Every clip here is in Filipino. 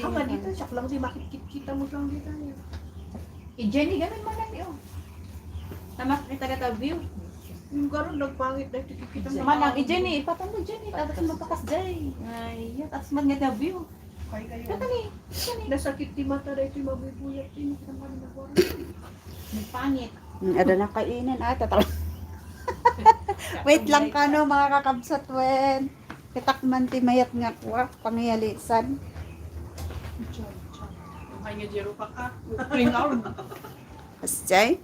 Hanga dito, siya lang di makikita mo lang dito. Jenny, ganun man lang yun. Tamas kita ka view. Yung garon nagpangit na kita mo. Sama lang, Jenny, ipatong mo Jenny. Tapos magpakas Jay. Ay, tapos mag-get view. Kaya kayo. Katali. Nasakit ti mata na ito, mabibuyat din. Kita mo na garon. Nagpangit. Ada na kainin ata talaga. Wait lang ka no mga kakabsat wen. Kitakman ti mayat nga kwa pangyalisan. Kanya jero pa ka. Ring out. Asjay.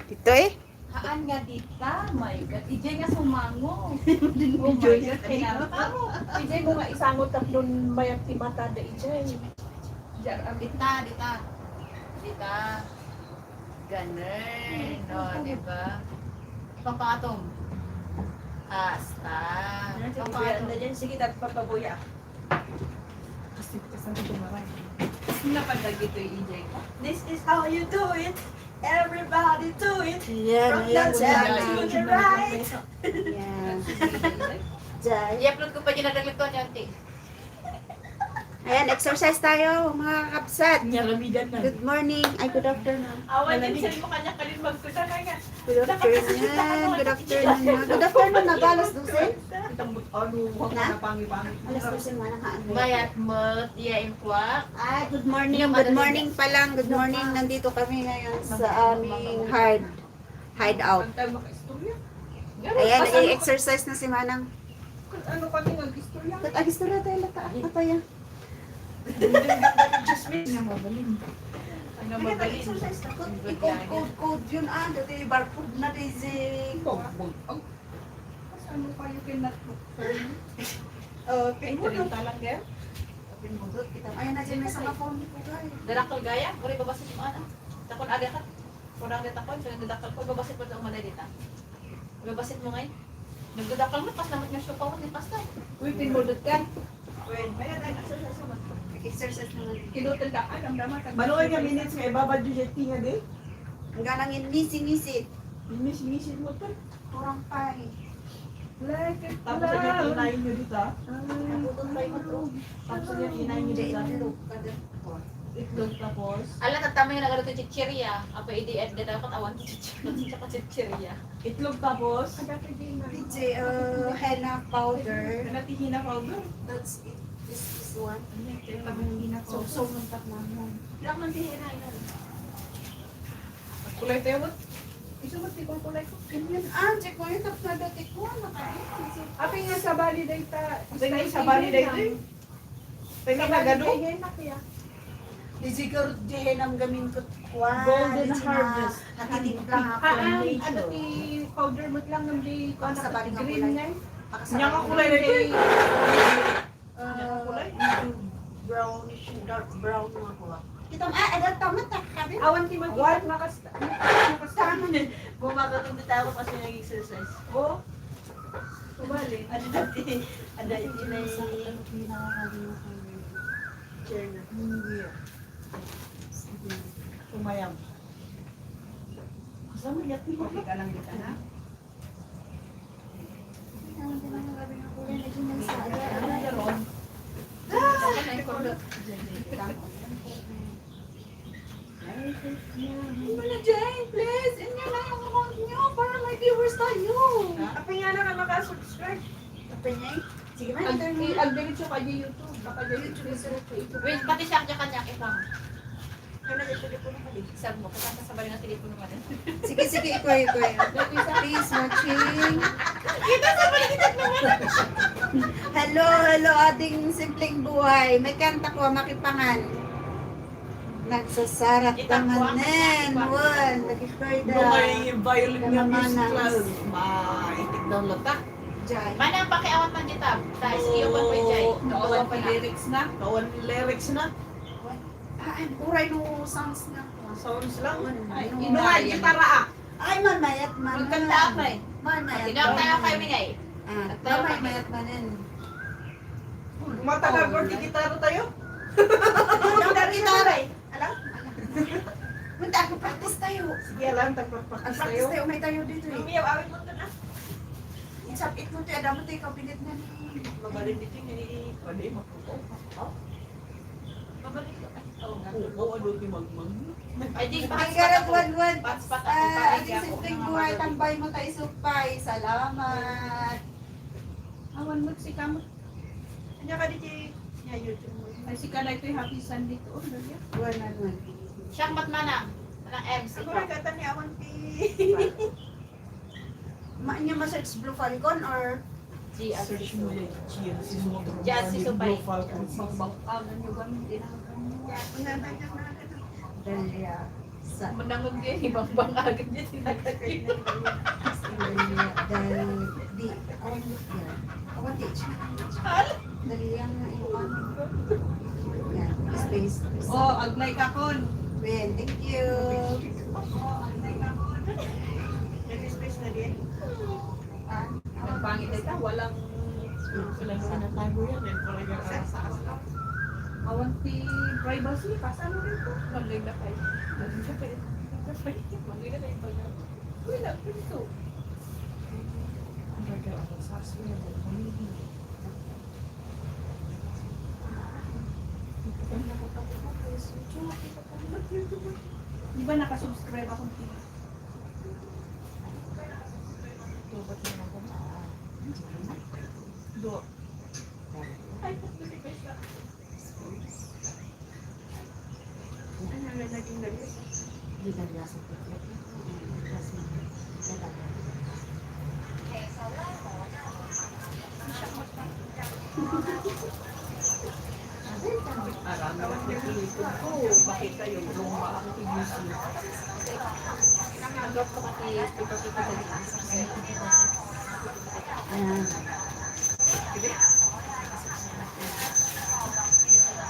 Dito eh. Haan nga dita, my God. Ijay nga sumango. Oh my God, kinarap ako. Ijay mo nga isangot at nun mayat ti mata da ijay. Dita, dita. Dita. Ganun. No, diba? Pampatong. Asta. Pampatong. Sige, dapat papabuya. Kasi kasabi tumaray. Napadagi ito yung ijay. This is how you do it. Everybody do it. Yan, From the yan, left yan. to the right. Yan. Jay. I-upload ko pa dyan na daglag ko niya, auntie. Ayan, exercise tayo mga kakabsat. Nyaramidan na. Good morning. Ay, good afternoon. Awan din sa mo kanya kalin magkuta na nga. Good afternoon. Good afternoon. Good afternoon. Nag-alas 12. Itambut ano, huwag Na? na pangi-pangi. Alas 12 man ang Bayat mo, tiya inkwak. Ay, good morning. Good morning pa lang. Good morning. Nandito kami ngayon sa aming hideout. Pantay maka-istorya. Ayan, i-exercise na si Manang. Ano kami nag-istorya? Agis na tayo lata. Pataya. Nga mabalin. Ano mabalin? Code yun dati barcode na dizzy. Ano pa you cannot look for me? Okay. Talang girl? Ayan na dyan may sa phone ko guys. Darakal gaya, uri babasit mo ana. Takon aga ka. Kurang dia takon, so dadakal ko babasit mo sa umalay dita. Babasit mo ngay. Nagdadakal mo pas naman nga siya pa ni pasta. Uy, pinmudot ka. Well, bayan ay exercise mo. Exercise naman. Kinutin ka, ang damat. Maluoy nga minutes nga ibabad yung jet nga di. Ang ganang inisi-nisi. Minis-minis mo to. Kurang pa eh. Like it Tapos sa niya inayin nyo dito. Naputol tayo matulog. Tapos sa niya inayin nyo dito. Itlog tapos. Ala tatama yung nagalo to chichirya. Apa idi-add na dapat awan to chichirya. Tsaka chichirya. Itlog tapos. DJ, henna powder. Natihin na powder. That's it. This one. So, ng tatmamon. Lang man tihira yun. Kulay tayo mo? Isumot di kong kulay ko. Check mo yung dati ko. Api nga sa bali day ta. Tingin sa bali day. Tingin na gado. DJ ko henam gamin ko. Golden harvest. Hatitin lang ako. Ano ni powder mo lang ng di ko Sa bali nga green kulay. nga. Niya ka kulay na ito eh. Kulay? Brownish, dark brown nga ko. Kita mo, ada tamat kami. Awan ti magkita makastama. Bumakatong dito ako kasi nag-exercise. Oh. Kumali. Ano dati? Ano ito na chair na. Sumayam. Kasama niya ito. Okay ka lang dito na. Ano niya ron? Ano na, Jay? Please, inyo na yung account nyo para may viewers tayo. Api nga na makasubscribe. Apa niya? Sige man, Ag-diretso ka di YouTube. Baka di YouTube. Wait, pati siya kanya isang. Kaya nag-telepono ka di. Isang mo, kasama sa bali ng telepono mo rin. Sige, ikaw. Please, watching. Hello, ating simpleng buhay. May kanta ko, makipangan. Nagsasarat tanganen. One, nag-iferda. Nung may violin nga music Namanas. class. Maitik daw lata. Jay. Mana ang pakiawan man dito? Dahil iyo pa po jay. Kawan pa lyrics na. Kawan lyrics na. Uray no songs na. Sounds lang. Ay, Inuman, gitara ah. Ay, manmayat man. Magkanta ako eh. Manmayat. Tinawag tayo kay Mingay. Manmayat manin. Matagal ko di gitara tayo. Gitara. Alam? Punta ako, practice tayo. Sige lang, tagpapakis tayo. Practice tayo, may tayo dito eh. Umiyaw, awit mo ito na. Isapit mo tayo, dapat tayo kapilit na. Mabalin dito yung pwede mapupo. Mabalik ka. Oo nga. Oo, ano yung magmag. Ay, di, Ay, garag wan. Patspat ako. Ating simpleng buhay, tambay mo tayo supay. Salamat. Awan mo si kamot. Kanya ka dito niya YouTube mo. Ay si Kalay ito'y happy Sunday to. Oh, lagyan. Wan. Siyang matmana. Anang MC Ako ko. rin kata ni Awan P. Maanya ma-search Blue Falcon or G. Search mo yan. Diyan si Supay. Magbangkagan nyo ba? Hindi na Dalia sa Manangog yun. Ibang bang agad niya sinagagay. di awan di Dalia nga yung yan space. Oh, aglay ka kon. Ben, thank you. Nag-space na din. Ang pangit ito, walang Natago yan. Sa awan si privacy. Pasano rin to? Magay na kayo. Magay na kayo. Wala, ito. Di ba nakasubscribe akong TV? Do. Ay, nag-request ka. Ano na naging gabi? Marami lang nagpilito ko. Bakit kayo? Luma ako tinusin. Nag-drop ko kasi kita Ayan.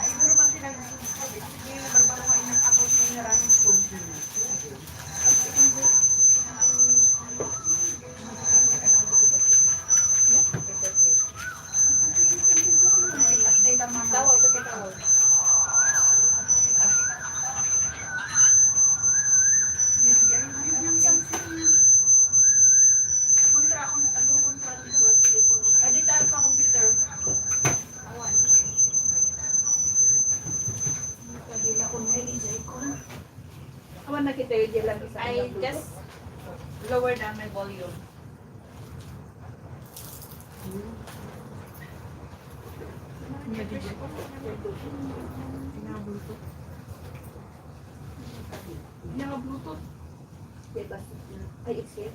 Siguro man pinag-subscribe. Hindi barbaro ka inang-account mo yung maraming story. Update ang mga Tawag, tawag. Kontra akong kontra dito sa telepono. Adi tayo pa computer. Awan. Pwede na kung nilizay ko. Awan nakita yung dyan lang isa. I just lower down my volume. Naka-bluetooth. Diba? Ay, escape.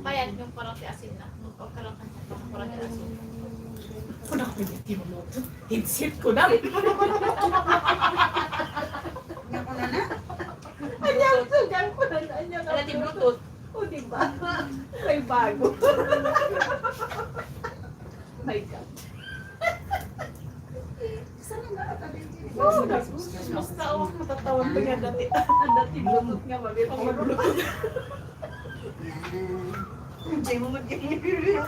Kaya yung parang si asin na. Nung pagkaroon ka niya, parang si asin. Ako na kapag mo. Headset ko na. Nga ko na na. Anyang sugan ko na anyang Wala di Bluetooth. O, diba? May bago. My God. Sana nakatabi. Oh, basta ako matatawag ko nga dati. Ang dati Bluetooth nga, mabi pang mag-Bluetooth. Yan. Hindi mo mag-ibig.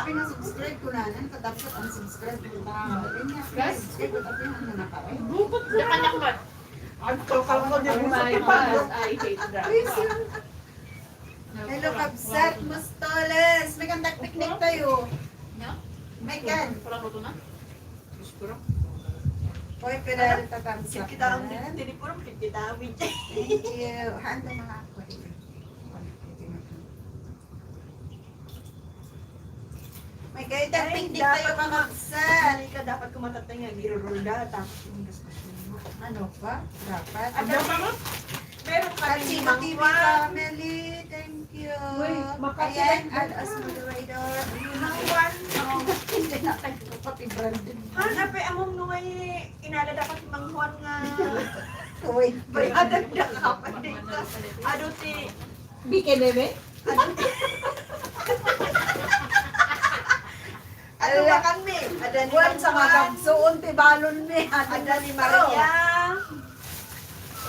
Pinasubscribe ko na nan katapos ang subscribe ko na. Guys? Subscribe ko tapos na nakaroon. Bukod Sa kanya ko ba? Ang kalkal niya Oh sa my tipan. God, I hate that. Hello, Kabsat Mustoles! May kandak picnic tayo. No? May kan. Parang luto na? Hoy, pero tatamsa. Sige kita ang telepono. Kita ang video. Thank you. Handa mga ako. May kandak picnic tayo, Kabsat. Ka dapat kumatatay nga. Giro-roll data. Tapos yung discussion mo. Ano pa? Dapat. Ano ba mo? Meron ka At din Sino TV family, thank you. Uy, Makati Ayan, lang. add as moderator. Mangwan. Hindi na tayo pati branded. Hanap eh, among nung ay inalada ka si Mangwan nga. Wait, Bayadan na ka pa dito. Ano ti? Bikineme? Ano ba kami? Ada ni Buwan sa Mangwan. magabsuon, tibalon mi. Ada ni Maria.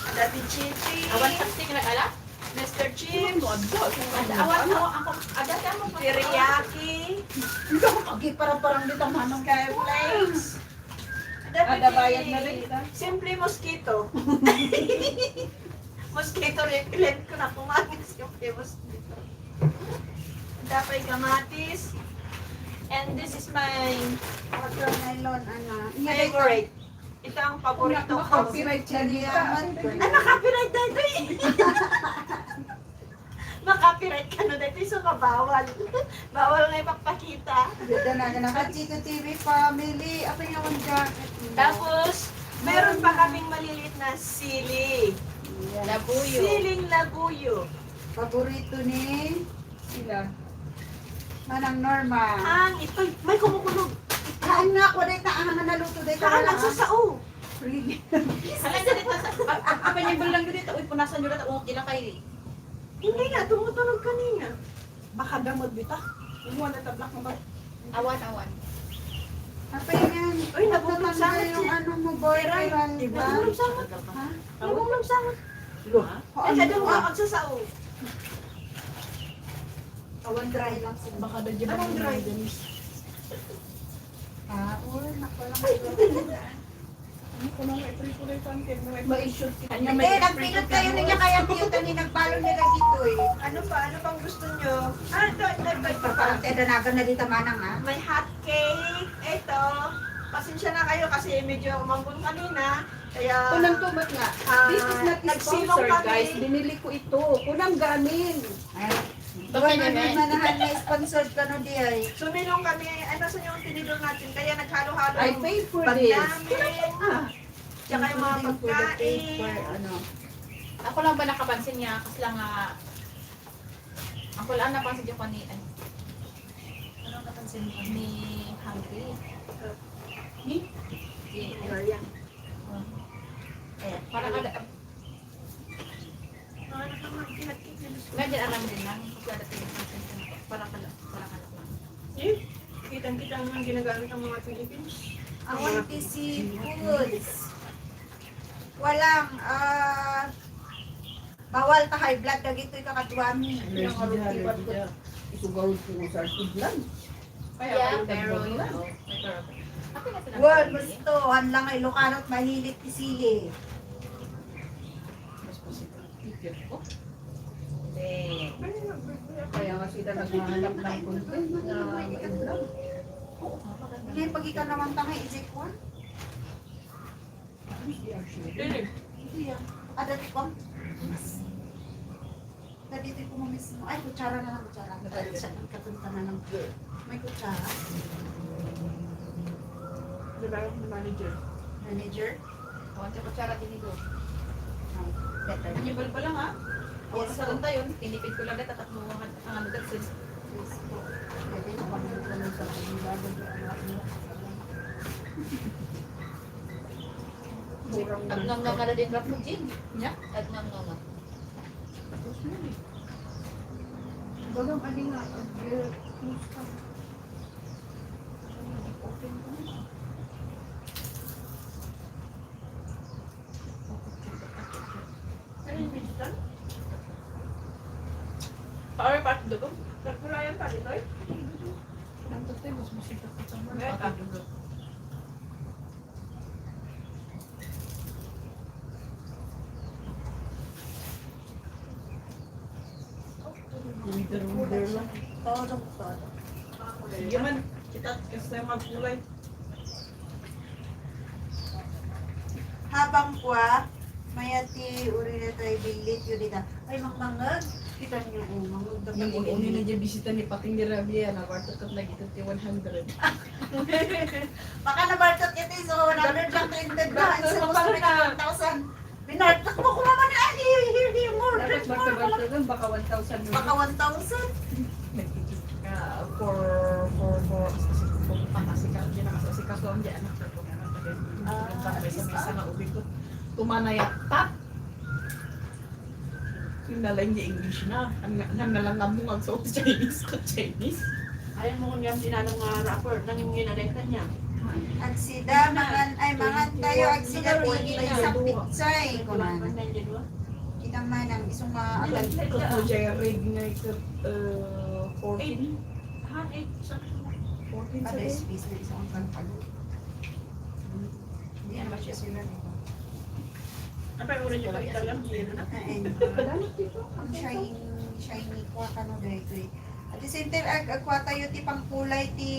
Ada ni Chichi. Awan saksi ka nag-ala? Mr. Chips. Ada awan mo. Ako, ada ka mo. Teriyaki. Agi parang dito manong Sky Flakes. Ada bayad na rin ita. Simple mosquito. Mosquito repellent ko na kumagin. Simple mosquito. Dapat kamatis. And this is my watermelon, ano. favorite. Ito ang paborito ko. Copyright siya dito. Copyright dito eh. Makapiright ka na dito, so kabawal. Bawal na ipapakita. Dito na ka Chico TV family. Apa yung jacket mo? Tapos, meron pa kaming maliliit na sili. Yan. Labuyo. Siling labuyo. Paborito ni Sila. Manang Norma. Ito, may kumukulog. Ang nga ko dito, ang naluto dito. Haan nagsasao. Really? Alam na dito, apa niya ba lang dito? Uy, punasan nyo na ito. Ilang kayo. Hindi nga, tumutunog kanina. Baka damod bita. Umuha na tablak mo ba? Awan. Apa yan? Uy, nabulong Natatanda sangat yung siya. ano mo, boyfriend, di ba? Nabulong sangat. Ha? Nabulong sangat. Oo, Ay, sa ano doon ba? ka magsasao. Awan dry lang sila. Baka na dyan Anong dry? Ah, or nakulang. Ano ko na ituloy ko ang kid mo. Ma-issue. Hindi, nagpilot kayo niya kaya tiyuta ni nagbalon nila dito eh. Ano pa? Ano pang gusto nyo? Ito. Parang tedanagan na dito manang ha. May hot cake. Ito. Pasensya na kayo kasi medyo umambon kanina. Kaya... Kunang tumat nga. This is not nagsilong sponsored, kami. guys. Binili ko ito. Kunang gamin. Ay, Bakit Buwan naman? na manahan na sponsored ka no di ay. Sumilong kami. Ano sa yung tinidor natin? Kaya naghalo-halo I yung paid for bag this. namin. Ah. Tsaka yung mga For the pagkain. paper, ano. Ako lang ba nakapansin niya? Kasi lang ako lang napansin niya pa ni, ano napansin mo? Ni Hungry. Ni? Gloria. Parang Ngayon alam din lang. Dadating yung content ko. Parang kalak lang. Kitang-kita naman ginagamit ng mga Philippines. Ang wanti seafoods. Walang, bawal ta high blood dagito kakatuami. Yung arot ibat ko. Isugaw ko sa Stidlan. Yeah, pero yun. Pero. Word, gusto, lang ay lukanot mahilit isili. Mas posible. Ticket ko. Kaya nga sila nagmahanap ng content na mag-vlog. Hindi, pag ikaw naman tangay, isik ko. Hindi yan. Dati ko. Dati ko mo mismo. Ay, kutsara na lang, kutsara. Katunta na lang. May kutsara. Diba yung manager? Manager. Kawan sa kutsara tinigo. Better. Pinibal pa lang ha. Ako Yes, sa kanta yun. Tinipid ko lang dito. Tatlo ang ano dito. Pwede na kami sa pagbabago ng anak mo. At nang nga din rap mo, Jin. Nya? At nang nga. Bagang ali nga. Ano yung digital? Power part dugo. Nagkulayan pa dito eh? Ang tatay, mas masikat ka sa mga. Meron ka. Wither lang. Todo. Sige man, kita kasi tayo magkulay. Habang kwa, mayati uri na tayo bilit yun dito. Ay, mangmangag. Kita niyo, mangmangag. Yung uni na dyan bisita ni Pating ni Rabia na wartot lagi ito 100. Baka nabartot ito so 100 lang trended ba? Sa gusto na 1,000. Binartot mo kung naman ay hindi more. Dapat barta-barta doon, baka 1,000 Baka 1,000. for pakasikat dyan ang asasikat ko ang dyan anak ko kung ano tagay sa mesa na ubi ko tumanayak tap sinalain niya English na ang nalang mo sa Chinese ko Chinese Ayaw mo kung yung tinanong nga rapper, nangingin na rin kanya. Agsida, mangan tayo, agsida, pili tayo sa pitsay. Kuman. Kita man ang isang alam ko po siya read nga ikot 14 Han, 8. 14 sa Ada space na isang pagpalo. Hindi naman siya sila dito. Apa yung orange yung pakita lang? Ang shiny ko kano dito eh. At the same time, agwa tayo ti pang kulay ti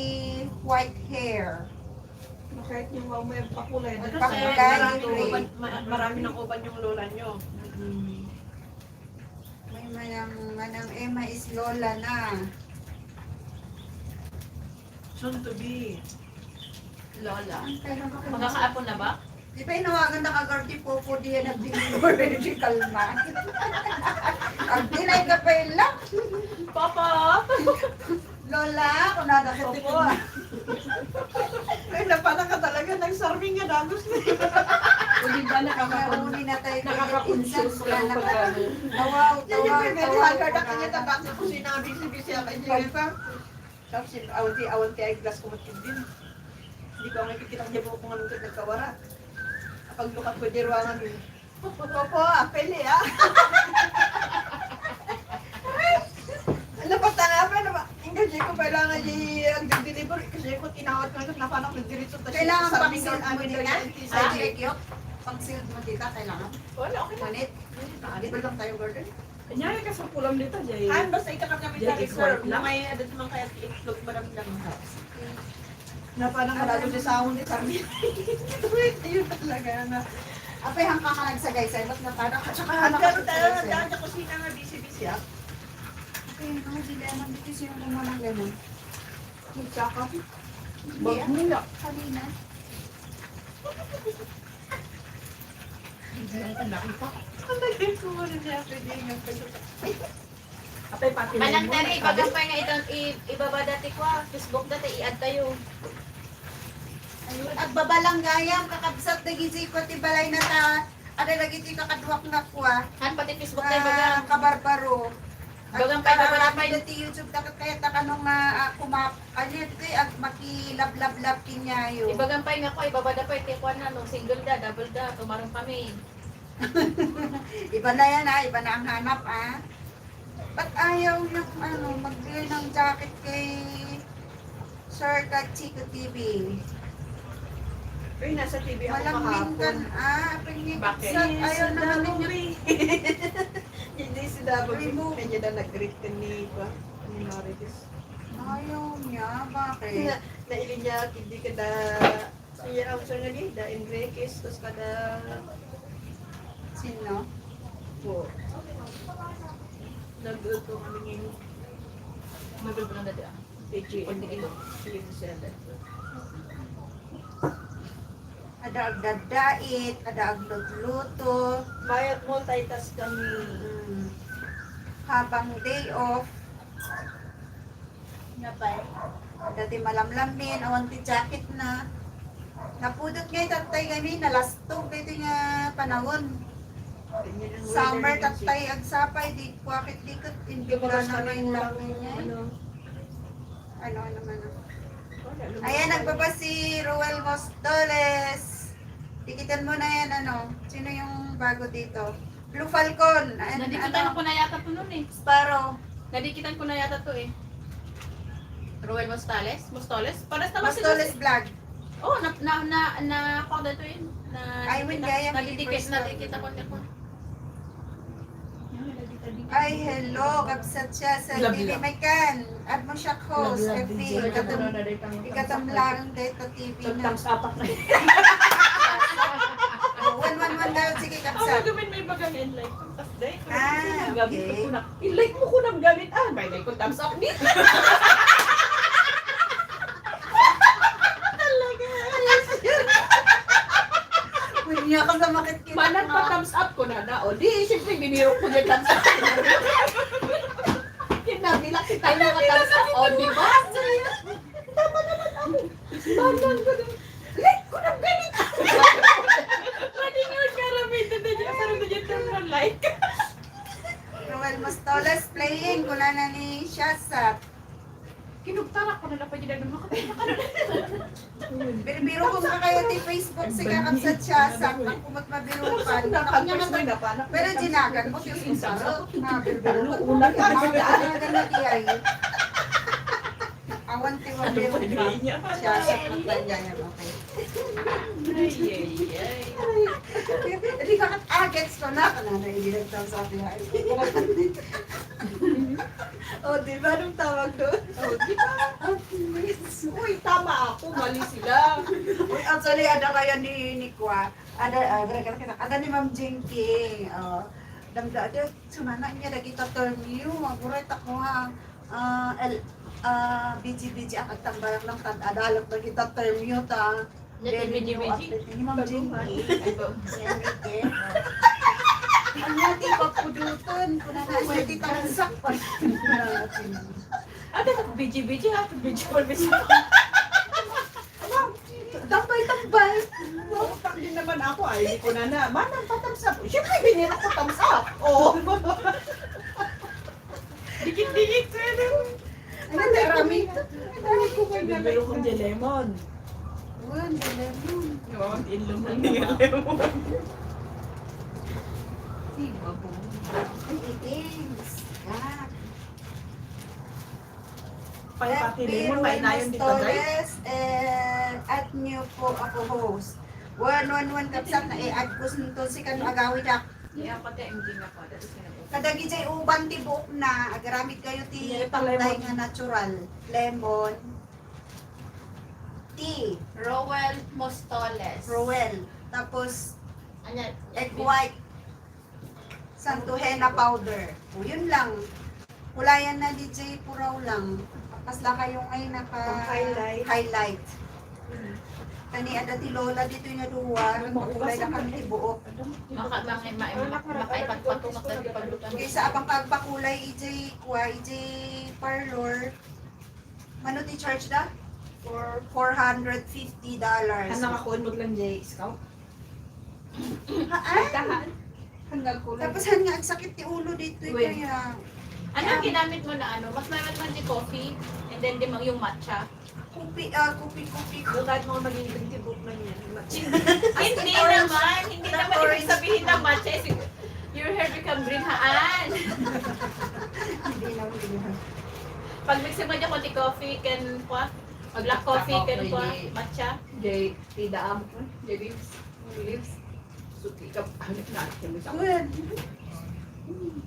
white hair. Kahit yung wow may pakulay. Ano, Kasi pakulay, marami gray. uban, marami ng uban yung lola nyo. May manang Emma is Lola na. Soon to be. Lola. Kaya naman ako Magkakaapon na ba? di ba inawagan na kagarti po po diyan at dinidor di kalma. Ang dinay ka pa lang. Papa! Lola, kung nadakit Opo. Ay, napanang ka talaga. Nagsarming nga dagos na. O di ba Nakakauni na tayo kaya insan nakaka-conscious wala ka na pag ano. tawaw, Yan yung tawaw, may tawaw. hagard na kanya tabak na kung sinabi-sibisi ako. Hindi pa. Tapos awanti ay glass ko matindin. Hindi ko ang nakikita niya po kung anong nagkawara. Kapag lukat ko dirwangan yun. Opo, apeli ah. Napata na pa naman. Hindi ko kailangan ang deliver kasi ko tinawad ko na paano ko diretso ta. Kailangan Sa pang amin shield mo amin dito? na Sa Jekyo? Pang shield mo dito, kailangan? Wala, okay na. Manit? Di ba lang tayo, Gordon? Kanyari ka sa pulam dito, Jay. Han, basta ikakat kami Yan, sa i-swipe reserve. lang. Na may adat naman kaya i-float maramdam. Na parang malago siya sa amon ni Sami. Yun talaga na. Apay, hangka ka nagsagay sa'yo. Ba't natada ka? Tsaka Ang hangka gano'n tayo, dahil sa kusina nga busy-busy ah. Okay, ano, di naman dito siya kumuha ng gano'n. Magsaka. Hindi ah. Nila. Kanina. Ang lagay ko mo rin niya. Pwede yung Apay pati Manang mo, tari, nagsabi. pagkampay nga itong ibaba dati ko ah. Facebook dati, i-add tayo. Ayun, at babalang gayam, kakabsat na gizi ko, tibalay na ta. Ada lagi ti kakadwak na kuha. Han, pati Facebook tayo baga. Kabarbaro. Bagang pa, bagang pa. Dati YouTube dakat kaya takanong kumap. Ano yun ito at makilablab-lab kinyayo. Ibagampay nga ko, ibaba da pa, iti-kuan na, no, single da, double da, tumarong kami. Iba na yan iba na ang hanap Ba't ayaw yung magbili ng jacket kay Sir Chico TV? Uy, nasa TV ako Malamin kahapon. kan, Bakit? Ayaw naman ninyo. Hindi si Dabo. Remove. Kanya na nag-greet ka ni Marites. Ayaw niya, bakit? Nailin niya, hindi ka da... Siya ang sir nga ni, da Enriquez, tapos kada... Sino? Po. Nag-uto kami ngayon. Magulpo lang dati ah. PG. Pwede ito. Sige, sila. Ada agdadait, ada agluto, Mayat multitask kami. habang day off, Napay. dati malamlamin, awan ti jacket na. Napudot nga tatay kami, nalastog dito nga panahon. Summer tatay agsapay, di kwakit dikot, hindi ko na naman laki niya. Ano naman Ayan, nagbaba si Ruel Mostoles. Tikitan mo na yan, Sino yung bago dito? Blue Falcon. Nadikitan ko na yata to nun eh. Sparrow. Nadikitan ko na yata to eh. Ruel Mostales? Mostoles? Paras naman Mostoles sila. Vlog. Oh, pa dito yun. Ay, wait, gaya, may first Nadikita ko niya ko. Ay, hello. Kapsat siya sa Love, TV love. Maykan. At mo siya host. Love, love, FB. DJ. Ikatamlarang dito TV na. Thumbs up ako. 111 daw. Sige, Ang kapsat. gagawin may bagang in-like. Tapos day ko. Okay. I-like mo ko ng gamit. May like ko thumbs up dito. Hindi ako sa makit kita. Manang pa thumbs up ko na na. O di, siyempre biniro ko yung thumbs up. Kinabila si tayo mga thumbs up. O di ba? Tama naman ako. Manang ko na. Like ko ng gamit. Pwede nga karamihan na dyan. Sarap na dyan ng like. Ruel Mostoles playing. Kula na ni Shazat. Kinugtara ko na pa dyan na makapit na ka na. Biro ko nga kayo ti Facebook si kakapsat Shazat. Ang kumot mabirukan. Nakapagpasoy na pa. Pero ginagan mo yung sarap. Nabibiro ko. Una ka. Ganagan na di ay. Awan ti Ano pa mabirukan. niya? Shazat ang tanya niya. Okay. Ay. Hindi ka agets ko na. Kanana, hindi nagtang sa akin. O, di ba nung tawag doon? Oh, di ba? Uy, tama ako. Mali sila. Uy, actually, ada kaya ni Kwa. Ada ni Ma'am Jinky. Damda, ada sumana niya lagi taturn niyo. Magurit ako ha. Biji-biji ang tambayang lang tadadalag lagi taturn niyo ta. Dati biji-biji? Ni Ma'am Jinky. Ay, ba? Si Enrique. Ang yati pagpuduton. Kuna na siya di tansak pa. Ate, biji-biji ha? Biji-biji. Tambay-tambay. Utang din naman ako. Ay, hindi ko na. Manang patamsap. Siyempre, binira ko tamsap. Oo. Dikit-dikit. Ano marami? Bibiro ko dyan lemon. Wan, lemon. Yung ilong ng lemon. Diba po? Ay, itings. Ah. Pati lemon, may nayon dito guys. And at new po ako host. 111 kapsat na i-add ko nito si kan agawid ak. Yeah, pati MG na po. Dati sinabi. Kadagi jay uban ti buok na agaramid kayo ti Yeah, lemon. pagday nga natural. Lemon. Tea. Rowell Mostoles. Rowel. Tapos Ano? egg white. Santo henna powder. O yun lang. Kulayan na DJ puraw lang. Pasla kayo ngayon Pang-highlight. highlight. Kani ada ti lola dito nga duwa, kulay na kami ti buok. Makaipagpatungat na di paglutan. Kaya sa abang pagpakulay EJ kuha EJ parlor. Mano ti charge da? For $450. Ang nakakuha lang Jay, scout. Haan? Hanggang ko lang. Tapos han nga ang sakit ti ulo dito Wait. kaya. Ano ang ginamit mo na ano? Mas naman man di coffee and then di yung matcha. Kupi. Kung kahit mga magiging tibok na yan. Hindi naman. Hindi naman ibig sabihin ng matcha is your hair become green haan. Hindi na. Pag mix mo dyan konti coffee, can pa. Black coffee, can pa. Matcha. Jay, tida amo ko. Jay lips. Suki ka. Hanip na. Good.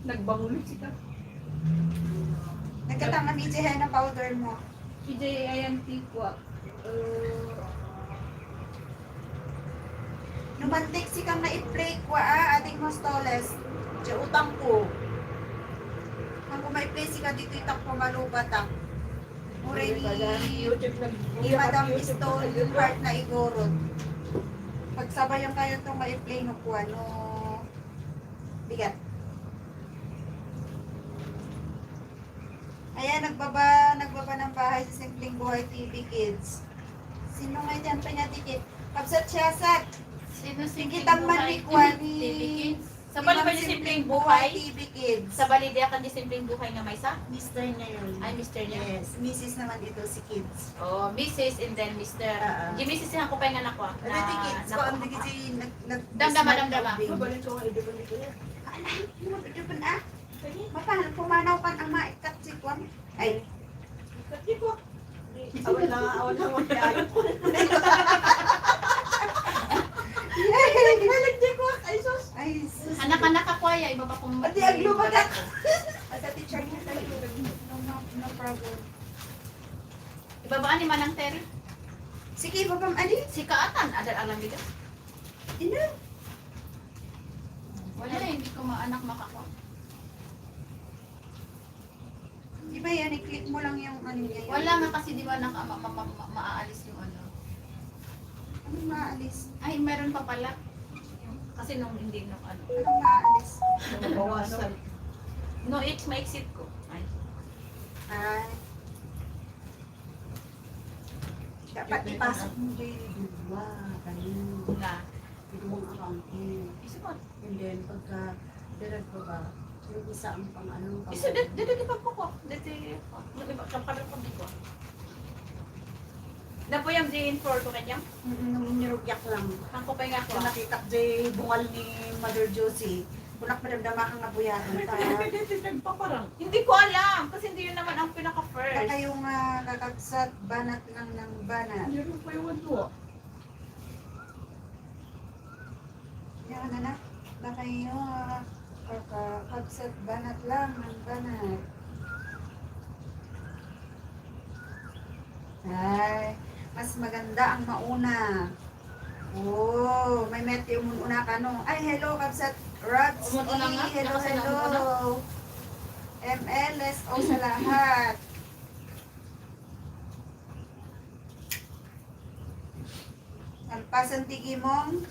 Nagbangulit sila. Nagkatangan EJ henna powder mo. PJ, ayan tikwa. Numantik si kang na-i-play ko ating mostoles. Diya utang ko. Ang kung may play si ka dito itang pumalubat ang. Mure ni Madam Pistol part na igorot. Pagsabayan kayo itong ma-i-play no ko ano. Bigat. Ayan, nagbaba ng bahay sa Simpleng Buhay TV Kids. Sino nga dyan pa niya tikit? Kapsat siya, Sat. Sino Tikitan man ni Kwani. TV Kids? Sa bali ba di simpleng buhay? TV Kids. Sa bali di akan di simpleng buhay nga may sa? Mister niya yun. Ay, Mr. niya. Yes, Mrs. naman ito si Kids. Oh, Mrs. and then Mr. Di Mrs. yung ko pa yung anak ko. Ano ti Kids? Ko ang digit si Damdama. Mabalik ko nga, hindi ko nito yan. Ay, ano pa na? Mapahal, pumanaw pa ang maikat si Kwan. Ay, Tikwa. Awan na magkaayon ko. Tikwa. Ay, sus. ay, sus. Anak-anak ako ay iba pa kung Pati ang lumagat. At the teacher niya tayo. No problem. Ibabaan ni Manang Terry. Sige, babam, ali. Si Kaatan, adal alam dito. Ina. Wala na, hindi ko maanak makakuha. Di ba yan, i-click mo lang yung ano niya. yun. Wala nga kasi di ba maaalis yung ano. Anong maalis? Ay, meron pa pala. Kasi nung hindi nung ano. Anong maalis? Mabawasan. No, it's my exit ko. Ay. Ay. Dapat ipasok mo dyan. Wow, kanina. Na. Yung accounting. Isa pa. And then, pagka direct ko ba, yung isa ang pang anong pang... Isa, dito di pa po ko. Dito, kapalan ko di ko. Na po yung J4 ko kanyang. Nirugyak lang. Ang ko pa yung ako. Kung nakita ko dyan, bungal ni Mother Josie, kunak madamdama kang nabuyatan. Nagpaparang. Hindi ko alam. Kasi hindi yun naman ang Kaya pinaka-first. kayong kakagsat, banat lang ng banat. Meron pa yung ano. Yan na. Baka kayo kakagsat, banat lang ng banat. Ay, mas maganda ang mauna. Oh, may Matthew muna ka no. Ay, hello, Kabsat Rods. Umununa nga, Hello, nakasala hello. mo MLSO sa lahat. Alpasan tigimong.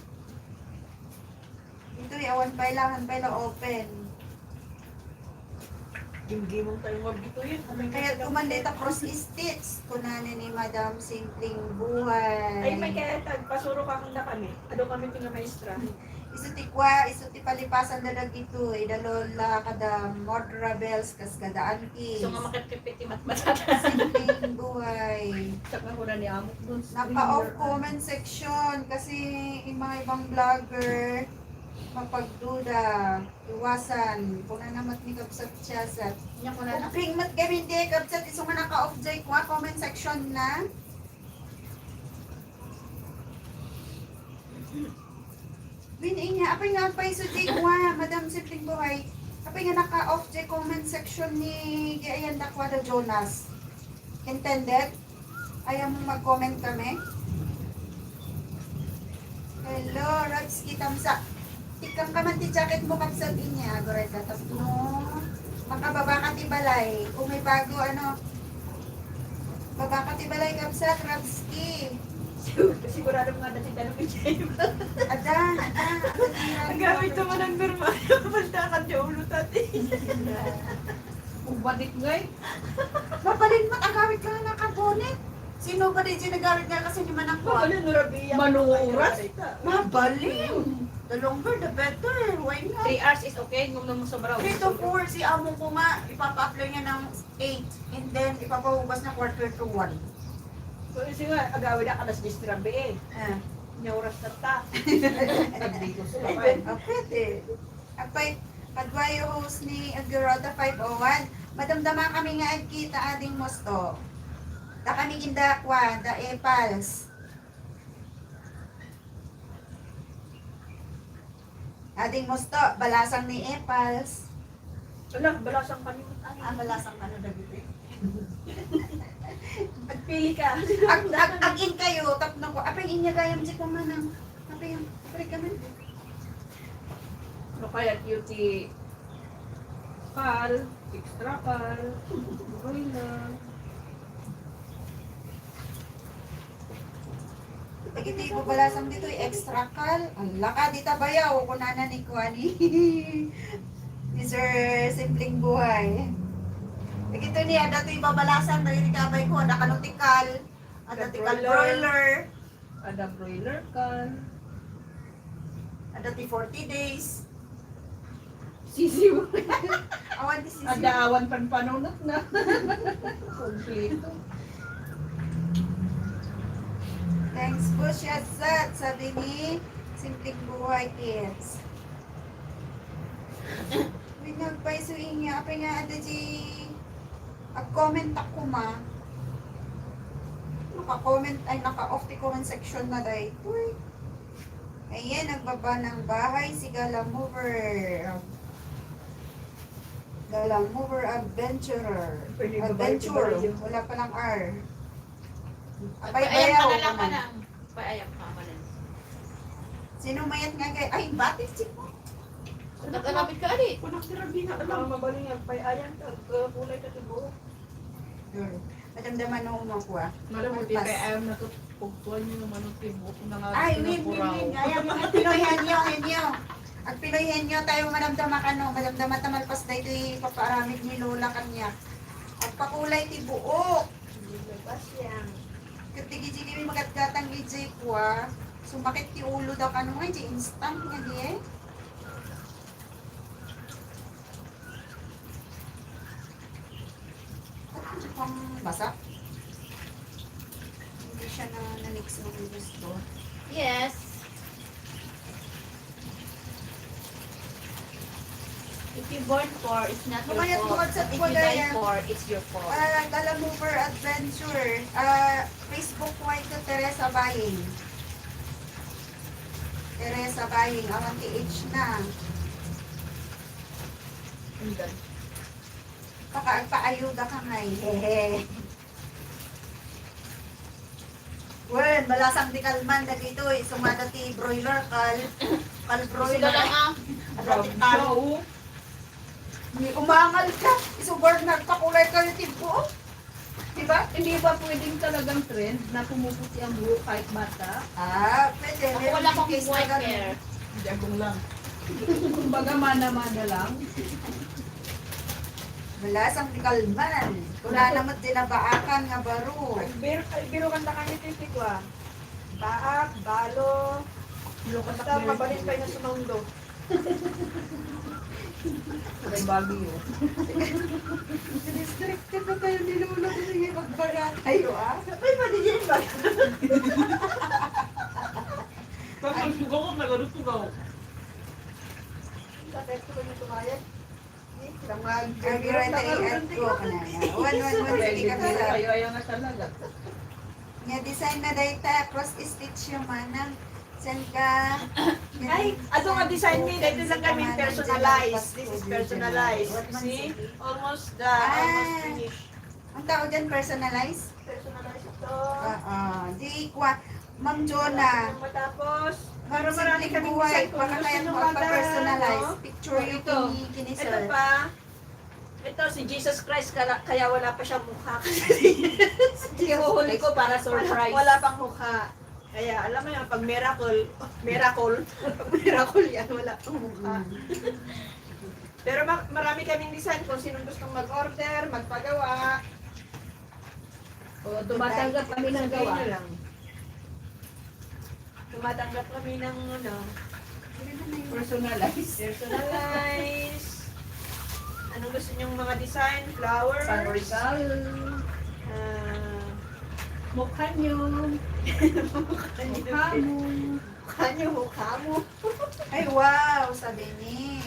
Ito awan pa lang open. Gimgimong tayong wag dito yun. Kaya kumandita cross stitch. Kunanin ni Madam Simpleng Buhay. Ay, may kaya pasuro ka na kami. Ano kami tinga maestra? Isu ti palipasan na ito. Idalola kada Modra Bells kas kadaan ki. So nga makipipiti matmatata. Simpleng Buhay. Saka ko na ni Amok dun. Napa-off comment section kasi yung mga ibang vlogger mapagduda, iwasan, kung na namat ni Kapsat Chasat. Nya ko na na. Kung mat gawin di Kapsat, iso nga naka-off joy ko, comment section na. Win niya, apay nga pa iso di ko Madam Sipling Buhay. Apay nga naka-off joy comment section ni Giayan Dakwada Jonas. Intended? Ayaw mong mag-comment kami? Hello, Rabski Tamsa. Tikang ka man ti jacket mo kapsat niya. Agoray ka no. Makababa ka ti balay. Kung may bago baba ka ti balay kapsat, Rabski. Sigurado nga dati tanong ko siya. Ada. Ang gamit naman ang birma. Baltakan niya ulo tati. Ubadik ngay. Mabalin mo, agawit ka na nakabonet. Sino ba din sinagamit nga kasi ni Manang ko? Mabalin mo Rabia. Manuuras? Mabalin. The longer the better. Why not? 3 hours is okay, ngumnom mo sa brow. 3 to 4 si amo ko nga, ipapa-apply niya ng 8 and then ipapahugas na quarter to 1. Kasi nga, agawin na alas 10 Rabia eh. Niya oras na ta. Sabi ko sila pa. Pwede. Apay, Padwayo host ni Agurota 501. Madamdama kami nga agkita ading mosto. Da kami gindakwa, da epals. Ading mosto, balasang ni epals. Alam, balasang panimot. Balasang ano na bibig. Pagpili ka. Agin kayo, tapno ko. Apay, inya gayam si kumanang. Apay, ka man. Ano kaya cutie? Pal, extra pal. Buhay na. Pagiti ko balasang dito, extra kal. Ang laka, dita bayaw. Kunana ni Kuani. Ni Sir Simpleng Buhay. Pagito niya, dato yung babalasan, dahil kabay ko, nakanutikal. At datikal broiler. Ada broiler ka. At dati 40 days. Sisiw. Awan di sisi. Ada awan panpanunot na. Kompleto. Thanks po siya, Sat. Sabi ni Simpleng Buhay Kids. Nagpaisuin niya. Apay nga, ada di ag-comment ako ma. Naka-comment, ay naka-off the comment section na dahil. Uy. Ayan, nagbaba ng bahay si Gala Mover. Gala Mover Adventurer. Pwede Adventure. babae, babae. Wala palang R. Apay Payayam bayaw ka na lang naman. ka na. Payayam ka ka na. Sino mayat nga kay, ay batik si mo. Nagkarapit ka ali. Punak si Rabina. Alam, mabaling ang payayan ka. Kulay ka tibuo. Madamdaman nung makuha. Malamuti kaya ayaw na ito. Pugtuan nyo naman ang tibuo. Kung nga Ay, win. Gaya mga Pinoy henyo. Ang Pinoy henyo tayo madamdama ka no. Madamdama tamalpas na ito paparamid ni Lola kanya. At pakulay ti buo. Katigi-gigi may magatgatang ijay ko Sumakit ti ulo daw ka nung di instant nga di eh. Pang basa. Hindi siya na nanix ng gusto. Yes. If you born for, it's not your Mamayat fault. bukod sa If you tuwa die yan. for, it's your fault. Gala Mover Adventure. Facebook ko ito, Teresa Baying. Teresa Baying, awan ti age na. Paayuda ka ngay. Hehe. Ayan, balasang di kalman na dito eh. Sumada ti broiler, kal Gusto broiler. lang ah. Adati talo. Ni umangal ka. Isubor na pakulay ka yung tipo. Diba? Hindi ba pwedeng talagang trend na pumuputi ang buhok kahit bata? Ah, pwede. Ako Meron wala din akong case na white ganun. hair. Jagong lang. Kumbaga mana-mana lang. Balasang di kalman. Wala naman dinabaakan nga baro. Biro kanta ka ni Titi ko ah. Baak, balo. Basta mabalin pa na sumaundo. Sabay bagyo. Distracted na tayo nilulog. Sige, magbaga tayo ah. May manigyan ba? Tapos sugaw ko, nagano sugaw. Bakit ko yung tumayag? I'll be right at ko ka na. One, sige ka pala. Kayo ayaw nga talaga. Nga design na data, cross stitch yung manang. Send ka. Ay, ato nga design ni, dito lang kami personalized. This is personalized. See? Almost finished. Ang tao dyan, personalize? Personalized ito. Di kwa. Ma'am Jonah, Matapos, para para marami simpleng kaming buhay, design kung baka gusto kaya nyo magpa-personalize. no? Picture yung Ito. kini Ito sir. pa, ito si Jesus Christ, kaya wala pa siyang mukha. Ihuhuli ko para surprise. Wala pang mukha. Kaya alam mo yan, pag miracle yan, wala pang mukha. Pero marami kaming design kung sino gustong mag-order, magpagawa. O, tumatanggap kami ng Sabihin gawa. nyo lang. Tumatanggap kami ng Personalized. personalized. Anong gusto nyong mga design? Flowers? San Rizal. Ah, Mukha nyo. mukha Mukha mo. mukha mo. Ay, wow, sabi ni.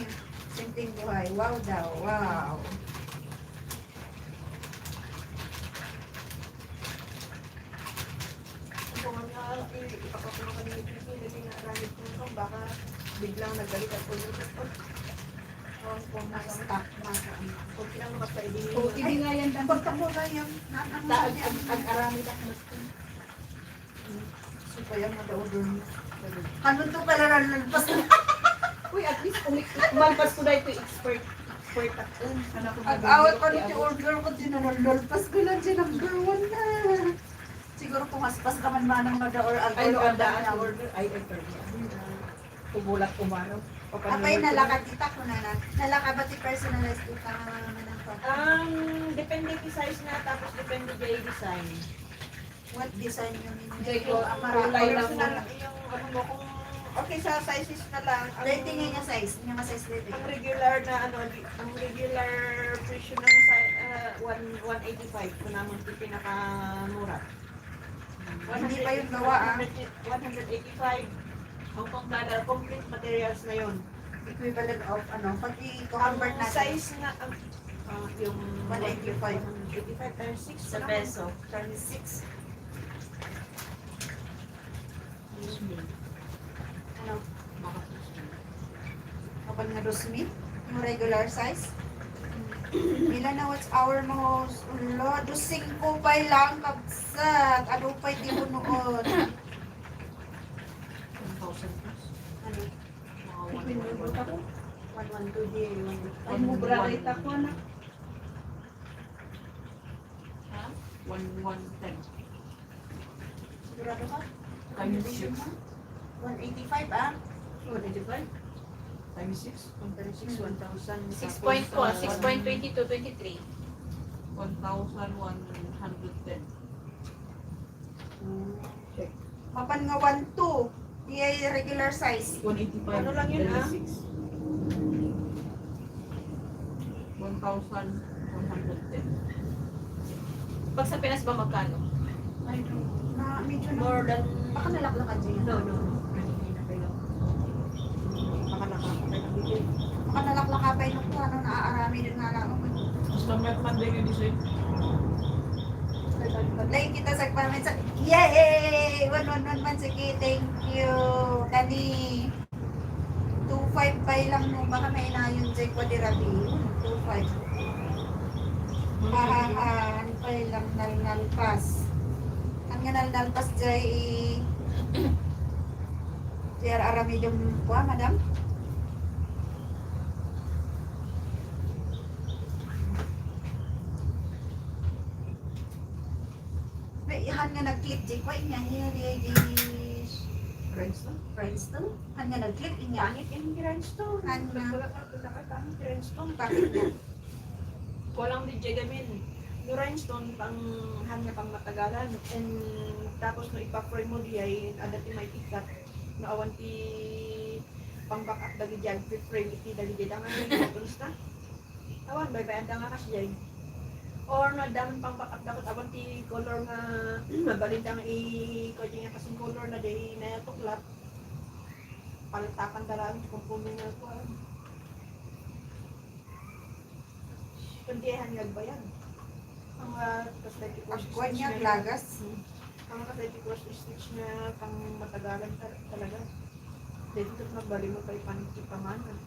Simpleng buhay. Wow daw, wow. Kung ano, ipapakulo ka nila dito, hindi na aramid ko ito, baka biglang nagalit ako dito. Kung Stock, masa. kung kinang makapaibigin O, hindi nga yan. Pagkakuha yung Ag-arami ka. supayang madaudon. Kanon to pala nalalpas. Uy, at least umalpas ko na ito expert. Expert ako. Anak ko Ag-awat pa rin yung order ko, dinanalpas ko lang siya number 1 na. Siguro kung aspas ka man manang mada or Ay, no, ang daan na na order. Ay, Tumulat umaraw. Apay nalakad kita ko na na. Nalakad ba ti personalized ko ka naman ang pa? depende kay size na, tapos depende kay design. What design yung Jay ninyo? ko, kulay lang Personal, yung ano mo, kung okay sa sizes na lang, Rating nga niya size. Niya nga size rating. ang regular na ano, ang regular presyo ng 185 kung naman ito pinakamura. Hindi pa yung gawa, ah. 185. Hong Kong dollar, complete materials na yun. Equivalent of ano, pag Ang i-convert natin. size na, yung 185. 185 times 6 Sa peso. 36. Ano? Kapag nga 2,000? Yung regular size? Ilan na what's our most? Ulo, 2,500 pa lang kabsat. Ano pa di ko noon? 1,000 plus. Ano? Pinulot ako. 112 di. Ay, mubra rate ako na. Ha? 110. Sigurado ka? Times 6. 185 ah? 185? Times 6? 136, 1,000. 6.22, 23. 1,110. Mapan nga 1,200. Di ay regular size. 185. Ano lang yun, ah? 1,110. Pag sa Pinas ba magkano? Ay, na medyo na. More than, Baka nalaklakan siya. no. Hindi na kayo. Baka nakakapay. Baka nalaklakapay nung kung ano naaarami din nga lang. Mas lamyak man din yung design. Like kita sa comment sa yay! 111 man sige, thank you. Kani 2.5 pa lang no, baka may inayon dyan ko di rabi. 2.5. Hahahan pa lang nalpas. Ang nga nalpas dyan Sir Aramidum po, madam? May ihan nga nag-click di ko, inya di Friendstone? Han nga nag-click, inya. Pangit yung grindstone. Han nga. Nakakapangit grindstone. Bakit nga? Walang DJ gamin. Yung rhinestone pang hanga pang matagalan. And tapos no ipa-frame mo diay ada ti may ikat. No awan ti pang backup dagi diyan frame iti dagi diyan nga yung photos na. Awan bay bay nga kas diyan. Or no dam pang backup dapat awan ti color nga mabalin nga ko diyan kasing color na day na tuklat. Paltakan darami kung puno nga ko. Kundihan nagbayan. Ang cosmetic wash Agwan niya, glagas. Ang cosmetic wash stitch na pang matagalan talaga. Dito magbali mo kay panikipamanan.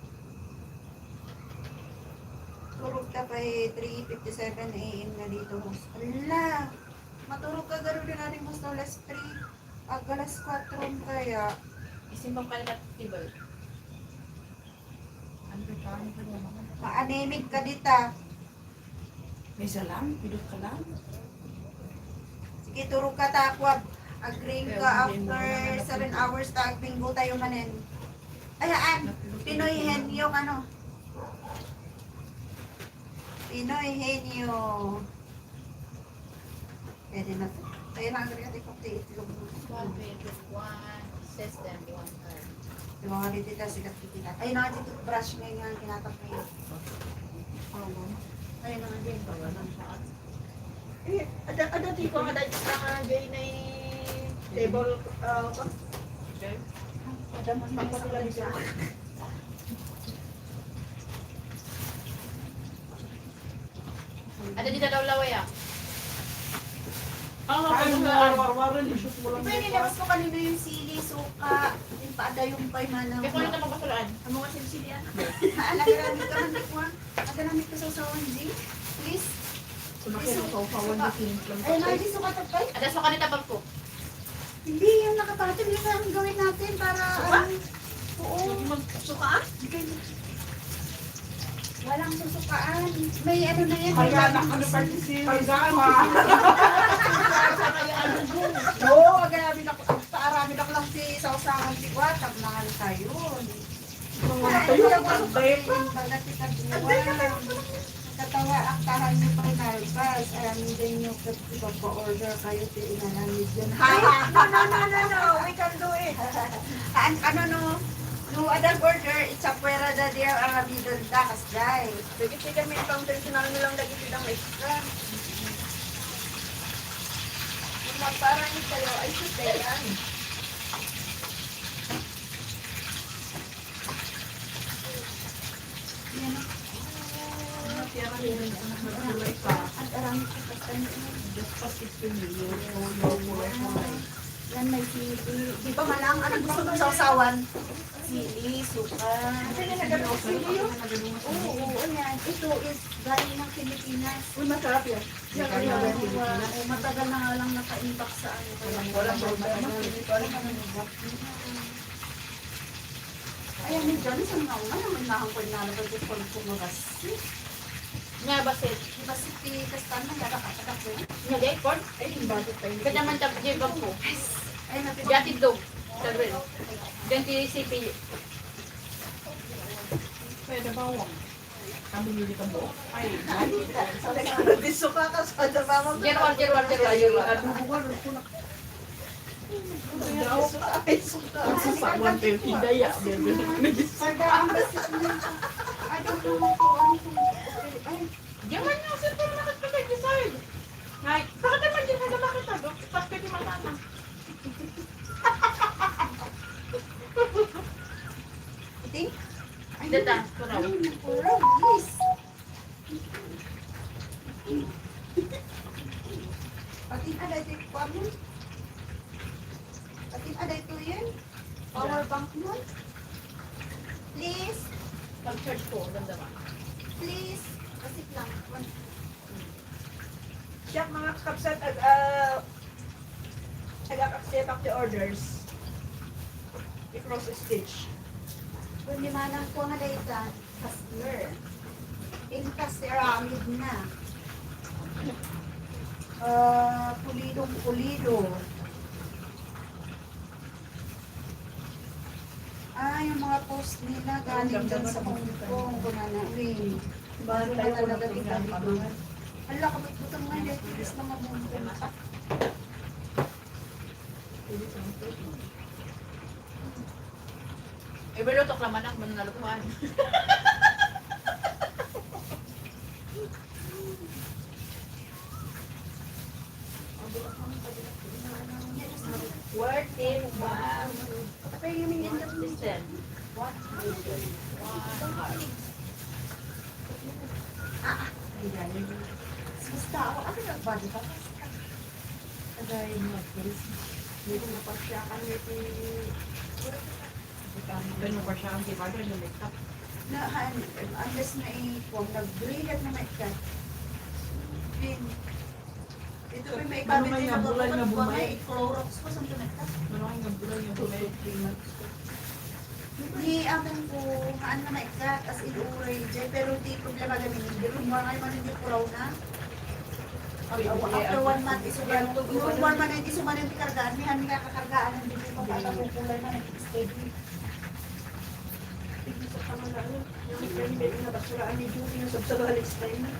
Turog ka pa 3:57 AM na dito. Ala! Maturog ka garo din natin mas no less 3. Agalas 4 kaya. Isimbang ka nila tibal. Maanemic ka dita. May salam, pidot ka lang. Sige, turog ka takwab. Agring ka after 7 hours ta bingo tayo manen. Ayaan, Pinoy Henyo ano? Pinoy Henyo. Pwede na to. Tayo na agad natin pag itlog. One bedroom, one system, one car. Yung mga ditita, sikat kitita. Ayun na nga dito, brush ngayon nga kinatap na yun. Ayun na nga din. Ada ti ko ada sa gay na table ada man magpapalagi siya. Ada dito daw laway ah. Kain na arwar-arwaran, isot mo lang. Pwede labas ko kanina yung sili, suka, yung paada yung pay manang. Kaya kung ito magpasulaan. Amo nga sila. Nagaramit ka man ko. Nagaramit ko sa usawan, G. Please. Sumakit ang kaupawan na kinitlang. Ay, Margie, suka tapay. Ada sa kanita bag ko. Hindi, yung nakaparating. Yung ang gawin natin para... Suka? Oo. Suka? Walang susukaan. May ano na yan. Kaya na ka na participate. Pagdama. Oo, agaramin ako. Paaramin ako lang si sausawan si Kwat. Ang mahal tayo. Tayo ang pagday. Katawa, aktahan niyo pang nalbas. Ayamin din niyo pa-order kayo sa inalamid yun. No. We can do it. Ano no? No other order, it's a pwera da dia ang abidon da kasday. Dagit ti kami pang traditional nilang dagit tidang extra. Yung magparang kayo ay sustayan. Yan. At arami ko pa tayo. Just pasit to me. Your Yan may sili. Di ba malang ano gusto mo sa usawan? Sili, suka. Oo, yan. Ito is galing ng Pilipinas. Uy, masarap yan. Matagal na nga lang naka-impact sa ano. Walang problema. Ayan, may dyan sa mga una naman nakangkod na naman ko pag kumagas. Nga basit. Diba si Kastan na gagakatak ko? Nga day, Ford. Ay, yung budget tayo. Kaya naman tapos yung bag ko. Ay, napit. Gatid dog. Sa grill. Ganti CPU. Pwede bawang. Kami nili ka buo. Ay, Suka ka sa dabama. Jerwal. Ay, suka. sasawan tayo hidaya. Pagdaan ba si I don't know kung ano kung... Ay, Diyan nga sir, pero nakit ka tayo design. Ngay, bakit naman din ka bakit ito? Tapos pwede matama. iting? Ay, Data, kuraw. ay, nakuraw, please. Pati ada ito yung kwam yun. Pati ada ito yun. Power bank mo. Please. Pag-charge ko, ganda ba? Please. Kasi lang. Siya mga kapsat, Nag-accept the orders. I-cross stitch. Kung di manang ko nga dayta, hustler. Intas ceramid na. Pulidong pulido. Yung mga post nila galing dyan sa Hong Kong. Kunanawin. Bago tayo ko na tingnan pa mga. Hala, kabit-butang nga dyan. Bilis na mabuntong. Ibelutok naman ako, mananalukuhan. Worth it, wow. Pero yung yung Listen. One heart. Basta ako, ano nagbody pa? Kagaya mo, please. Hindi ko mapasyakan Ganun pa siya ang tibaga ng makeup. Unless na ipong, nag-brilliant na may kat. Ito pa may Ano gamit may din nabulan nga ako bumay? Clorox ko, saan ito nagkat? Maraming nagbulan yung bumay. 3 months. Ni amon ko, haan na may kat, as in uray, dyan, pero di problema kami, hindi rumor ngayon man hindi ko raw na. After 1 month, isuman, rumor man hindi suman yung kargaan, may hanggang kakargaan, hindi ko mapatapukulay man, steady. Hindi sa kamalaan. Yung friend din na basuraan ni Judy yung sabsagalis tayo na.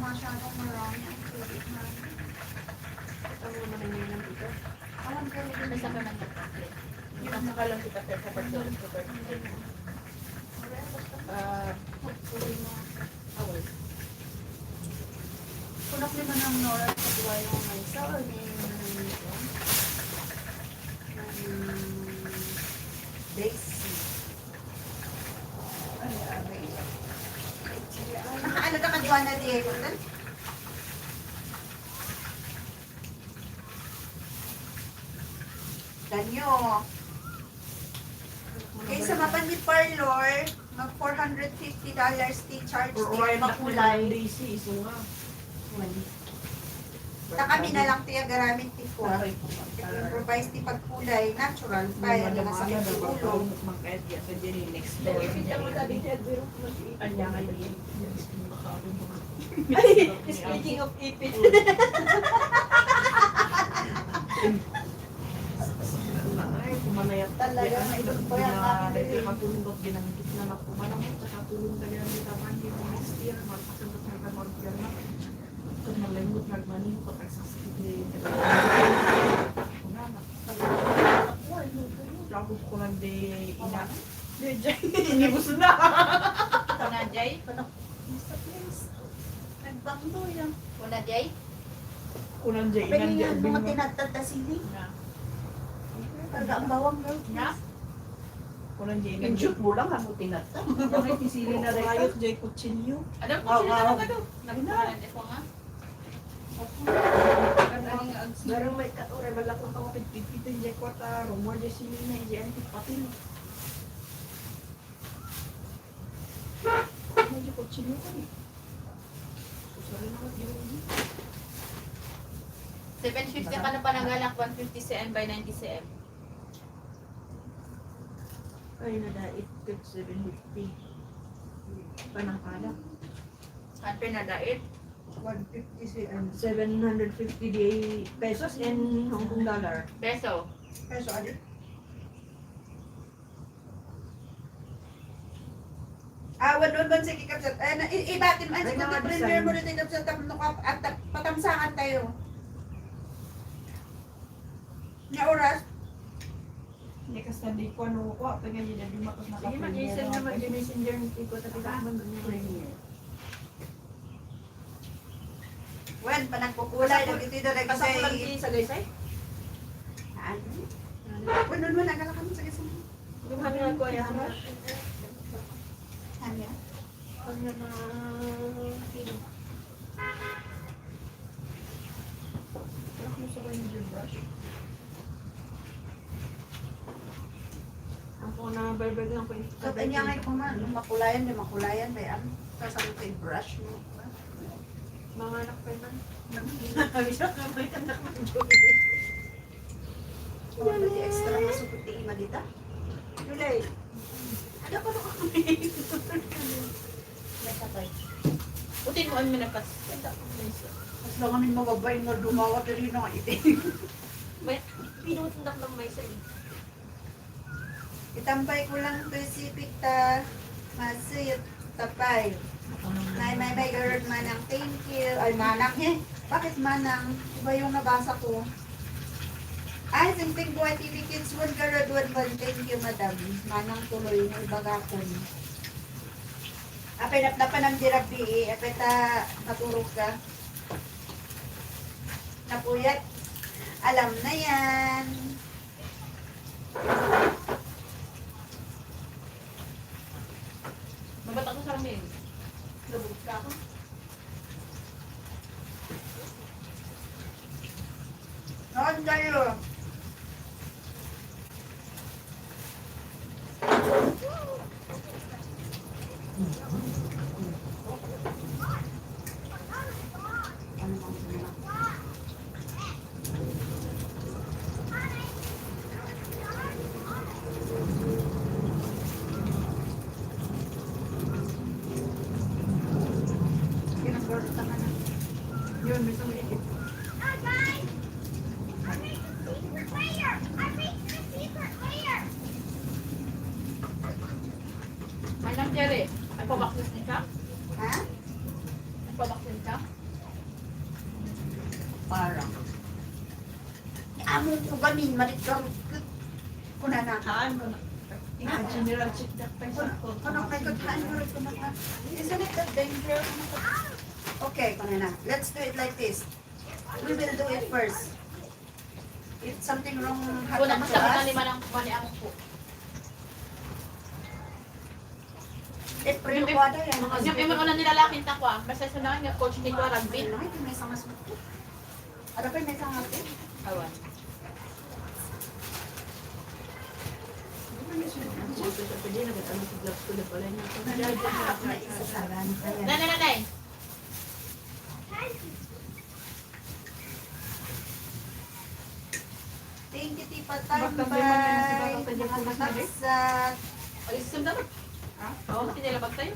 Masyadong marami ang credit na. Ano naman yun lang dito? Alam ko rin Basta ka nang nagpa-play. Yung saka lang kita sa pagdol. hopefully mo. Awal. Kunok naman ang Nora sa buhay mo may isa or may nito? Daisy. Ay, abay. Ano ka kadwa na Diego? Danyo. Okay, sa mapan ni Parlor, mag $450 fee charge Or din oil na makulay. Daisy, iso nga. Ta kami na lang tiya garamit ti ko. Improvise ti pagkulay, natural pa yan na sa ulo. Mag-edya sa diri next door. Anya kayo yun. Ay, speaking of ipit. Ay, kumanayat Talaga, naibag pa yan akin din. Katulog, ginamit na lang kumanang sa katulong ka yan. Taman din mo next year. Magpasunod na ka mag-year na. Kung malimot nagmanin ko, tagsasakit. Tapos ko lang di ina. Inibus na. Kuna Jay? Mr. Please. Nagbangdo yan. Kuna Jay? Kunang di Pero inan di yung mga ubing mo. tinatad na sili. Na. Talaga ang bawang girl. Na? Kunang di inan. Yung shoot mo lang, ako tinata. Bakit isili na rin? Ayot jay kutsilyo. Adam, kung sino ka do? Nagpunan din ko nga. Garang may katore balak lang ako pit-pit jay kwarta. Rumor jay sili na jay antik patil. Medyo kutsilyo ka eh. Susari na lang yun. 750 ka na pananggalak, 150 cm by 90 cm. Ay, nadait kat 750. Panangkala. Hunter na dait. 150 and 750 day pesos and Hong Kong dollar. Peso. Peso adi. Wan sige kapsat. Ibatin mo. Ay, Ay, mga premier design. mo rin tayo kapsat. At patamsangan tayo. Nga oras. Hindi ka study ko ano ko. Pag hindi na dumatos na Sige, mag-isip naman yung messenger ni ko. Tapi ka man doon Wen, panagpukulay. Dito ito na Kasap ko lang kasi. sa guys ay. Wan, nagala kami sa kasi. Lumahan nga ko ay ano. Hanya. Pag na film. Ako mo sa yung brush. Ako na barbag lang ko. So, kanya nga kung makulayan, di makulayan, may ano. Sasabi ko yung brush mo. Mga anak pa naman. Sabi siya, kamay anak ng Joey. Wala di extra masukot di ima dita. Julay. Ada pa rin kami. May katay. Putin mo ang minakas. Mas lang kami mababay nga dumawat rin ng itin. Pinutundak ng may sa Itampay ko lang Pacific ta masuyot tapay. May girl manang thank you. Ay manang eh. Bakit manang? Iba yung nabasa ko. Ay, Simping Buhay TV Kids 1 Garad 1 thank you madam. Manang tuloy ng bagakon. Apay napanan dirabi apay ta naturog ka. Napuyat. Alam na yan. Mabat ako sa amin. Lubog ka ako. Noon kayo. Ano bang sinabi? Kinagorta ka na. Yun, may sumiikip. Manang Jerry, nagpabaksis niya ka? Ha? Nagpabaksis ka? Parang. Amo ko gamin, maritgarot ko. Kuna na. Haan mo na. Tingnan, general check na pa yung Ano kay katahan mo rin ko na. Isn't it that dangerous? Okay, kuna na. Let's do it like this. We will do it first. If something wrong Una, happen mas to dapat na us, lima ng kumani ang po. if preocupada yan. Yung imo ko na nilalaking takwa, basta sa nang nga coach ni ko rugby. Ay, may sangas mo. Ano pa may sangas eh? Awan. Isasaran ka yan. Nanay. Thank you, Tipa Bakit Tambay. naman yun si Bata Tanya Mga Pumas na rin? katabsat. Alis sa dapat. Ha? Oo, tinilabag tayo.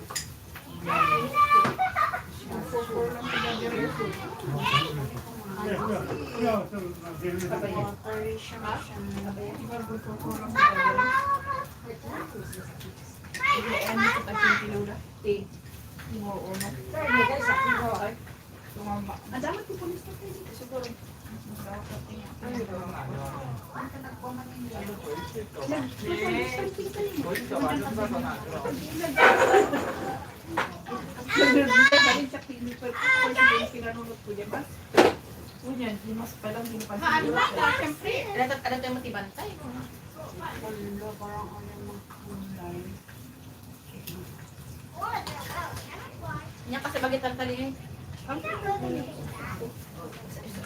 Ang dapat ko pulis na tayo. Siguro. Ano ba? Siyempre. Alam tayo matibantay. Niya kasi bagay tantalingay.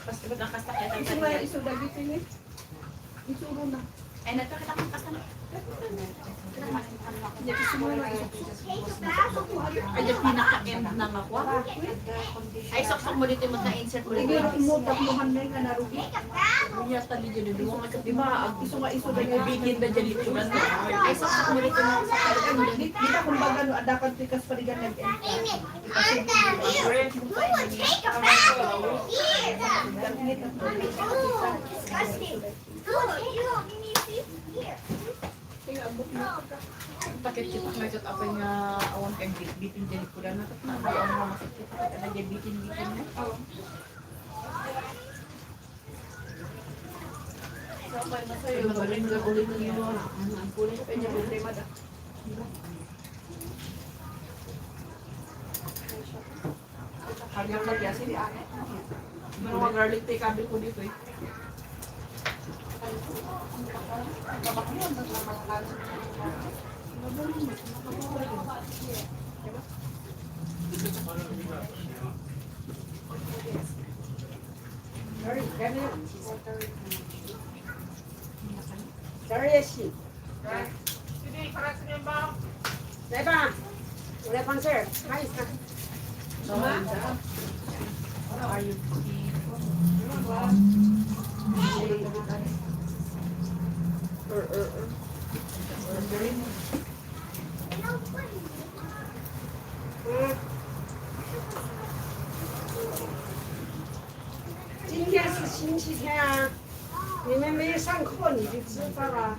Pas ibig ang kastak niya tantalingay. Ay, nagkakita kong kastak. Ay, yung pinaka-end ng ako. Ay, sok-sok mo dito yung na-insert mo dito. Diba, ang iso nga iso na yung Bigin na dyan dito na. Ay, sok-sok mo dito yung sa mo dito. Di ka kumbaga no, adakan tikas parigan nag-enter. Pakit kita ngayon apa nga awan kang bitin dyan ko na natat na ang mga masakit ka na dyan bitin na. Sapay na sa'yo, magaling na ulit na yun. Ang kulay sa kanya, problema da. Hanggang nagyasi di ane. Mga garlic tea kabil ko dito eh. Seriously. Diba? Wala pang sir. Ayos na. kayo.今天是星期天啊，你们没有上课，你就知道了。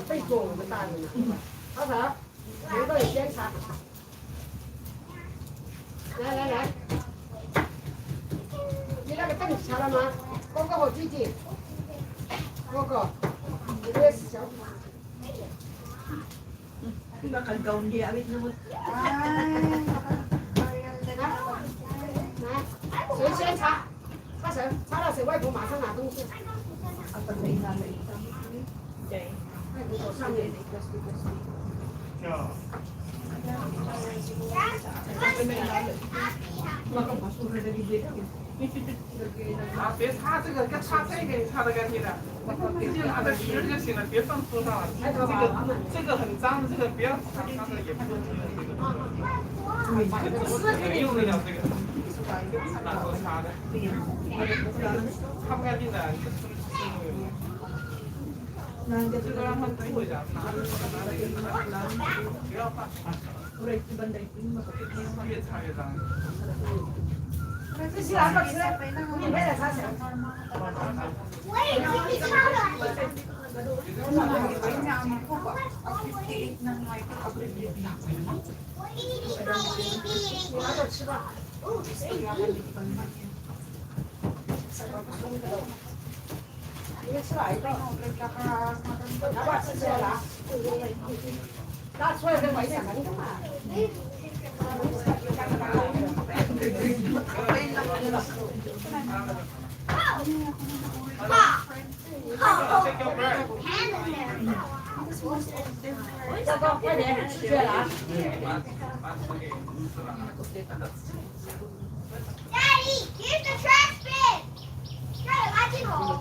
被躲我们大人了。阿嫂，留到你先查。来来来，你那个凳子查了吗？哥哥和弟弟，哥哥，你这是小。 Bakal gaun di awit naman. Ay, royal din naman. 来，谁先查？查谁？查了谁？外婆马上拿东西。 Kapag may inalay ito. Okay. 外婆手上面。 Kapag may inalay. Makapasura na gibig. 啊，别擦这个，跟擦这个你擦的干净的，净拿着皮儿就行了，别放桌上了。这个很脏，这个不要擦，擦的也不能用得了这个，拿手擦的，擦不干净的，就吃这个让它吐一下，拿着拿这个不要放，Uray, ibang dahil yung makapit na yung 越擦越脏。这些拿过吃，你没来查谁？ 你拿着吃吧。你吃哪一个？拿吧，吃了拿。拿出来跟我一样，你干嘛？ Take your breath. 大哥，快点，吃去了啊！ Daddy, here's the trash bin. Try to watch it all.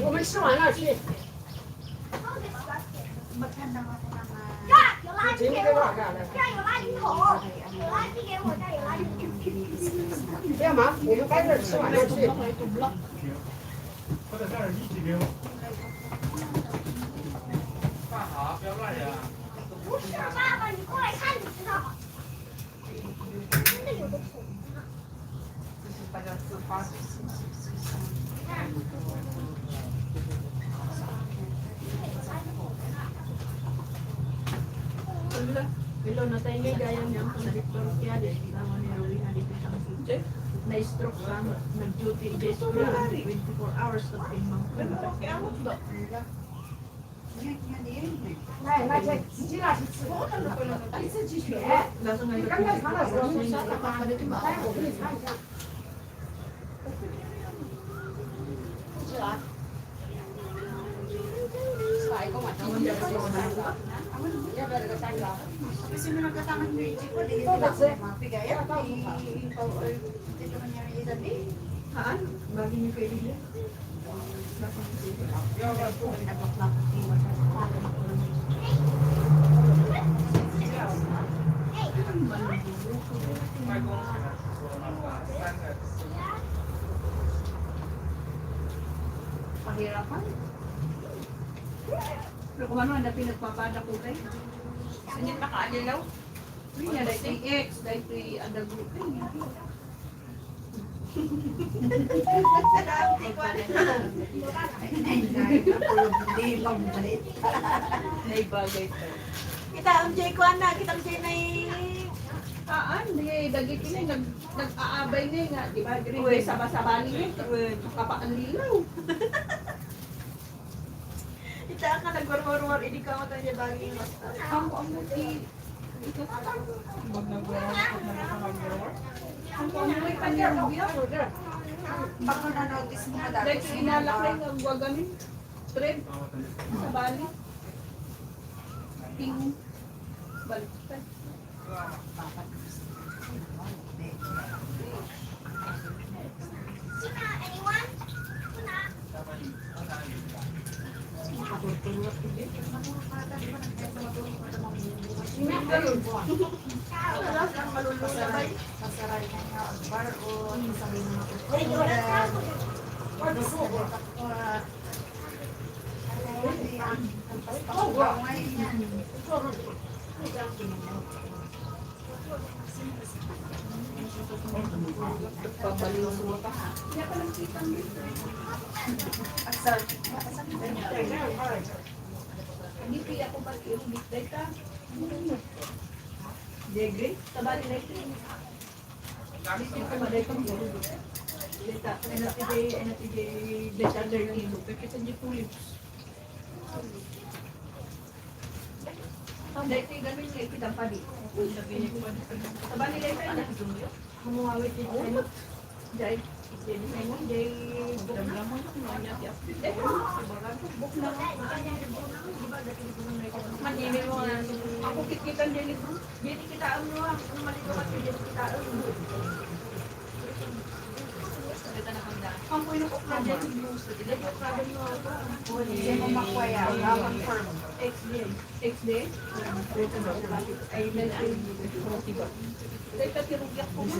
我们吃完了去。 God, your life 今 is 天 here. 给我干的。 God, your life is hard. Your life is here. God, your life is 不要忙，我们待会儿吃完了去。放好，不要乱扔。不是爸爸，你过来看，你知道。真的有个桶。这是大家自发性。 Bilo na tayo ngay gaya niya kung na-victor kaya din. Tama ni Rowena dito siyang suje. Na-stroke sa nag-duty days ko lang 24 hours na timang. Kaya mo ba? 来，那这鸡那是吃过的，一次去学。 Laso 你 ngayon. 刚才查的时候没查的话，来，我给你查一下。是啊。是哪一个晚上？要不要这个蛋糕？ Kasi mo nagkatangan mo yung chico, di Ito, ba? kasi. Mapigaya, dito man yung isabi. Haan? Bagay niyo kayo din. 不要乱动。 外公说了嘛，3个。 Pahirapan. Pero kung ano na pinagpapada ko kayo. Hindi makaalilaw. Hindi niya dahil kay X, dahil kay Adago. Naibagay tayo. Kita ang Jay ko na, kita ang Jay na Hindi, dagit ini nag-aabay niya nga, di ba? Green sabasabali niya, kapakanlilaw. Kita ka nagwarwar-war, hindi ka matay niya bagay yung basta. Ang amuti. Ang amuti pa niya, Pag na-notice mo madami like inalak na yung waganin. Thread. Sa bali. Ping. Baliktad. Anyone? Pasaray na nga ang bar o sabi na matutunan. Pabaliw sa mata. Hindi kaya ako pag yung data. Degre, tabali na ito. Data, data learning. Kasi hindi tulips. Dahil ito yung gano'n yung ipitang padi. Tabali na ito, anak ito mo yun. Humawit din tayo. Dahil, manimil mo nga. Ako kitkitan din ito. Hindi kita ang mo. Ano malito ka siya, hindi kita ang mo. Ang puno ko na dyan yung news. Dahil yung problem mo ako. Hindi mo makwaya. Confirm. XD? Ay, dahil katirugyak ko mo.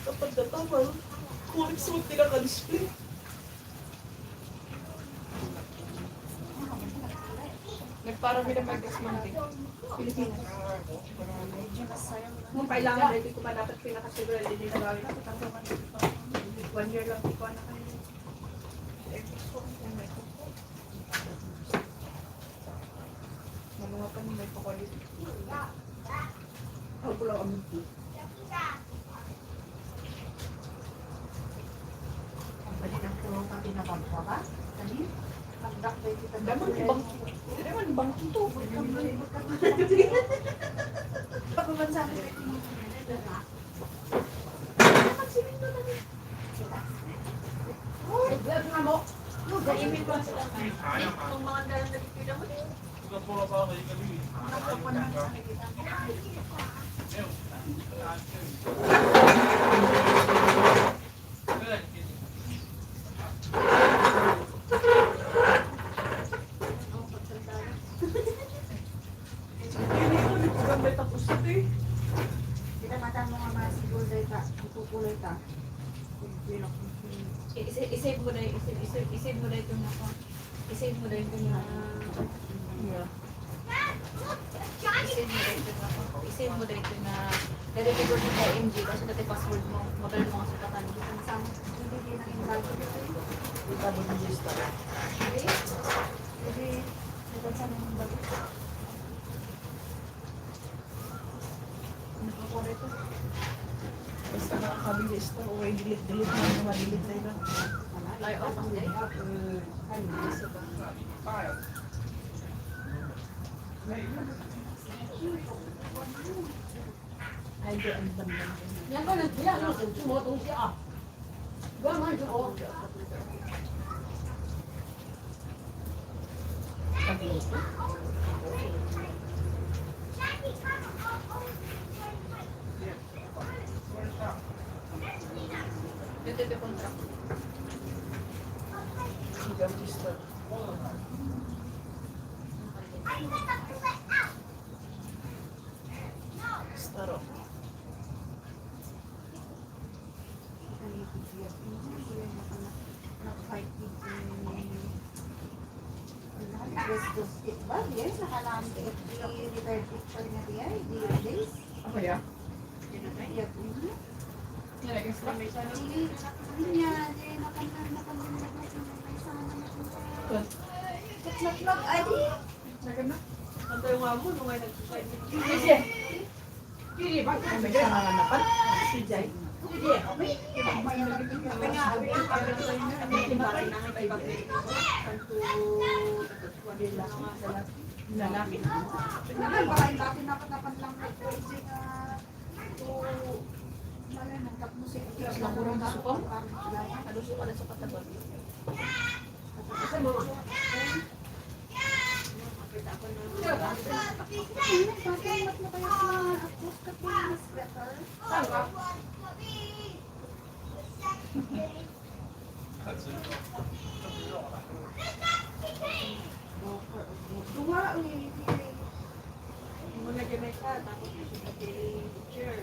Kapag natawal, kulit suot nila ka-display. Nagparang nila mag-gasmante. Pilipinas. Kung kailangan, dahil ko pa dapat pinakasiguro, hindi na gawin ako. 1 year lang ko na kayo. Mga pa may pa-quality. Ako lang ang muti. Ang balik ng puro pati na bangko ka? Kani? Pagdak ba kita Daman bangki. Daman bangki to. Pagbabansa mo Ga-email ko sila. Kung mga dalang nagpila mo din. kita mata mo nga mga siguro dahil ka, tutuloy ka. I-save mo na i-save mo na ito na ako. I-save mo na ito na i-save mo na ito na nare-record mo kay MG kasi dati password mo magaling mo nga sa katan. Hindi na involved. Hindi, nabansa mo yung bago. Nakakuha ito. Basta nakakabilis ito. Okay, delete mo na ma-delete na ito. Ay, off ang day. Ay, di ang damdam. 两个人不要用手去摸东西啊，不要拿手摸。 Ito yung contract. Staro. Yes, nakalaan ka retired teacher na diya, di days. Apa ya? Iya, Yan, exclamation. niya, di nakanang Laklak, adi. Nagana? Ito yung amo, nung ay nag-suicide. Sige. Kiri, bakit May nanganganapan. Si Jai. Sige. Lalaki. Naman, baka yung dati napat-napat lang na crazy na malay ng tapmusik. Mas nakurang suko? Aluso ka na sa katabag. Nagpapamat mo kaya sa mga apos ka po yung sweater? Duwa, uy. Muna gamay ka, tapos gusto na teacher.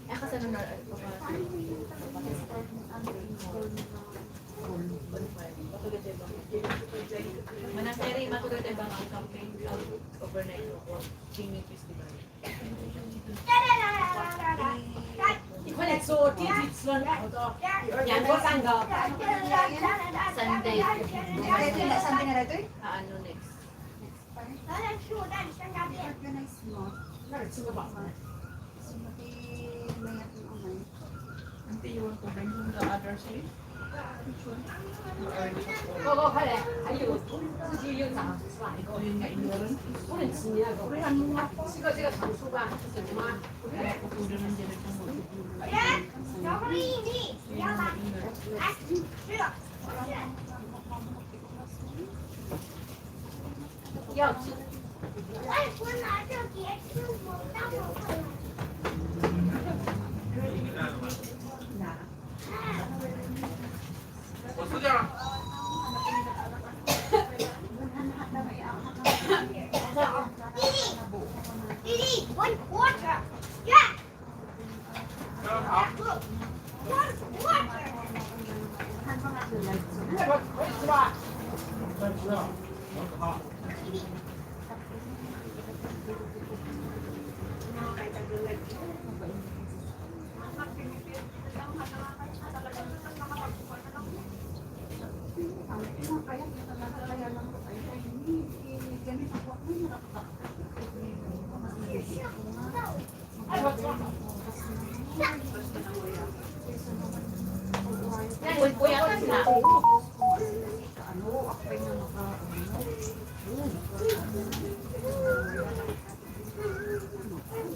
Eh, kasi ano na, Manaseri, matulad ay bang ang campaign of overnight o singing festival? Yan, Sunday. Sabi na ito eh. Ano next? Organize mo. Sumati mayat ng amay. Ante, you want to bring home the other side? 哥哥快点，还有自己又长是吧？一个 Yun nga, inuran. 不能吃那个，这个长处吧，是什么？ Kukuda ng direct ng mga.要吃。 我吃点儿。 One quarter. Yeah. 非常好。 One quarter. 那个可以吃吧？ Kuya-kuya na.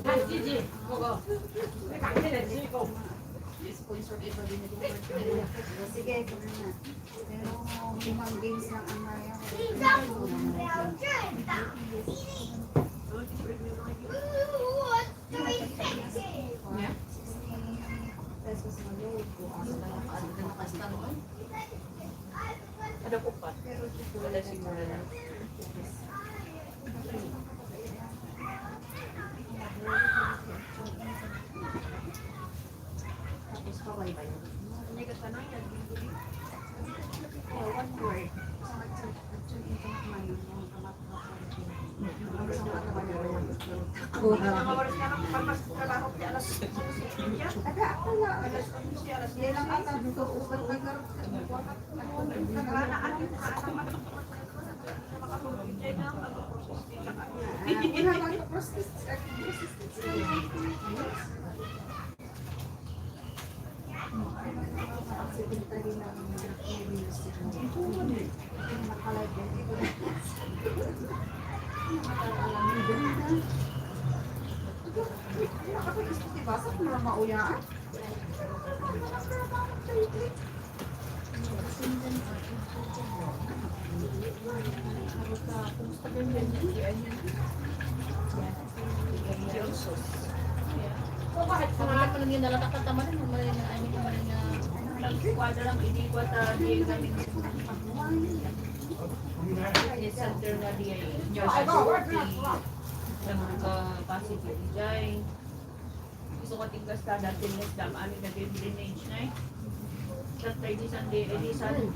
看弟弟，哥哥，你赶紧来吃一个。 Sige, ito na. Pero limang games lang ang maya. Yeah. 60 pesos na load ko. Ada po pa. Pero ito Wala siguro na. tapos kaway ba yun? Hindi ka tanong yan. One word. Sa actually, ito naman yung kamat ko. Ang sa katawan na wala. Mga oras na lang, pagpas kalahok niya, alas 11 niya. Ada, ako na. Alas 11, alas Yan lang ata dito. Ugat na garot. Nagranaan yung mga anak makatulog niya na mag-process nila kanya. Wala lang process. Secretary ng university. Nakalive yan. Hindi ko na. Nakapag-gusto diba? Sa mga mauyaan? Kumusta ba yung ganyan? Wala pa lang yung nalatakatama rin. Wala yung amin naman na nagkwada lang. Hindi ko ata di galing sa center na di ng Pacific Jai. Gusto ko tinggas ka dati nes dam amin na drainage na eh. Saturday, Sunday,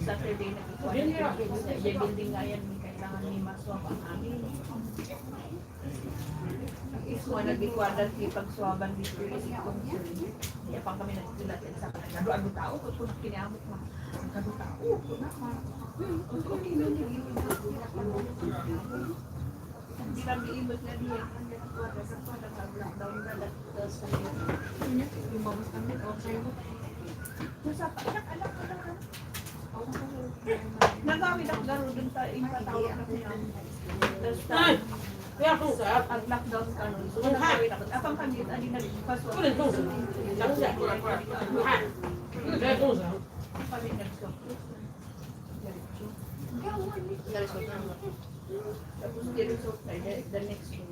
Saturday nag-ikwada. Yung building nga yan, kailangan ni maswap ang amin. Iswa nag-ikwada, pag-swaban dito yung ikong. Kaya pang kami nagsilat yan sa kanila. Ano tao, kung kiniamot mo. Ano tao, hindi kami imot na diya. Sa lockdown na tapos yung babas kami, okay mo. Nagawin ako garo dun sa impatawag na niya. Tapos Kaya kung sa Ang lockdown ka nun. So, nagkawin ako. Apang kami, ali na rin. Paso. Kunin kung sa lang sa ha. Kaya kung sa Kami nag-stop. Tapos di-result na the next week.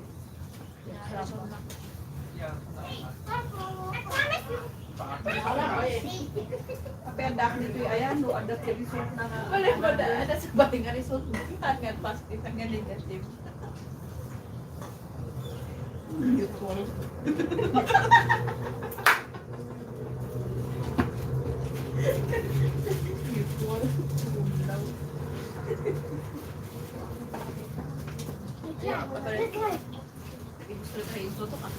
Tapi ang dami nito ayan, no, ang dami result na nga. Wala ba na, ano sa bahay nga result mo? Nga positive, nga negative. Gusto na rin ito ka.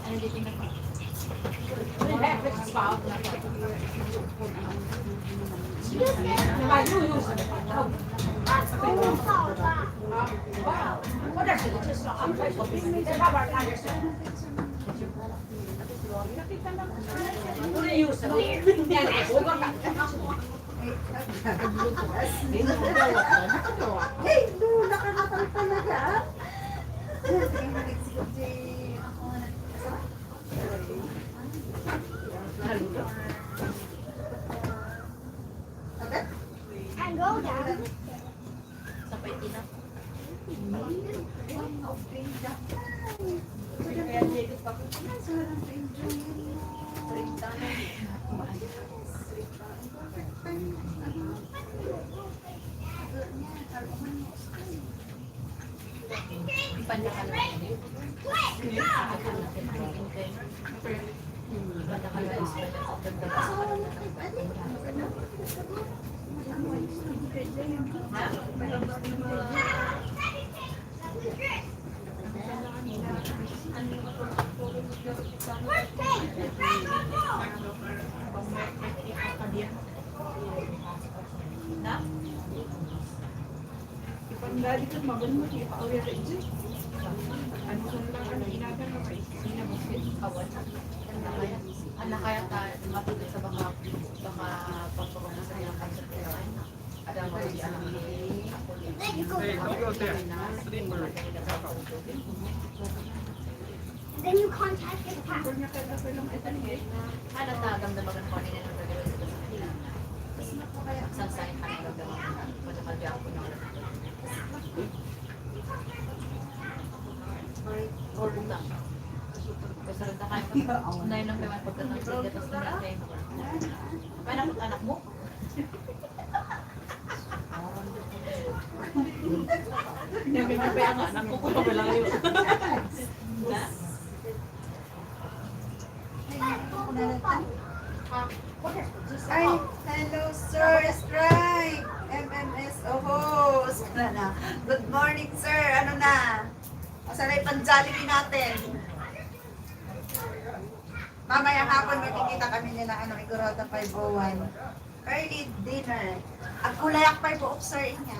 Ano dito na pa? Hey, lula ka na talaga. And go down. Sapay tina. Ipandali ka magun mo, di pa aware ka dyan. Ano sa lang ang inaga na may sinabukit? Anak kaya ta matulog sa baka pagpapag sa kanyang cancer care. Ada mo di anak ni ako ni. 对，都有这样，slimmer， Then you contact the cat. Ada ta damdamagan ko ni ng pagdalo sa kanila. Isang sign ka ng damdamagan. Pagkakadya ko ng or utang. Kasi rin kayo unay ng kayo pagkatang sige tapos nangyay. Paano ang anak mo? Hindi pa yung anak ko kung wala kayo. Na? Ay, hello sir, strike! MMS, oho, na. Good morning sir, ano na? Masanay pang-jollibee natin. Mamaya hapon makikita kami nila, Igorota 501. Early dinner. Ang kulayak 5 of sir niya.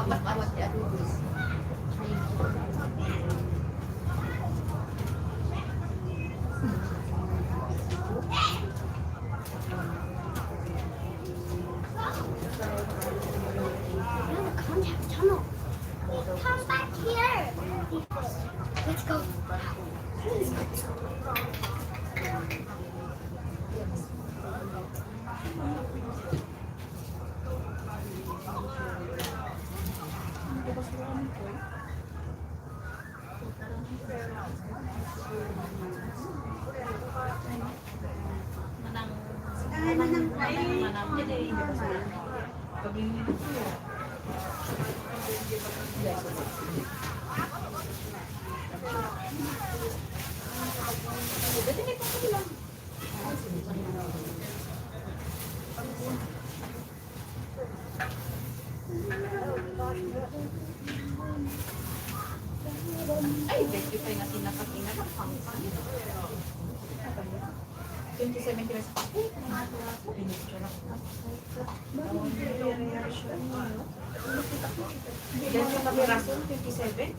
Awat-awat ya. Contact tunnel. Come back here. Let's go. Ay, 25 na tinakatinga ng pangpang. 27 kilos pa. Ilan yung kapiraso? 57?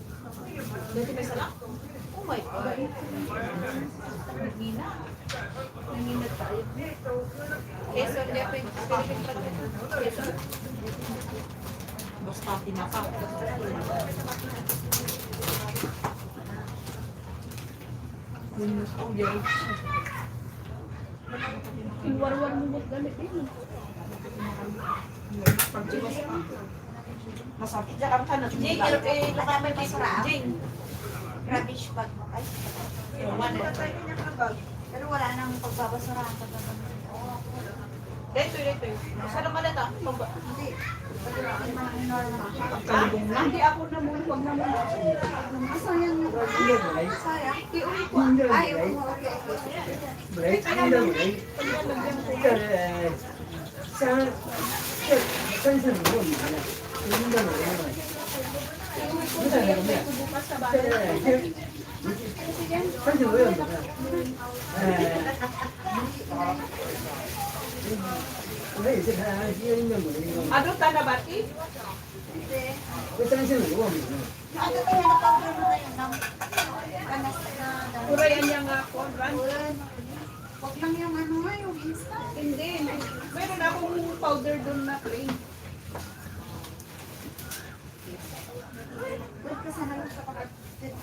25 lang? Oh my God. Nangina. Nangina tayo. Quezon, di ako yung Quezon. Basta tinapa. Yung warwar mo mo gamit din. Masakit dyan ang kanan. Jing, baka may masarap. Rubbish bag mo kayo. Pero wala nang pagbabasurahan ka naman. Dito. Saan naman ito? Hindi. Normal. Hindi ako na muna, wag na muna. Sayang yung sayang. Iuwi ko. Ay, iuwi mo. Okay. Ano tanabati? Hindi. Ano tayo napag-run na yun ng kanas na dami. Kurayan niya nga ako. Huwag lang yung ano nga, yung instant. Hindi. Meron akong powder doon na plain. Wait ka sana lang sa kapatid.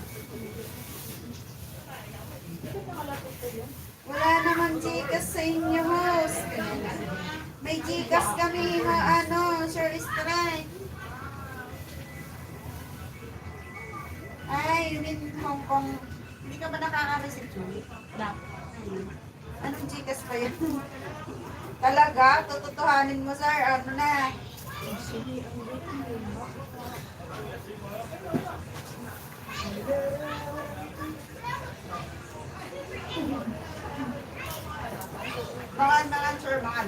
Wala naman Gcash sa inyo, host. May Gcash kami, Sir Strike. Ay, in Hong Kong. Hindi ka ba nakaka-receive, Julie? Na. Anong Gcash pa yan? Talaga? Tututuhanin mo, sir. Ano na? Makan, sir, makan.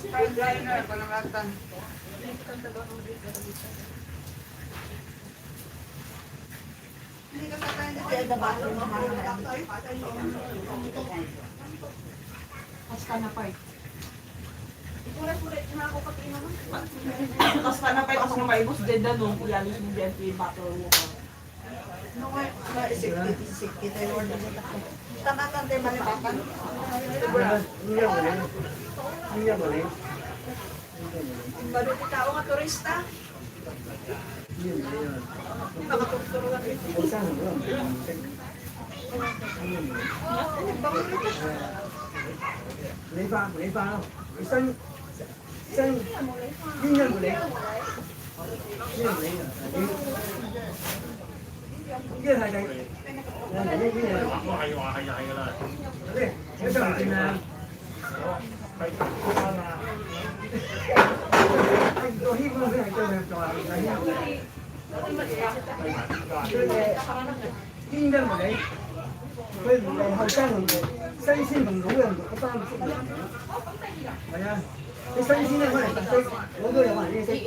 Frontliner, panangatan. Hindi ka sa tayo dito. Ada ba? Hasta na part. Ikulat-kulat na ako pati naman. Tapos ka na pa yung mga maibos din na nung kuyalis mo dyan yung battle mo ka. No, isik kita yung order mo. Tama ka tayo malipapan. Ang balot yung tao nga turista. Nakatuturo lang ito.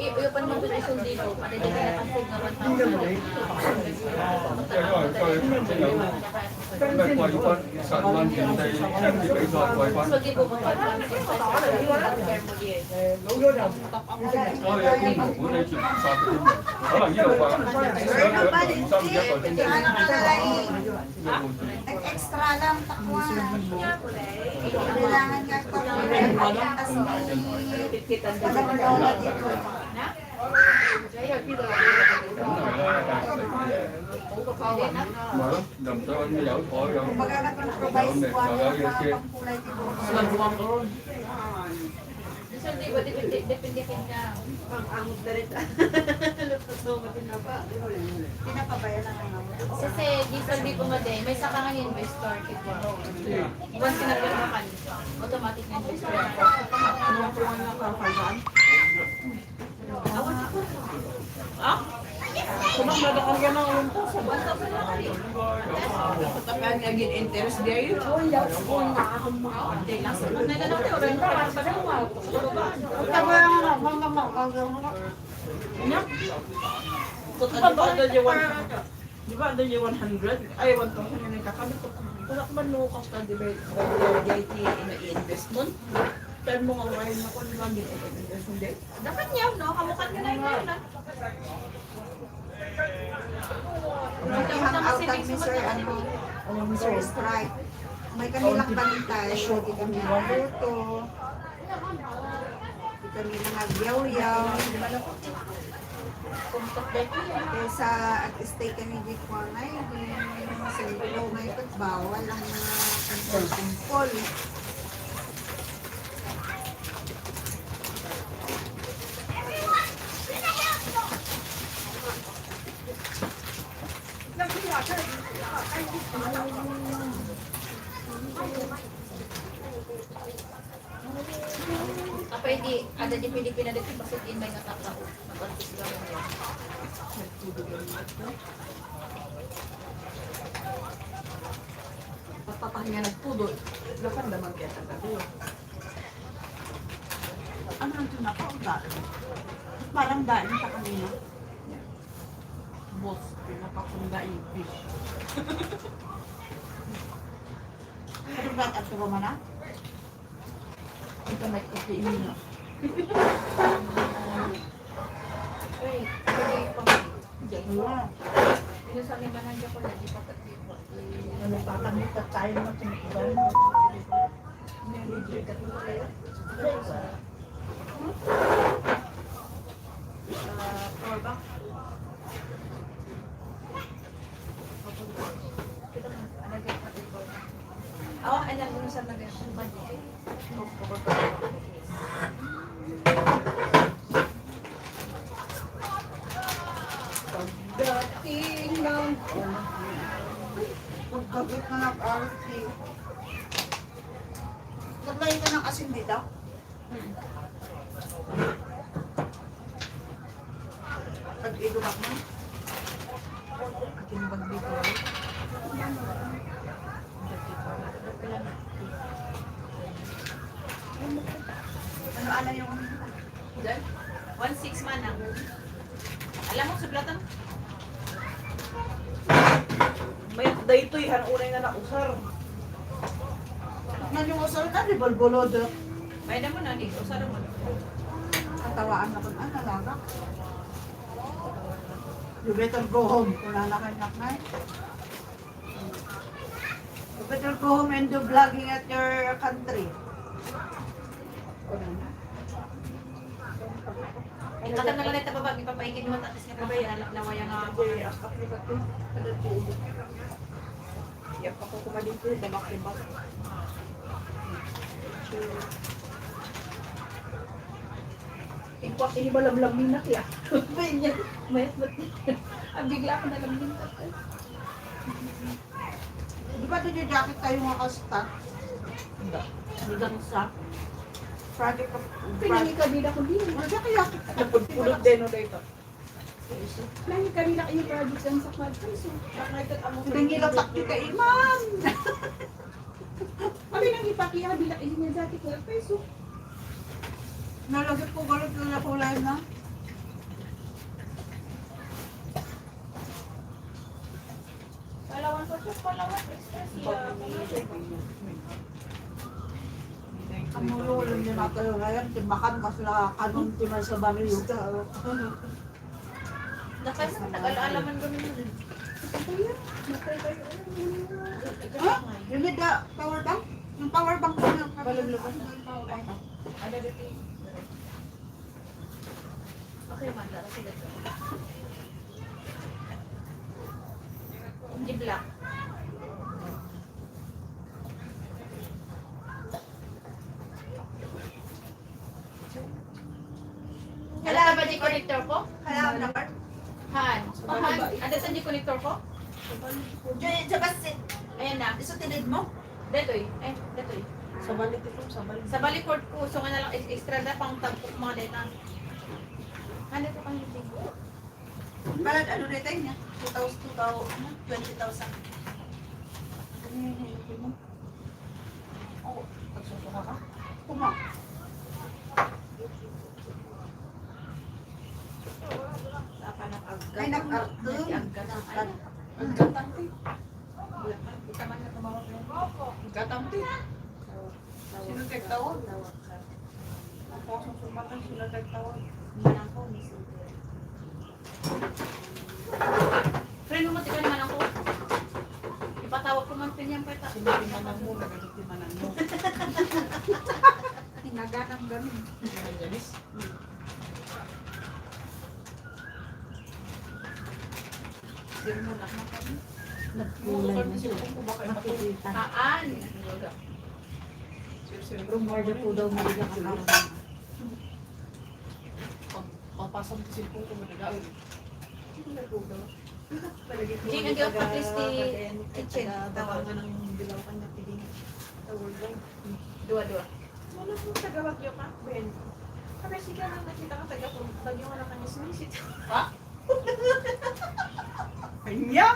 Iupan mo doon isang dito. Pati di ka napansin na So, di po magpapalagay. Ano ka nalay? Extra lang, takwa. Kailangan ka takwa. Kasi wala dito. Kumbaga na pang-provide ko ang pangkulay dito. So, di ba, depende ka. Pang-amot na rin. Lutos mo matinapa. Pinapabayan lang ang amo. Kasi diesel di pumade, may saka nga investor kito. Once kinapirma ka, automatic na investor ka. Nakuha na kapagaan. Ah? Kumang nadakar ka ng unta sa bata. Tapihan nga gin interest dia yun. Hindi lang. Nagdadang tayo, rin pa lang sa mga. Pagkabayan nga, mga makagawa nga. Di ba ada yung 100? Ay, 1,000 yun yung kakamit ko. Wala ko man nukak ka, di ba? JT investment. Kaya mo nga wala na ko, di ba? Gin-invest hindi. Dapat niya, no? Kamukan ka na yun na. Hang out kami sir, Sir Strike. May kanilang bantay, hindi kami nabuto. Hindi kami nagyaw-yaw. Kesa at-stay kami di ko na sa ilo may bawal ang mga kumpol. Apa hindi, ada di Pilipina dito, bakit in may natatao? Nag-artist lang yun. Papapahinga nagpudol. Lakan naman kaya sa gabi. Ano ang tunakaw? Parang daan sa kanina. Boss, pinapakunda yung fish. Pero ba't at ko man na? Ito nagkakiin na. Ay, hindi pa nga. Wala. Pinasalimanan niya ko na, di pa pati. Ano tatanggit at tayo naman sinikiban. Power bank. Oh, alam ko sa nag-subad eh. Pagdating ng pagkabit na nag-RT. Naglay ka ng asin dito? Pag-idubak mo? Akin bag dito. Ano yung Diyan? 1.6 man ang. Alam mo, sublatan? May dayto yan, unay na nausar. nan yung usal ka, di balbolod. May na mo na, Nick. Usara mo. Katawaan na kung ano, laga. You better go home kung nanakanyak na. You better go home and do vlogging at your country. Itakan na lang ito babag, ipapaikin mo tapos nga babay, alak na waya nga ako. Yan pa ko kumadin ko, dabak-dibak. Ikaw, ini ba lamlam minak ya? Mayat ba't dito? Ang bigla ako na lang din. Di ba doon yung jacket tayo mga kastan? Hindi ka sa Project of... Pinangikabila ko din. Wala ka jacket. napulpulot din o dito. Pinangikabila ko yung project yan sa Quad Peso. Pinangilap takti ka, Iman! Kami nang ipakiyabila ko yung dati Quad Peso. Nalagay ko galot na kulay na. Palawan ko siya, palawan. Express siya. Ang mululong din natin yung ngayon, timakan mas nakakanong timay sa baryo. Dapat sa tagal-alaman ko naman. Ha? You need the power bank? Yung power bank ko na. Balaglagan na. Ada dito. Okay, manda. Kasi dito. Hindi black. ba di connector ko? Kaya na part. Han. Han. Ada sa di connector ko? Diyan sa basit. Ayan na. Iso tinid mo. Detoy. Detoy. Sa balik ito, sa balik. Sa balikord ko, so nga na lang extra na pang tagpok mga deta. Ano to pang hindi? Balad ano dito niya? 20,000. Oo, pagsusuka ka. Kuma. Sapa na agad. Ay, nag-agad. Nag-agad ang ano. Ang gatampi. Kita man na tumawag na. Ang gatampi. Sino tagtawag? Ako ang susumatan sila tagtawag. Manang ko, ni Silvia. Friend mo mati ka naman ako. Ipatawag ko man pinyang peta. Sinabi manang mo, nagalit manang mo. Hinaganang ganun. Ang galis. Sir mo na kami. Nagkulay na sila. Kung baka makikita. Taan. Rumor na po daw mariga ka lang. Papasok ko silpong ko managawin. Hindi po daw. Jing, ang gawin pa Christy kitchen. Tawagan ng bilaw kanya piling. Tawag lang. Dua-dua. Wala po tagawag yung ka, Ben. Sabi sige lang nakita ka taga po. Bagyo nga lang kanya sumisit. Kanya?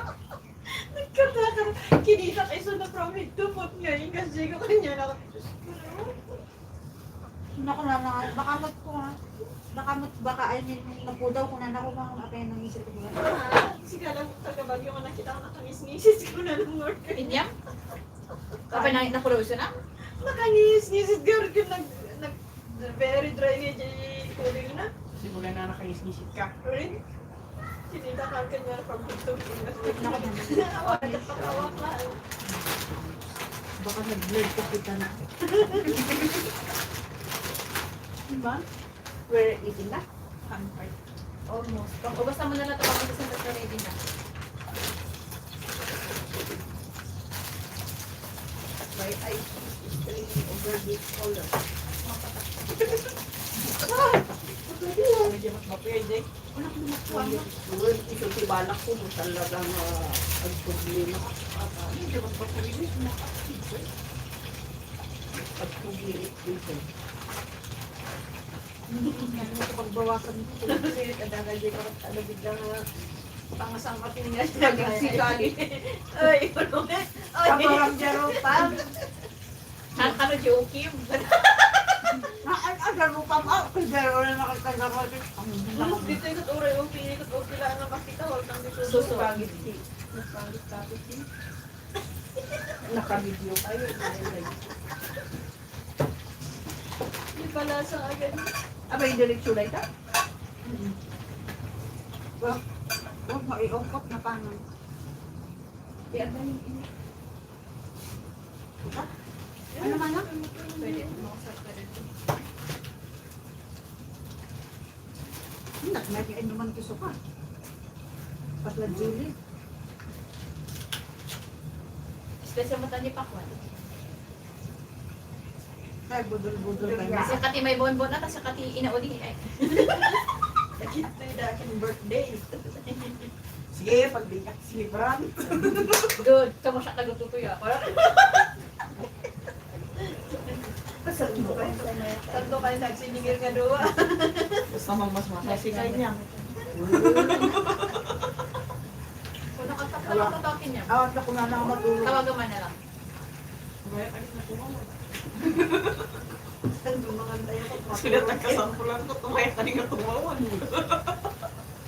Nagkataka. Kinita kayo sa na-promise to put ngayon kasi ko kanya na. Naku na bakamot ko ha. Baka I mean napudaw ko na naku mga apay ng isip ko. Sige lang taga bagyo nga nakita ka nakangis-ngisis ko na ng work. Inyam? Kapag nakuloso na? Nakangis-ngisis girl ko nag very dry ni kuling na. Simula na nakangis-ngisit ka. Rin. Kinita ka kanya na pag-tugtog. Awan na pakawak na. Baka nag-blur ko kita na. Diba? We're eating na. Almost. O basta mo na lang ito kapag isang tatlo ready na. My eyes is straining over this color. Medyo mas mapwede. Well, ito si balak ko mo talagang ang problema. Medyo mas mapwede. Pagpugilit dito. Pagbawasan ko. Kasi kadang-kadang ko ano biglang pangasang katinga siya nagsikali. Ay, ano nga? Kabarang jarupan. Ano si Okim? Jarupan ako. Pero na nakatagawa din. Dito yung oray yung pinikot o kailangan na makita wag kang dito. Suso. Pangit si. Pangit tapos si. Naka-video kayo. Di pala sa agad. Aba, yung diretsyo na ito? Huwag mo iungkot na paano. Ano man lang? Pwede makasarap ka rin. May inuman kiso ka. Patla Julie. Special mo tani pakwan. Ay, budol-budol ka na. Kasi kati may bonbon na, kasi kati inauli. Nakita yung aking birthday. Sige, pagbiyak si Bram. Good. Kamu siya kagututuya. Tanto kayo nagsinigil nga doon. Basta mas masasikay niya. Kung nakatapos na takin niya, Awat na kung na ako matulog. tawagan man na lang. Sila nagkasampulan ko, tumaya ka rin nga tumawan.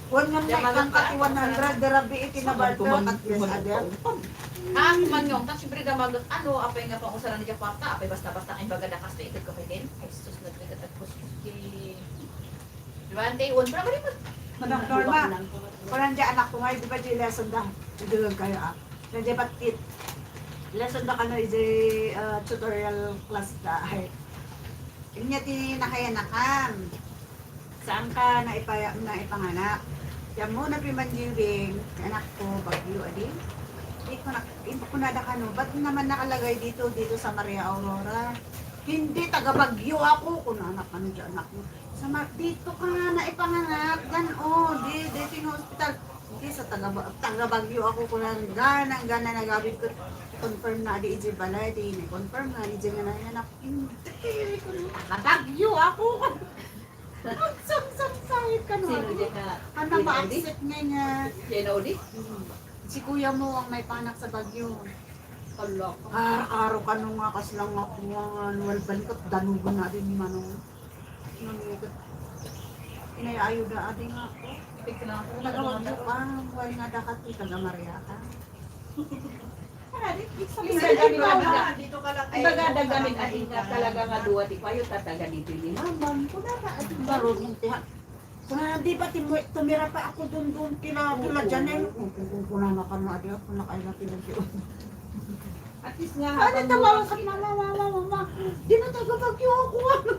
Huwag nga may kangkati 100, darabi itinabalto at yes, adya. Ha, manyong, tapos siyempre damagot, ano, apay nga pa kung saan na Jakarta, apay basta-basta ang baga na kasta ikot ko kay din. Ay, sus, nagbigat at kuskus ki... Diba, day one, pero bali mo. Madam Norma, kung nandiyan anak ko ngayon, di ba di lesson da? Hindi lang kayo ah. Nandiyan ba't kit? Lesson da ka na di tutorial class da. Ay, inya tinakayanakan. Saan ka naipanganak? Yan mo na pimandiring, anak ko, Bagyo, adi. Hindi ko na, ka no, ba't naman nakalagay dito sa Maria Aurora? Hindi, taga Bagyo ako. Kung anak ka dyan, anak mo. Dito ka nga na ipanganak. Gan, dito yung hospital. Hindi, sa taga Bagyo ako. Kung gana nagabit ko. Confirm na di iji balay, di confirm na iji nga nanak. Hindi, taga Bagyo ako. Sahit ka no. Sino dyan ka? Ano ma-accept nga. Sino ulit? Si kuya mo ang may panak sa Bagyo. Allah. Araw ka nung nga kas lang ako nga walban ko danugan na din ni Manong. Inaayo na adi nga ako. Nagawag mo pa, wala nga dakat ni taga Maria ka. Dito ka lang. Ibaga dagamit ating ka talaga nga duwa ti payo tataga dito ni mamam. Kuna ka at baron yung tiha. Kuna di ba tumira pa ako doon kila dyan eh. Kung kuna na ka na adi ako nakaila pinagyo. At least nga Ano habang tawag ka mama. Di na taga Bagyo ako ano.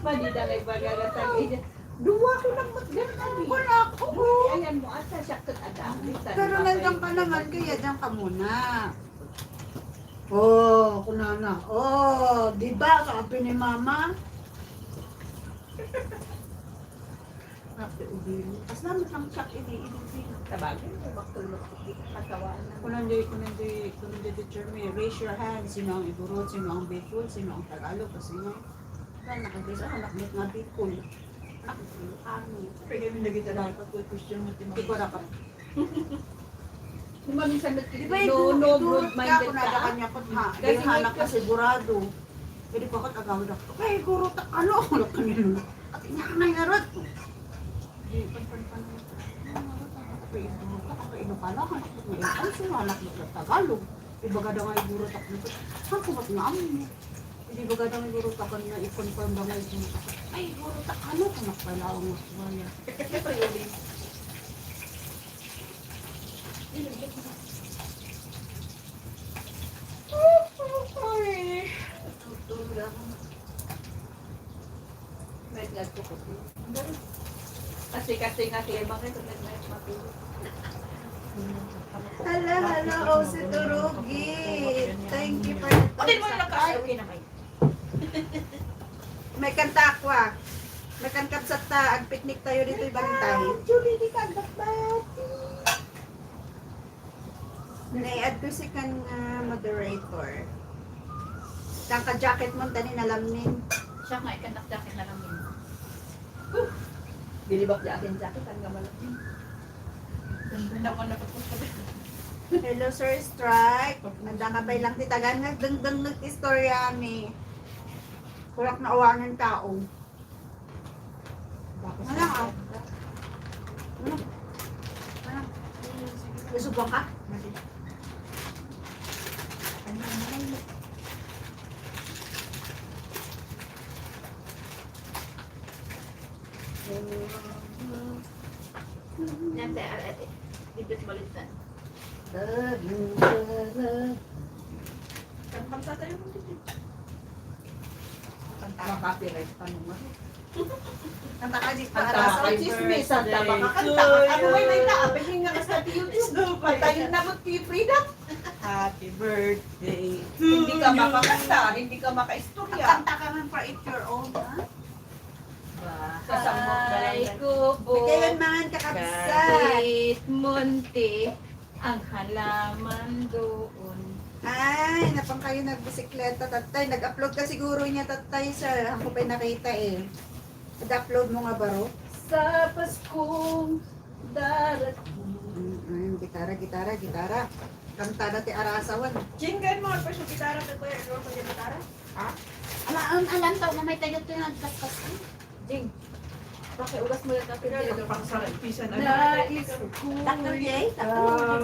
Padidalay pagagatag. Duwa ko lang matganang wala ako. Ayan mo, asa siya kat adam. Pero nandiyan ka naman, kaya diyan ka muna. Kunana. Di ba sabi ni mama? Sabi ubili. As naman ang sak ini Tabagin, magtulog. Katawan na. Kung nandiyan teacher me, raise your hand. Sino ang Igorot, sino ang Bicol, sino ang Tagalog, kasi nga. Nakabisa, nakabit nga Bicol. Pwede mo lagi tayo pag-question mo. Hindi ko dapat. Kung maminsan na Di ba no idurot ka broad-minded kung nada ka. kanya ko ha. Kasi Dahil halak may- ka sigurado. Pwede pa kat agawin ako. Ay, guro ta ano? Halak ka nilo. At inakangay na rot. Di, pan. Ako ino pala. Halak mo ngayon. Ay, sumalak mo sa Tagalog. Ibaga daw nga iguro ta nito. Saan ko ba't nga amin? Hindi baga daw nga iguro ta kanya i-confirm ba nga iguro ta. Ay, guro ta ano? Kung nakapalaong mas wala. Tutulog ako. May gato ko. Kasi nga siya bakit kung matulog. Hello, si Turugi. Thank you for the Pwede mo na kasi okay na kayo. May kanta ako ah. May kanta sa ag picnic tayo dito ibantay. Julie, di ka bati. Nai-add ko si kan moderator. Kang ka-jacket mo tani nalamnin. Siya nga ikanak-jacket na lang yun. Bilibak di akin jacket ang gamalak yun. Ganda ko na Hello Sir Strike. Nandangabay lang titagan nagdengdeng nag-istorya ni. Kurak na awanan tao. Wala ka. Wala. Isubang ka? Yan tayo ate. Dibit balitan. Kanta tayo mo dito. Copyright pa naman. Kanta ka di pa Kanta araw. kay Chismis. Santa baka Kanta. Ano may naita? Pwede nga ka sa YouTube. Patayin na mo kay Frida. Happy birthday. Hindi ka makakanta. Hindi ka makaistorya. Kanta ka man for 8 year old, ha? Kasamok na lang yan. Kailan man kakabsat. Kahit munti ang halaman doon. Ay, napang kayo nagbisikleta, tatay. Nag-upload ka siguro niya, tatay, sir. Ako pa'y nakita eh. Nag-upload mo nga baro? Sa Paskong darating. Gitara. Kantada ti Arasawan. Jinggan mo. Pa siya gitara ka kuya. Ano pa siya gitara? Alam tao, mamay tayo ito yung nagkaskas. Jing, pakiugas mo yung kapit Pero dito. pang sa pisan. Nais ko. Dr. Jay, tatlo.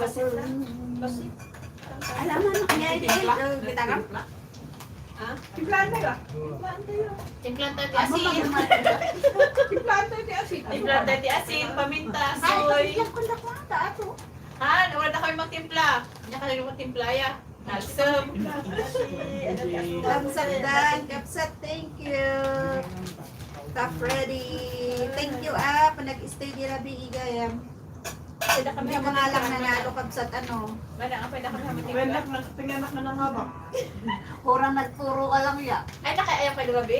Alam mo, niya gitara. Timplahan tayo ah. Timplanta di Ano asin. Timplahan tayo di asin. Timplanta di asin, paminta, Ay, soy. pagkakang ko na kwanta, ato. Ha, nawala na kayo magtimpla. Hindi ka rin magtimpla ya. Nalsam. Kapsat, kapsat, thank you. Top ready. Thank you, panag-stay di labi igayam. Pwede kami Hindi mo nga lang nanalo kabsat ano. Mana ang pwede kami hamatin. Pinganak na ng haba. Kurang nagturo ka lang ya. Ay, nakayayang kayo gabi?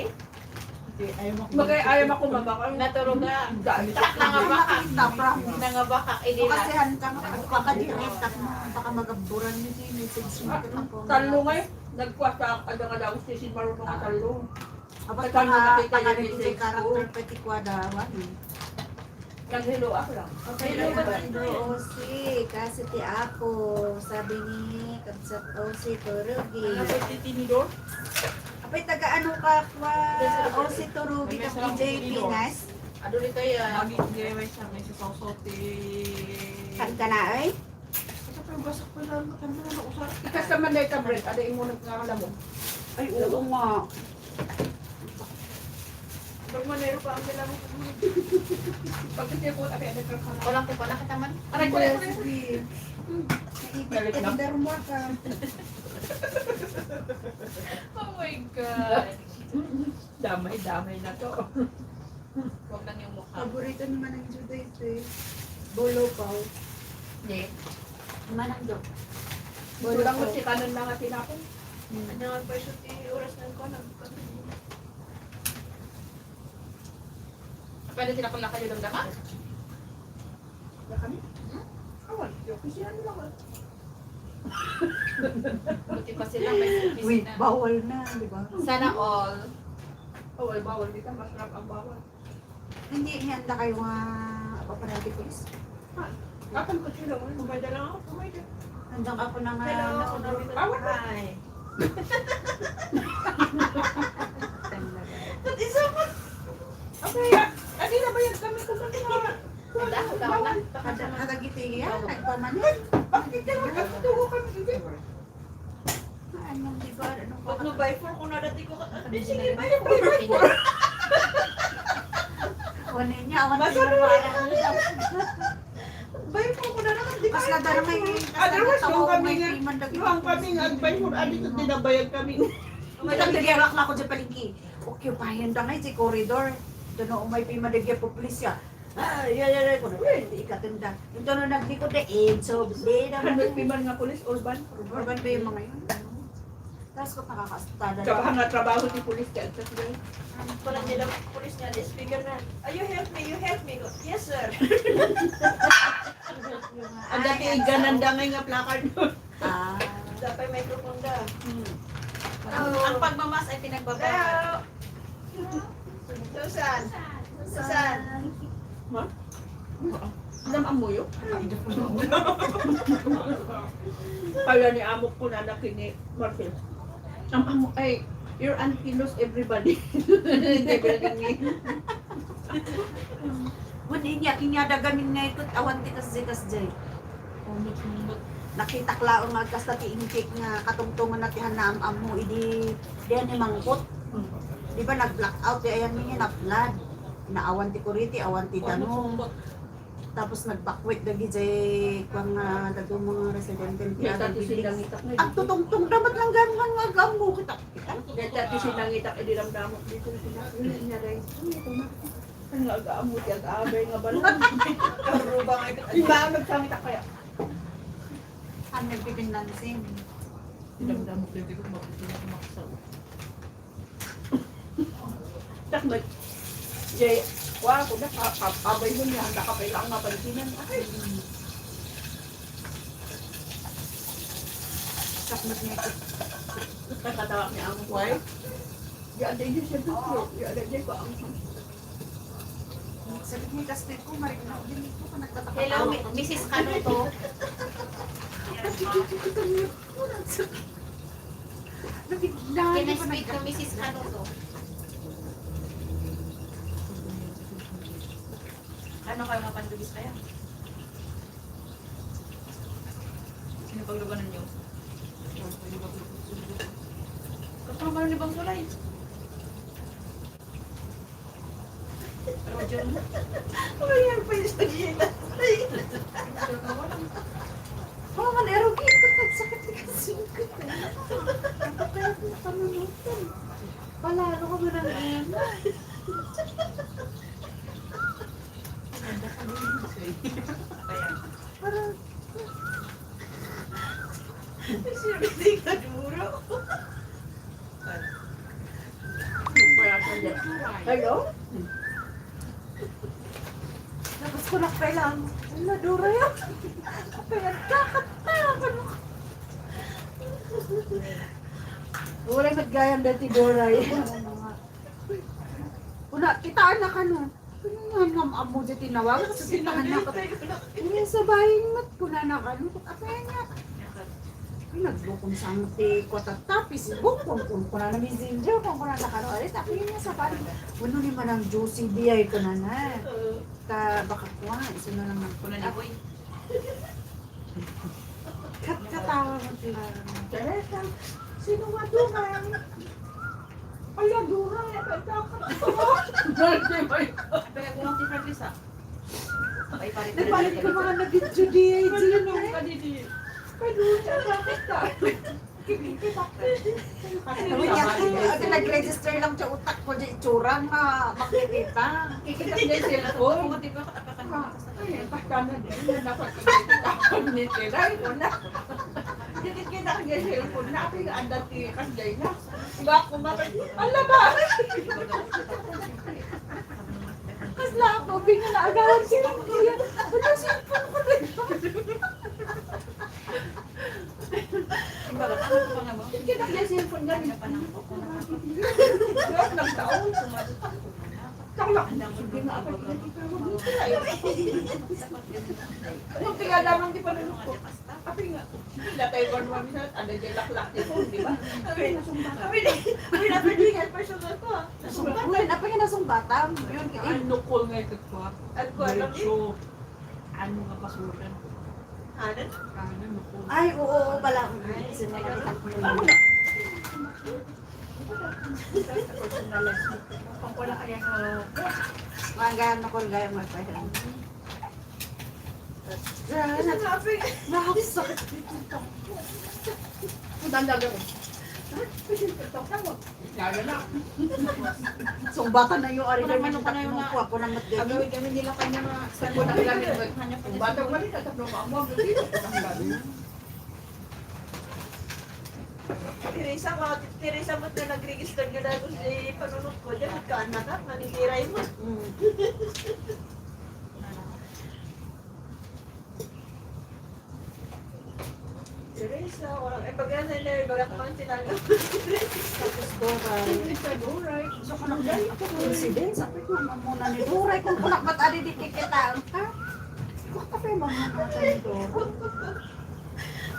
Magay ayaw ako mabaka. Naturo ka. Dami. Nangabaka. Tapos. Nangabaka. Kasi Idila. hantang kakadiret ako. Baka magaburan mo yung message mo. Talo ngayon. Nagkuha sa adang-adang station marunong ka talo. Abang Saan mo nakita yung pangalan message yung character pati kwadawan. Nag-hello ako lang. Hello, Osi. Kasi ti ako. Sabi ni kabsat Osi Turugi. Ano ba titinidor? Apay taga-ano ka kwa Osi Turugi ng PJ Pinas. Ado nito yan. Mag-i-giveaway siya. May sasaw-saw Kanta na ay? Kasi pa yung basak pa lang. Kanta na usap. Ikas naman na ito, Brent. Ada yung munang kakala mo. Ay, oo nga. Pag manero pa ang kailangan mo. Pag kasi po, abi, ada ka na. Walang ko na kataman. Aray ko Yes, na. babe. Balik na. Naibig ka ka. Oh my God. Damay-damay na to. Huwag lang yung mukha. Paborito naman ng Juday ito eh. Bolo pao. Hindi. Naman ang dok. Bolo lang mo si kanon lang at tinapon. Ano nga pa yung oras na ko. Pwede tinapon lang kayo ng dama? Na kami? Awan, yung kasi ano lang. Buti pa sila may Uy, service na. bawal na, di ba? Sana all. Bawal, bawal. Di ka masarap ang bawal. Hindi, handa kayo nga papanagi please. Kapan ko sila. Kumayda lang ako. Kumayda. Handang ako na nga. Bawal na. Hi. Okay, adi na bayad kami kung ano na. Bawal na. Nakagiti yan, nagpamanin. Bakit ka nakatutuwa kami? Hindi. Anong di ba? Anong Pag no by 4 kung nadati ko ka. Sige, by Kunin niya, awan Mas sila ano? parang. Bay po ko na naman. Di Mas nadarang may Otherwise, yung kami nga, mandag. yung kami nga, bay po, adi ko dinabayad kami. May nagdagyarak na ako sa palingki. Okay, pahin da ngay si corridor. Doon na umay pimadagya po pulisya. Yan. Kung hindi ikatanda. Ito na nagdikot na so, di naman. Hanod piman nga pulis, urban. Urban ba yung mga yun? Tapos ko nakakastada. Kabahan nga trabaho ni pulis ka. Wala nila pulis niya. Speaker na. You help me, you help me. Yes, sir. Ang dati ganandangay nga placard doon. Ah. Dapat may propunda. Oh. Ang pagmamas ay pinagbabawal. Susan. Susan. Naman mo yun? Kaya ni amok ko na nakini Marcel. Ang amok ay, your auntie knows everybody. Hindi pwedeng Bundi niya, kinyadagamin nga ito, awan ti kas jay. Nakita klao nga kas na tiingkik nga katungtungan na tihan na am mo, idi, diyan ni mangkot. Di ba nag-blackout, di ayan niya na-flood. Naawan ti kuriti, awan ti tanong. Tapos nag-backwit dagi jay kung dago mga residente ti Kaya other dati silang buildings. itak na Ang tutungtong dapat lang ganuhan nga gamo kita. Kaya dati silang itak, edi lang damok dito. Hindi niya rin. Ang aga-amot, aga-agay nga balon. Karubang ay Iba ang nagsamita kaya. Ang nagpipindansing. Damdamok din ko maksaw. Tak nag Jay, wala ko na abay mo niya, handa ka pa ilang mapalisinan. Ay, Sakmat niya ito. katatawa niya ang wife. Ya, ada dia siya dito. Ya, ada dia ko ang Sabi niya kasi ko, marik na din ito ka nagtataka. Hello, Mrs. Kanuto. Nabigla. Can I speak to Mrs. Kanuto? Ano kayo mapandugis kaya? Sino pagluganan niyo? Kasama ni Bang Sulay. Roger mo. Ayan pa yung sagita. Oh, manero kita. Nagsakit ka singkot. Kapatid na panunutan. Palalo ka ba ng ano? kayo? Tapos ko na kailangan. Ano, Dora yan? Kaya kakatawa ko. Wala nagayang dati Dora yan. Una, kitaan na ka no. Ang amo dyan tinawagan kasi tinahan na ka. Kaya sa bahay mat ko na nakano. Apa yan nga? Naglukong sa amti ko tatapis. Bukong ko na namin zinjo. Kung ko na nakano. Alit, ako yun nga sa bahay. Wala ni man ang juicy biyay ko na na. Baka kuha. Iso na lang Kung na boy. katawa mo sila. Teresa, sino nga Duray? Ala, Duray. Kaya kung ang different lisa. Ay, Napalit ko mga nag-video diya. Diyan Ang eh. kadidi. Bakit ka? Nag-register lang sa utak ko dyan itsura nga makikita. Kikita niya sila. Oo, mati ba? Ay, baka na din. Dapat kita ko na. Kita ko niya cellphone na. Ako yung andat tikas dyan na. Iba ako bakit? Ala ba? Kasla ako. Bigyan na agawan sila. Ano cellphone ko rin? Kita ko niya cellphone na. Lahat ng taon. Talak na. Sige na ako. Kung tiga lamang di pa nunok ko. Tapi nga, hindi tayo ba naman minsan, ada dyan laklak di po, di ba? Kami na pwedingan pa siya ko. Nasumbatan, apa yung nasumbatan? Yun, Ano ko nga ito ko? at ko alam So, ano nga pasuran? Ano? Ano ko? Ay, oo, pala. Sinagalitan ko yun. Kung wala kaya nga, Mga na ko gaya magpahiram. nakakasakit. Ang dandaga ko. Lalo na. Sumbatan na yung ari Kunang kami ano ka na yung ko ako nang matgani. agawin kami nila kanya mga Sa ko na gamit. Ang bata pa rin, tataplo ka mo. Teresa mo na nag-register ka na doon sa panunod ko. Diyan, magkaan na, manitiray mo. Teresa, walang, baga na nila, baga ka man sinaga. Tapos Doray. So ko nang galit ko coincidence. Sabi ko muna ni Doray kung kunak ba't ari di kikita. Ha? Kung kape mga mga ni Doray.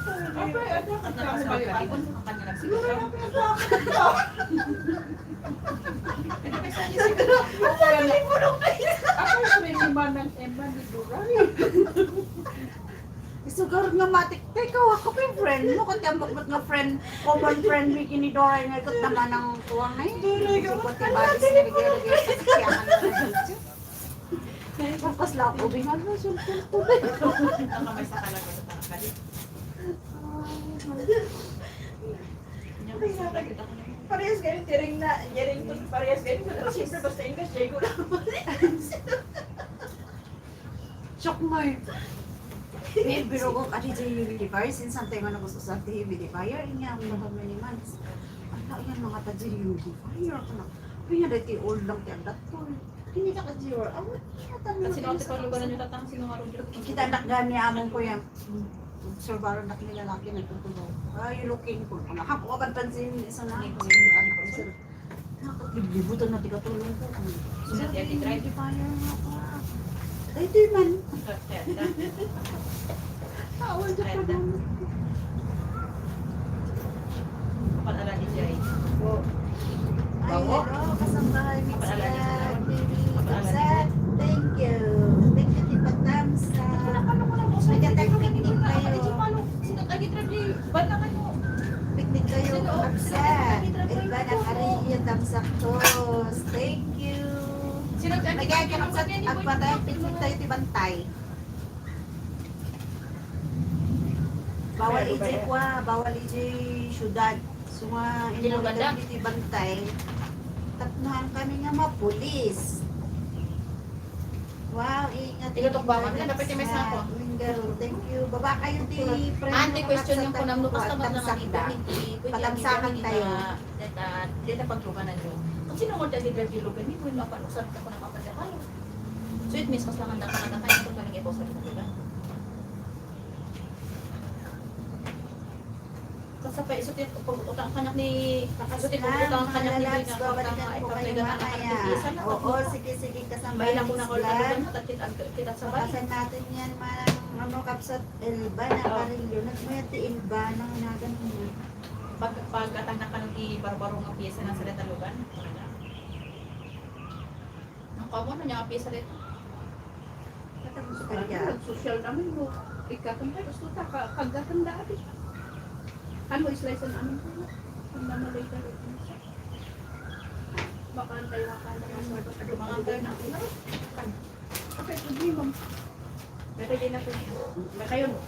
Apa, ano ka kami malipapon? siguro Ako yung may liman ng eman ni Duray. Isugar nga matik. Teka, ako pa yung friend mo. Kung tiyambak ba't nga friend, common friend mo ni Doray nga ikot naman ang tuwang na yun. Doray ka. Kung tiyambak na nagigilagay sa siyakan na nagigilagay. Pagkas lang, ubingan mo, sulpul ko na. ang kamay sa talaga sa tangkali. Parehas kayo, tiring na, yaring ko, parehas kayo. Siyempre, basta English, jay ko lang. Shock mo eh. May biro ko kasi sa humidifier, since something ano gusto sa humidifier, nga ang mga many months. Ano yan mga ta humidifier ko na. Kaya dati old lang kaya dat ko. Hindi ka kasi or awat niya tanong. Kasi natin pang lugaran yung tatang sinungarong dito. Kita anak gani among ko yan. Observer anak nila laki nagtutulog. Ay, looking ko. Ako ka pansin isa na ako. Nakakalibutan na tigatulong ko. Sa theater drive. Humidifier nga ako. Ay, di man. Awan dyan pa doon. Kapalala ni Jay. Ay, hello, kasambahay, Mixed Mixed. Thank you. Thank you, Tipa Tamsa. Nagka-technique kayo. Picnic kayo, Upset. Iba na kariya, Tamsak Tos. Thank you. Nagkakakapsat, agpatay, picnic tayo, Tibantay. Bawal EJ kwa, bawal EJ syudad. So nga, Diluganda. Tibantay. Tatnuhan kami nga mapulis. Wow, ingat. Tigatok ba? Ano, dapat yung may sako. Thank you. Baba kayo di friend. Ante question yung kunam no customer na Tamsak nga da. ito. Patamsakan tayo. Dito pagtukan na nyo. sino mo dyan di drive lugan ni mo mapanusan ka ko na mapadya kayo. So it means mas lang handa ka na kayo kung galing ipo sa lugan. Kasi pa isutin pag utang kanyak ni isutin pag utang kanyak ni Relax, nga babalikan ko kayo mamaya. Oo, sige, kasama May lang ko na yung ko vlog. lugan kita sa bahay. Bakasan natin yan, manang ano, kapsat Elba na parilyo. Nagmayati Elba na nagan mo. Pagkatang na ka ng ibarbaro nga piyesa ng salita lugan. Ang kamo na niya ang piyesa rin. Katapos kaya. Social namin mo. Ikatanda, gusto ta, kagatanda rin. Ano islice ang amin ko? Ang namalay ka rin. Baka antay na ka na Mga tayo na. Okay, hindi mo. Pero hindi na po niya. May kayo no?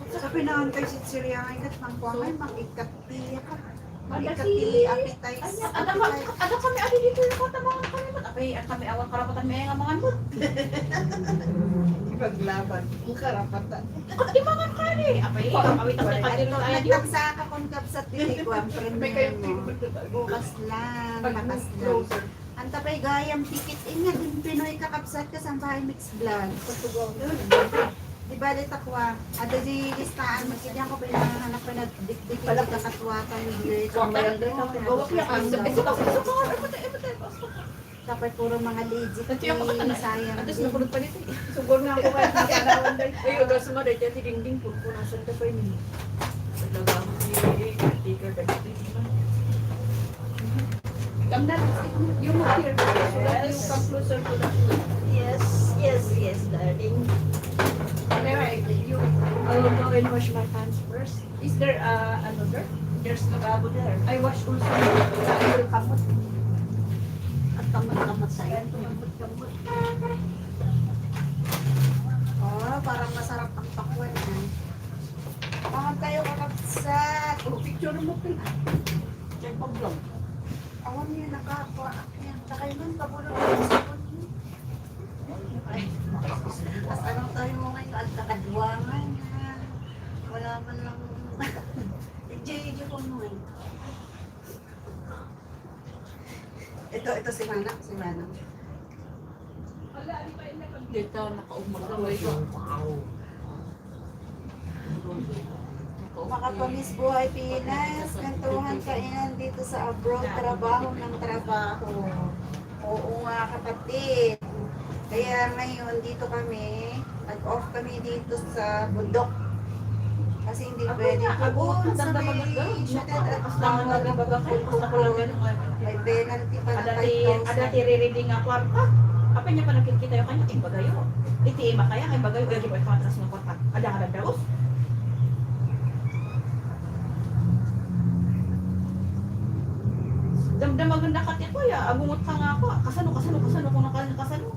Sa pinangantay si Siriang ikat ng kuwangay, makikatiya ka. Madasi. Makikatili appetize. Ada kami ada dito yung kota mga kami. Tapi kami awang karapatan may nga mga mo. Ipaglaban. Ang karapatan. Di mga kani. Apay kami Ito, tayo dito. nagkapsa ka kung kapsat dili ko ang May kayo premium mo. Bukas lang, lakas lang. Ang tapay gayam ticket inga din Pinoy kakapsat ka sa bahay mix vlog. Di ba li takwa? Ada di listaan magkidya ko pa yung mga anak pa na dik-dik pala kakatwa ka ni Gret. Tapay puro mga legit. Sayang. Atas din. nakulot pa dito. Sugod na ako kahit nakanawan dahil. Ay, ugas mo dahil dyan dingding po. Kung nasan ka pa yun. Talaga mo si Tigger dahil. Come na, you move here. So that you come closer to the Yes, darling. There, you I will go and wash my hands first. Is there another? There's lavabo there. I wash also. I will kamot. At kamot sa'yo. Kamot. Oh, parang masarap ang pakwan. Bakit kayo kakapsat? Oh, picture mo pa. Check pa vlog. Awan niyo nakakuha. Sakay nun, pabulong yung sabon niyo. As anong tayo mo ngayon, at nakadwangan na. Wala man lang. Enjoy ko mo ngayon. Ito si Manang. Dito, nakaumagaway ko. Makapamis buhay Pinas, kantuhan kainan dito sa abroad, trabaho ng trabaho. Oo nga kapatid. Kaya ngayon dito kami, nag-off kami dito sa bundok. Kasi hindi pwede pugun sa may syudad at bawal ang pupukul. May penalty pa na Ada 5,000. tiri-reading nga kwarta. Apa niya pa nakikita yung kanya ting bagayo. Iti ima kaya kay bagayo di ba matras ng kwarta. Ada ka daos. Damdam maganda ka tiya ko ya. Abungot ka nga ako. Kasano kung nakasano.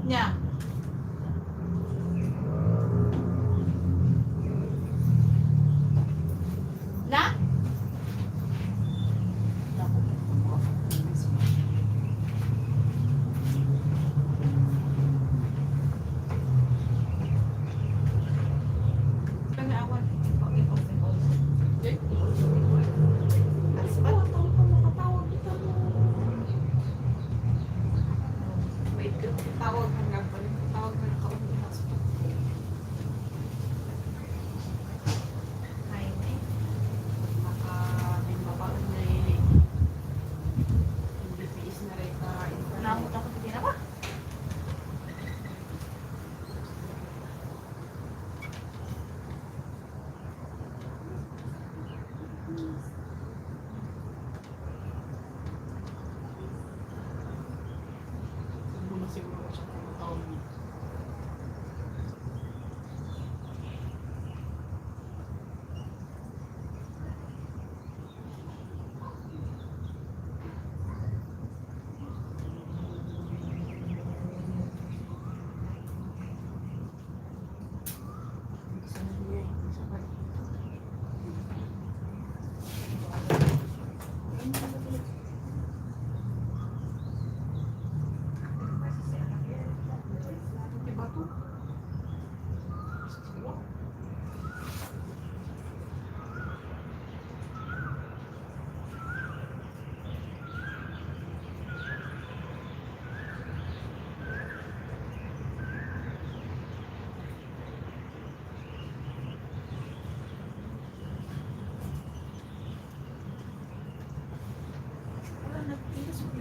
Nya. Na?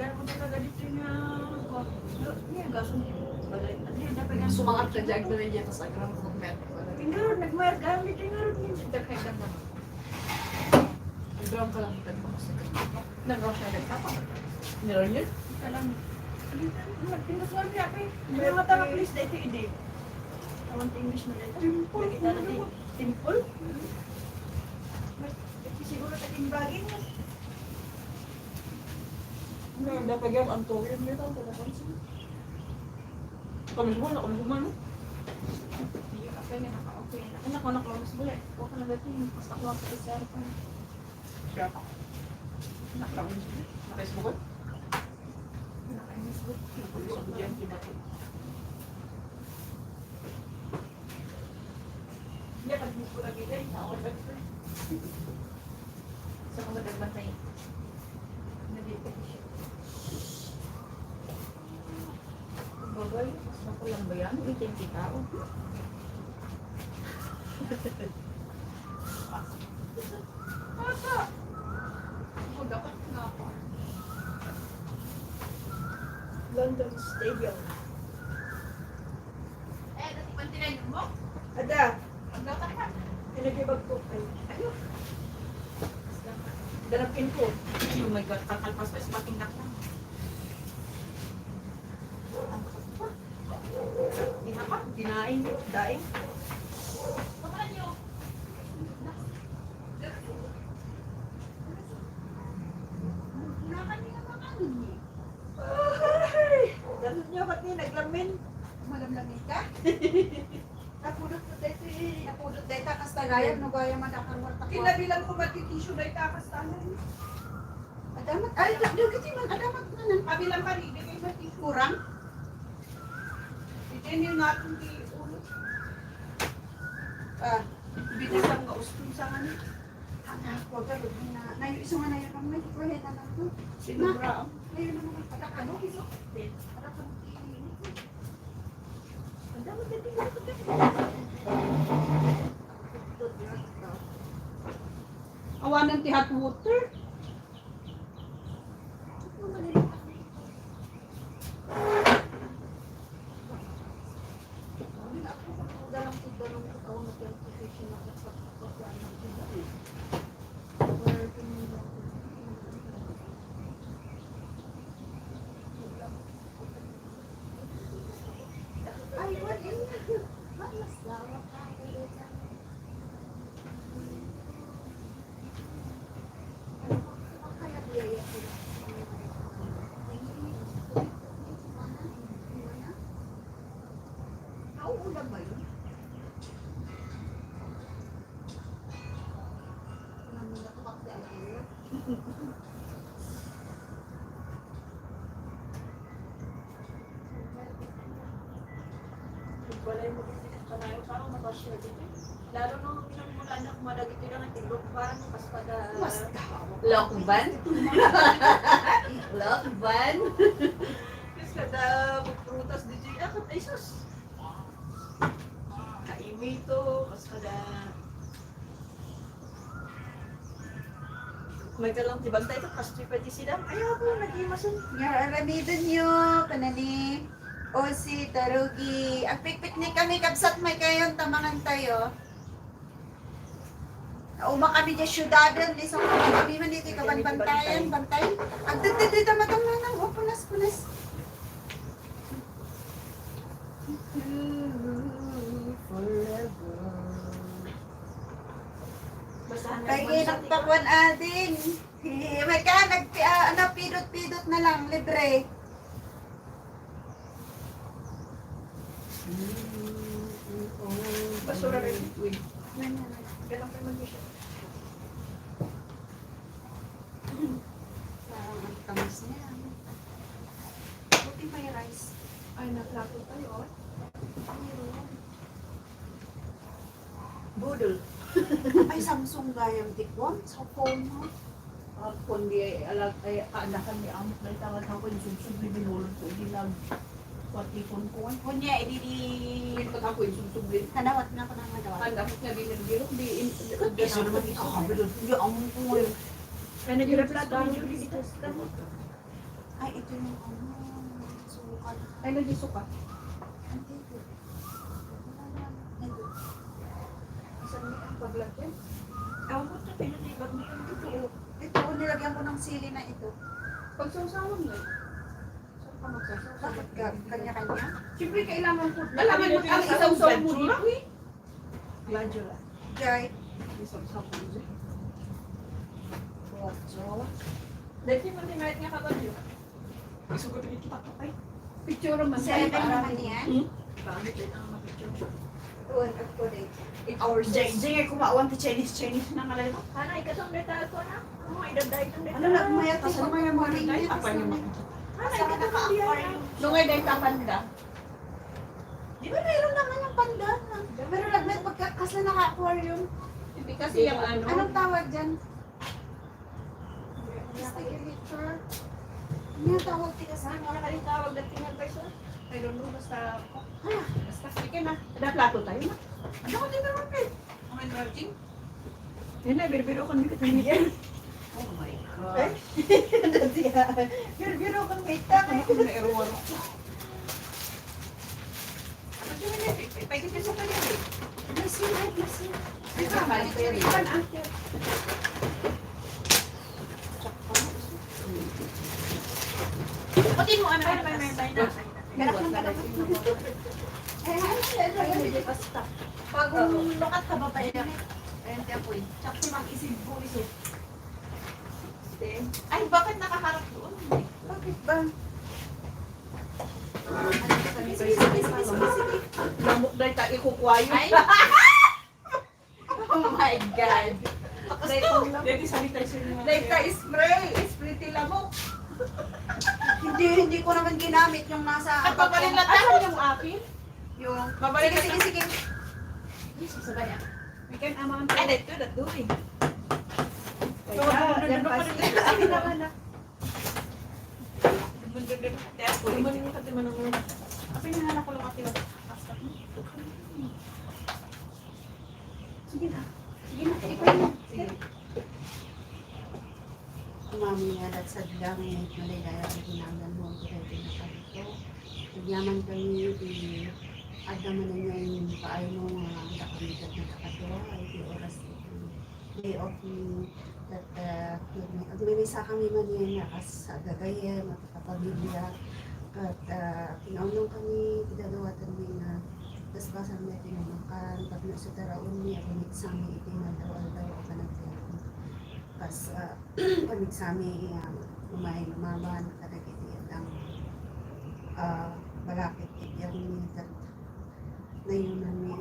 Gano'n ko talaga dito nga. Niya, gaso niya. Balay. Ano yan, dapat nga. Sumangat ka dyan na rin yan sa gram ng met. Tingnan, nagmayar gamit. Tingnan, daghay ka na. Gram ka lang kita mo sa Nag-rush na nagtapa. Meron yun? Ika lang. Pinasuan niya pa eh. May mga tanga please dito hindi. Tawang English na dito. Nakita natin. Timple? Siguro sa timbagin mo. Meron dapat yan ang tuwid nito. Kamis mo na, kamis mo na. Hindi ka pa nga naka-okay na. Anak ko naklamas mo eh. Huwag ka na dito yung pastaklap sa cellphone. Siya. Nakamis mo. Nakaismo ko? Nakainis ko. Sabi diyan, kinakit. Hindi, pag-miss ko lagi din. Ako nag-first. Sa mga nagbantay. Nandito siya. Bagay, mas ako lang ba yan? Itin si tao. Ata! Ako dapat nga ako. London Stadium. Eh, dati pantinayin mo? Ada, Ang dapat ka. pinagibag ko kayo. Ayun. Danapin ko. Oh my God, kakalpas pa is matingnak na. Di na pa, dinain, daing. Pakalan niyo. Ay! Ganun niya, ba't niya naglamin? Malamlamin ka? Napulot ko dito eh. Napulot data kas tagayan no gaya man akang warta ko. Kinabilang ko magkitisyo na itakastanan. Adamat ay dugiti man adamat na nan Kabilang ka rin, bigay ba tisyo? kurang. Itin yung natin di ulo. Ah, Binasang ka usto sa kanil. anak ko ka na nayo iso nga nayo kang may kuhe na lang to. Sinubra. Nayo naman patakano iso. Patakano. Ang dapat na tingnan ko dito. Awanan ti hot water. Ay, what in the Mas lawa ka. Kaya biyaya ko. Nauulam ba yun? Walay mo dito ka na yung parang matasya dito. Lalo nung pinamula na kumadagiti na ng tilokban, pas pada... Mas Lokban? Lokban? Kasi kada magprutas dito yung akot ay sus. Kaimi to, pas kada... May kalang tibantay ito, pastry pa di sila. Ayaw po, nag-imasan. Nga aramidan nyo, kanani. O si Tarugi. Ang pikpiknik kami, kabsat may kayon, tamangan tayo. Uma kami dyan syudadan, lisang kami man dito kabanbantayan, bantayan. Ang dito matamanan, o punas. Kaya nagpakuan ading. May ka, pidot-pidot na lang, libre. Basura rin. Ganang pa naman siya. Parang ang tamis niya. Buti may rice. Ay, naklato tayo, oh. Budol. Ay, Samsung gayang tikwan sa phone mo. Kung di alag ay kaanakan ni amok na itangan ako yung sugsug ni binulong ko ilang patikon ko. Kunya, ididi. Pag ako yung sugsug din. Kanawat na ako ng madawat. Ang dapat nga binibiro, di Kasi naman ikaw, hindi ang ko ngayon. Kaya nag-replat ako yung dito. Ay, ito yung ano. Sukat. Ay, nagisuka. Andito. Wala naman. Ito. Saan mo ang paglagyan? Ewan ko ito, pinatibag mo yung totoo. Ito, nilagyan ko ng sili na ito. Pag sausawang na. Saan ka magsasawa? Bakit kanya-kanya? Siyempre, kailangan ko. Malaman mo ang ang isaw-saw mo gladula? dito eh. Gladula. Jai. Isaw-saw mo dito. Dati mo din nga kaban yun. Gusto ko tingin kita kapay. Picture man. Seven naman yan. Bakit yun ang mapicture? Doon, ako din. Hours. Jay, kumawan ti Chinese na nga lang. Ana, ikatong detal ko na. Ano, idagday itong detal. Ano lang, maya ito sa mga morning. Apa niyo mo? Ana, ikatong diyan. Nungay dahil kapanda. Di ba mayroon naman yung pandan? Pero nagmet pagkakas na naka-aquarium. Hindi kasi yung ano. Anong tawag dyan? Speculator. Ano yung tawag tika sa Ano ka rin tawag na tingnan pa siya? I don't know, basta... Basta sige na. Ada plato tayo na. Ano ko din naman eh? Ang enlarging? Yan na, birbiro ko nito tingin. Oh my Eh? Birbiro ko kita. Ano ko na eruwan ko? Ano siya na eh? Pwede pa sa kanya eh. Nasirit. Ay, balik ko yan eh. Pati mo ano, may na. Galak ng galak. Eh, ano yan? Basta. Pag lukat ka ba pa yan? Ayan, tiyan po eh. Tsaka si mag-isip po isip. Ay, bakit nakaharap doon? Bakit ba? Sige. Lamok dahil ta ikukwayo. Ay! Oh my God! Lady sanitizer naman. Dahil ta spray. Spray ti lamok. Hindi ko naman ginamit yung nasa... At paparin lang Asan yung akin? Yung... Babalik Sige. Sabay ah. We can amount. Ay, that doing. Yan pa siya. Akin naman na. Tumanin ka naman ng Apin na nga nakulong ati. Sige na. Ikaw na. Sige. Mami nga at sadlang maligaya ang ginangan mo ang kaya nakalito. Nagyaman kami at naman na niya yung paay mo nga nakamigat na nakatawa ay di oras day off ni at agmimisa kami man yan nakas gagayan at kapamilya at pinaunong kami pinagawatan mo na tas basan na tinamakan pag nasa taraon niya pamigsami itinadawal daw ako nagtiyakon pas pamigsami umay mama nakadagitiyan ang balakit yang minta nayunan ni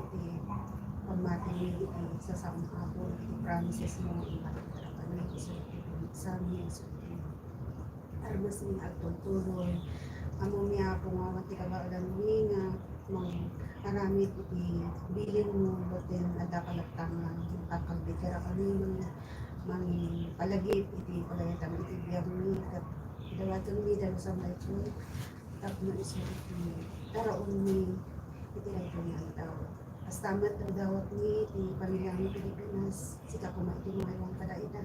pamati ni sa samang hapon iti promises mo ang matagtarapan ni isulit pamigsami isulit armas ni agtultuloy amo niya kung awati kabaalan ni nga mang aramid iti bilin mo boten ada kalagtangan kakagbitira kami mang palagip iti palagitang iti biyag ni kat dawatan ni dalo sa may po tapno isulit ni taraon ni iti ito niya ang tao as tamat ang dawat ni iti pamilyang Pilipinas sika kuma iti mga iwang kadaida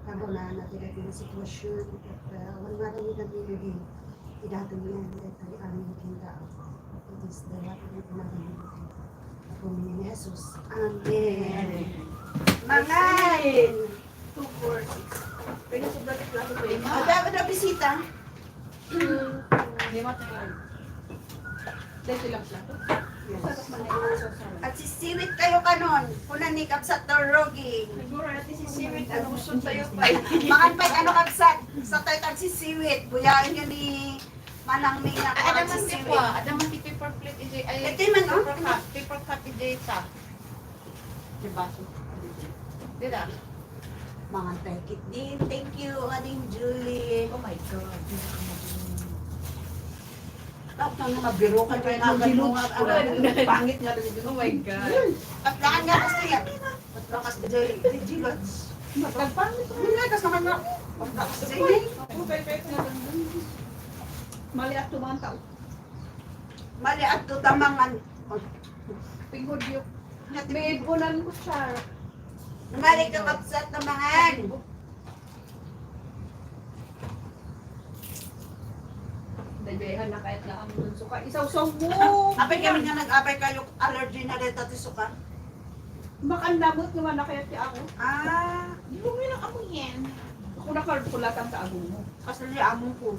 kabo na natin iti na sitwasyon at wala nga rin natin naging idato niya ito ay aming kinta it is the what we natin ako ni Jesus Amen Mangain 246. Pwede sa balik plato ko yun. ada bisita Hindi mo tayo. Dahil lang plato. at sisiwit kayo kanon kunan ni kapsat toroging Siguro natin si Siwit, ano gusto tayo pa. makan pa ano kapsat sa tayo tag sisiwit buyain nyo ni Manang May na Ada kuhan man di sisiwit po. Ada man di paper plate ije. Ay, ito man oh paper cup ije sa. Diba? Dida. mga tekit din thank you aning Julie Oh my God. tapos na mga biro ka kayo agad mo nga Pangit nga rin Oh my God. patlakan nga kasi yan patlakas Jilots Magpagpangit mo nga. Tapos naman na. patlakas Mali at tumantaw. mali at tutamangan Pingod yung. May bunan ko siya. mali ka kapsat tamangan behan na kahit na ang suka. Isaw-saw mo! Apay kami nga nag-apay kayo allergy na rin tati suka. Makandamot naman na kaya ti ako. Ah, Bumili ako yan. Ako nakalkulatan sa agong mo. Kasi niya among ko.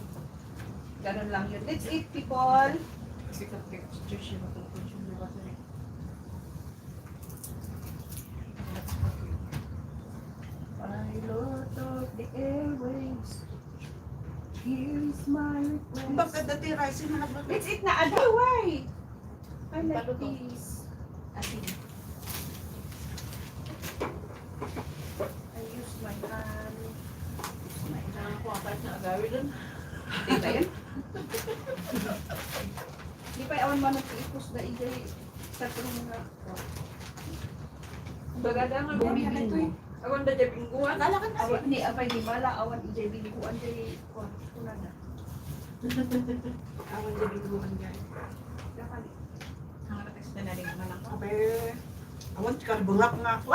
Ganun lang yun. Let's eat, people. Kasi kapag sushi matutunan yung bata rin. Pilot of the airwaves. Here's my request. bakit dati rice na nag Let's eat na adaway. I like Paluto. this. Asin. I use my hand. Use my hand. Nakakuha kahit na agawin doon. Di ba yan? Di pa awan man nag-iipos na ijay sa tulong nga. Bagada nga Bumibing ito mo. eh. Awan na dyan bingguan. Lalakan na Awan ni apay di bala awan ijay bilikuan jay kuna na. Awan jay bilikuan jay. Dapat Ang natext na rin naman ako. Abe, awan ka bungak nga ako.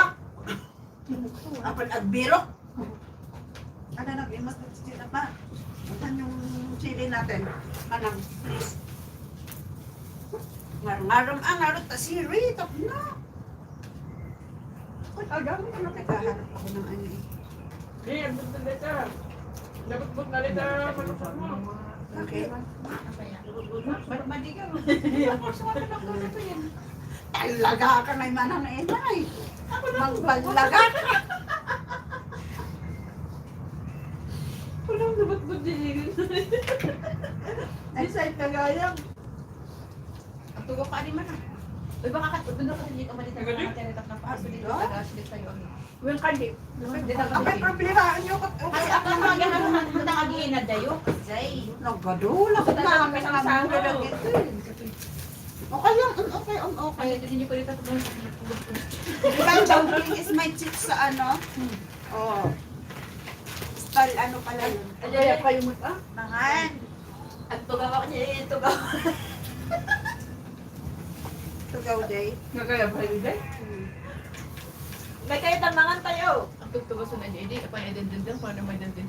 Apan agbiro. Ano nag-imas na sila pa? Saan yung chili natin? Anang, please. Ngarong ang ngarot ta si Rito. No. Kung agam ko na Naghahanap ako ng ano eh. Hey, ang bunta na ito. Nabot-bot na rin ito. Malusot mo. Bakit? Madigaw. Ang kurso nga na ko na to yan. Talaga ka na yung manang inay. Magbalaga ka. Walang nabot-bot din. Decide na gayang. Ang tugo ka ni man. Uy baka kat doon ko dito malita na natin itap na paso dito sa gas dito tayo. Well, kandi. Apay problema nyo ko. Kasi ako na mga ganun na kagiin na dayo. Jay. Naggadula ko na ang Sa kasama na ito. Okay lang, okay, okay. Ay, hindi niyo pwede tapos. Diba yung dumpling is my cheat sa ano? Oh. Style ano pala yun? Ay, kayo mo ah. Mangan. At tugaw ako niya, tugaw. Tugaw day. Nagaya pa rin din. May kayo tamangan tayo. Ang tugtugas na niya, hindi. Apa niya din. Paano may din din.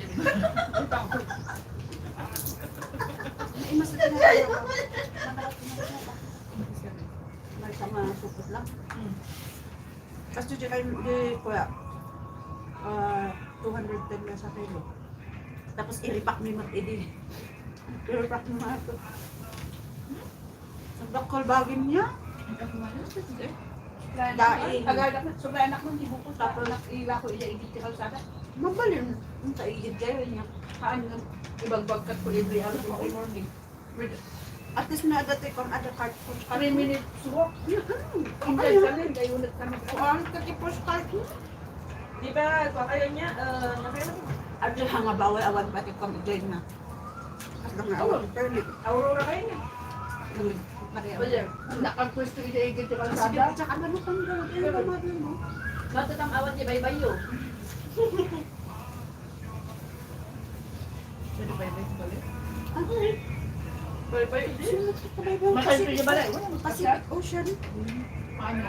Ay, mas ito na tayo. May sama supot lang. Kasi di kayo, di kuya. 210 na sa kilo. Tapos ilipak ni mag-idi. Ilipak ni mga ito. Sa bakal bagin niya. Dahil. Agad sobrang anak mo hindi buko tapos nakila ko iya igit ka sa Mabalin. Ang taigid kayo niya. kaan ng ibagbag kat ko every hour of the morning. At least na dati kung ada card push 3 minutes walk. Inday Ayun. kami, gayunat kami. Kuhaan ka ti push card mo. Di ba, kaya niya, nakailan? At yung hanga bawal awan pati kung i na. At lang nga awan permit. Aurora kayo niya. Wala. Nakapwesto iya igit ka Kasi sa di tsaka ano pang gawin. Ano ba mabili mo? Matatang awan niya baybayo. Pwede ba yung balik? Ano eh? Pwede ba yung Masay niya balay. Pacific Ocean. Ano?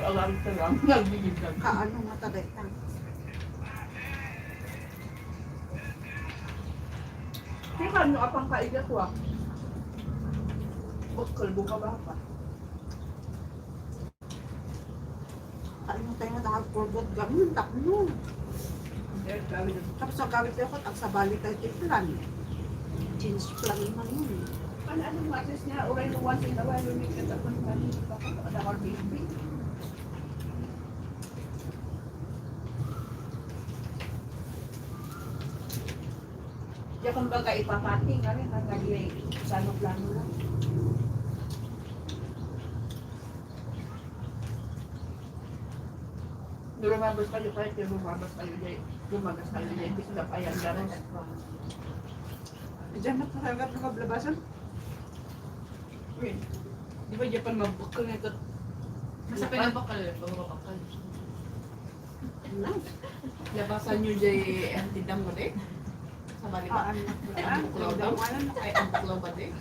Alam ka lang. Nagbigid lang. Kaano nga tagay tang. Kaya kano apang kaigat wa? Kalbo ka ba pa? Kaano tayo nga nakag-forgot ganun. Takno. Tapos ang gamit ko, ang sabali tayo tiplan. Jeans plan naman yun. Ano mo assess niya? Oray no once in a while we make it up on kani. Baka ada our baby. Diya kung baga ipapati nga rin, nagagay sa ano plano lang. Lumabas kayo kahit yung lumabas kayo dyan. Lumagas kayo dyan, hindi sila payang gano'n. Diyan na talaga nakablabasan. Di ba Japan mabukal na ito? Masa pinabakal. Pagmabakal. Labasan nyo dyan ang tindang mo din? Sa bali ba? Ano? Ang buklaw daw? Ay, ang buklaw ba din?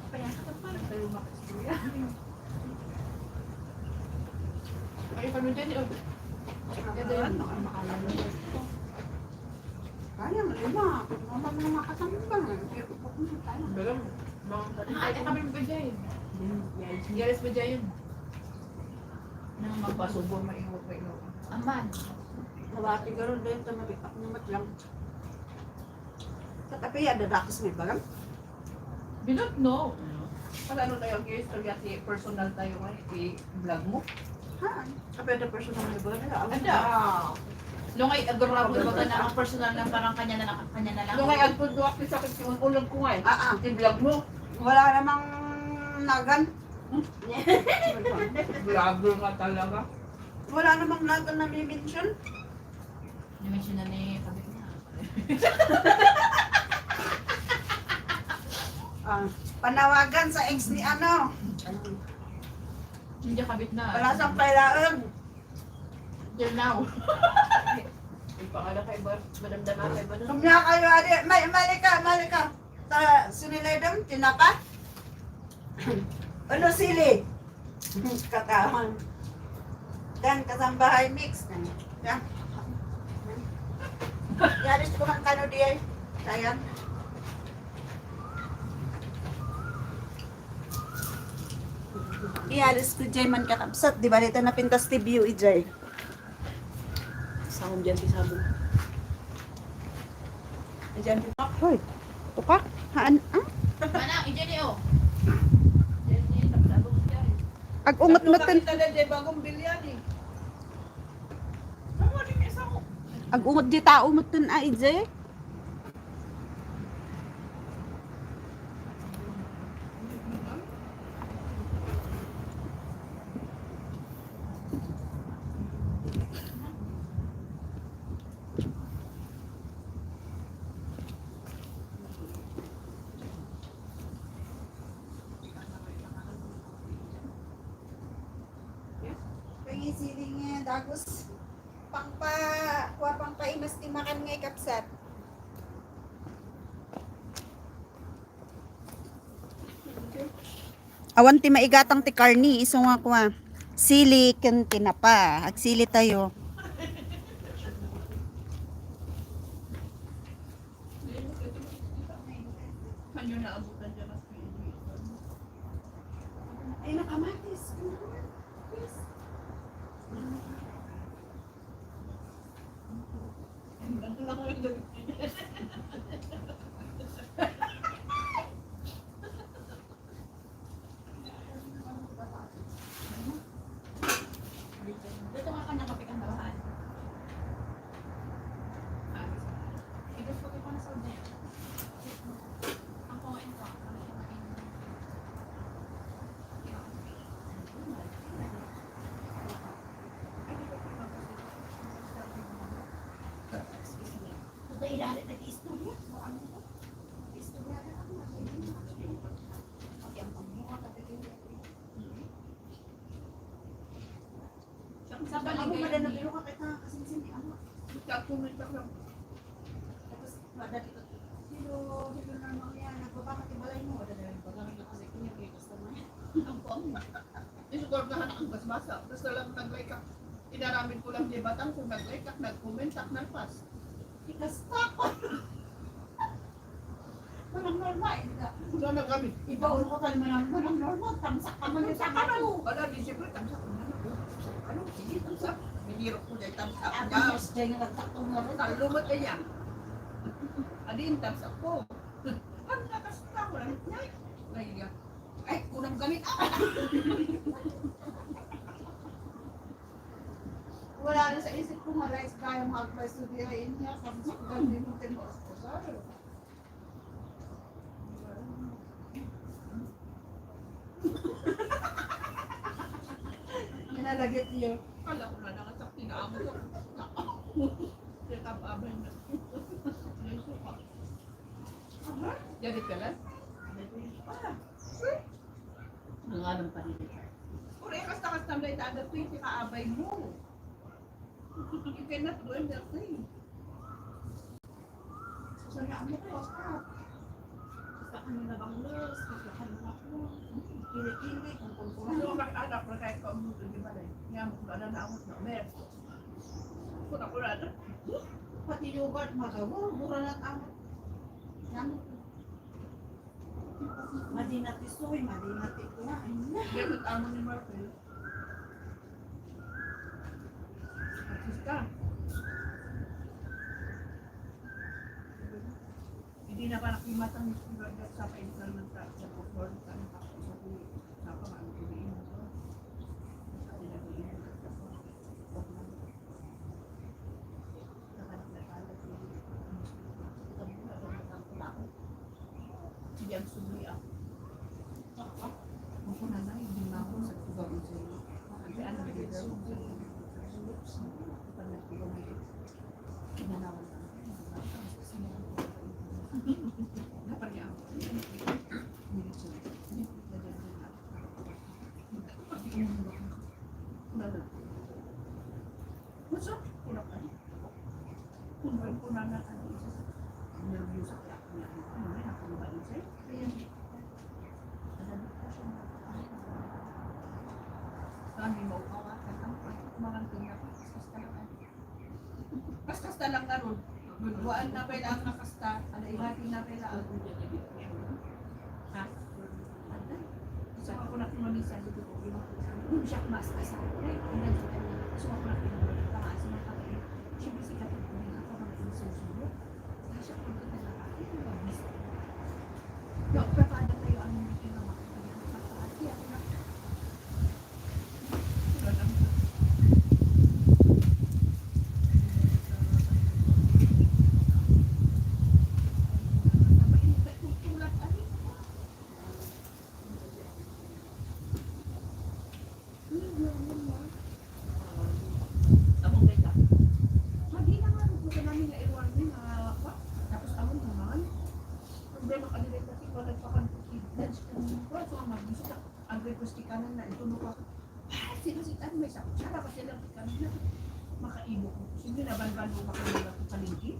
Kaya ka pa kayo makasya. Ay, paano dyan yun? Ano ang makalan mo? Ha? Sayang, 5. Mama mga makatambang. Pupunta tayo. Belum mau Ay, kami ba dyan? Yaris ba dyan? Nang magpasubo, maingot. Aman. Nawati ka rin din, tamabipak naman lang. Sa tapi ada dakas may bagang. We don't know. Pag ano tayo, guys, kasi personal tayo i-vlog mo. Ha? Tapi ada personal may bagang. Ada. Lungay, agurabo ba na ang personal na parang kanya na lang. Nung ay agpod ako sa akin, yung ulag ko nga eh. I-vlog mo. Wala namang nagan. vlogger nga talaga. Wala namang nagan na may mention. Dimension na ni kabit niya. Panawagan sa ex ni ano. Hindi kabit na. Wala sang kailangan. Till now. Ipakala kay Bar, madamdama kay Bar. Kumya kayo, adi. Malika. Sa siniledam, tinapa. Ano sili? Katawan. Dan kasambahay mix. Yan. Yaris ko ng kano di ay. Sayang. Iyaris ko dyan man kakabsat. Di ba dito napintas ti view ijay? Saan dyan ti sabon? Dyan ti pak. Hoy, tupak. Haan? Mana, ije ni o. Ag-ungat mo tan. Nakita na dyan bagong bilyan eh. Ag-ungat di tao mo tan ay ijay. Pangisiling niya, dagos kuha pang paimas ti makan ngay kapsat. Awan ti maigatang ti karni, iso nga kuha. Sili ken tinapa, agsili tayo. Kanyo na abutan dyan as Ay, nakamatis. Dito nga ka nakapik ang bahaan. Igas ko pa na sa ulit. Ang kumain ko. Sa paligay ni Isigor na ang basbasa. Basta lang nag-like up. Inaramin ko lang di batang kung nag-like up, nag-comment, tak nalpas. Ikastak ko. Manang normal. Wala na kami. Ibaon ko tayo manang normal. Tamsak ka man sa kano. Wala, di siyempre, tamsak ko na. Ano, sige, tamsak. Minirok ko dahil tamsak. Tapos dyan nga nagtaktong na rin. Talumot na yan. Adin, tamsak ko. Ano nakasita ko lang? Nahiya. Ay, kunang gamit ako. Wala na sa isip ko marais kaya magpa-studiyahin niya. Tamsak ka din mo tinos ko sa Nalagit niyo. Kala ko na nakasak, tinaamot ako. Kaya tababay na. Yung suka. Yagit ka lang? ang anong panilitan. Kung kasta-kasta na itaagad ko yung kaabay mo. You cannot do anything. Sana mo ko stop. Basta kami na bang los, basta kami na ako. Kili-kili, kung Ano ang anak na kahit ka umuto, di ba rin? Nga mo na naamot na mer. Kung ako na Pati yogurt, magawa, mura na tama. Yan. Madinati soy, madinati kumain na. Gamit amo ni Marvel. Artista. Hindi na pa nakimatang sa paintal ng sa perform sa kuwi. Sa pamalo ko din. Hindi ang sumuli ako. Ako na na, hindi na ako sa tubaw sa'yo. Kasi ano na dito? Pag nagpilong kinanawan na. Dapat niya ako. Masa? Kulang ka niya. Kulang na ka niya. Ang nervous ako niya. Ano na, nakulibain sa'yo. Kami mo kawakan ang pagkumaranting na kastas na lang na ron. Buwan na pala ang nakasta. Alay-hati na pala ang ha? Isa ako na pinamisan dito ko. Yung siya mas kasama. So ako na pinamisan. Pangaas na kami. Siyempre siya kapag kumain ako mga insusunod. Kasi ako na talaga. Ito yung mag-miss. Yung papaano tayo ang hindi na makakalimutan. Ako na. Makaibok mo. Sige na, ban-ban mo makaibok sa palingki.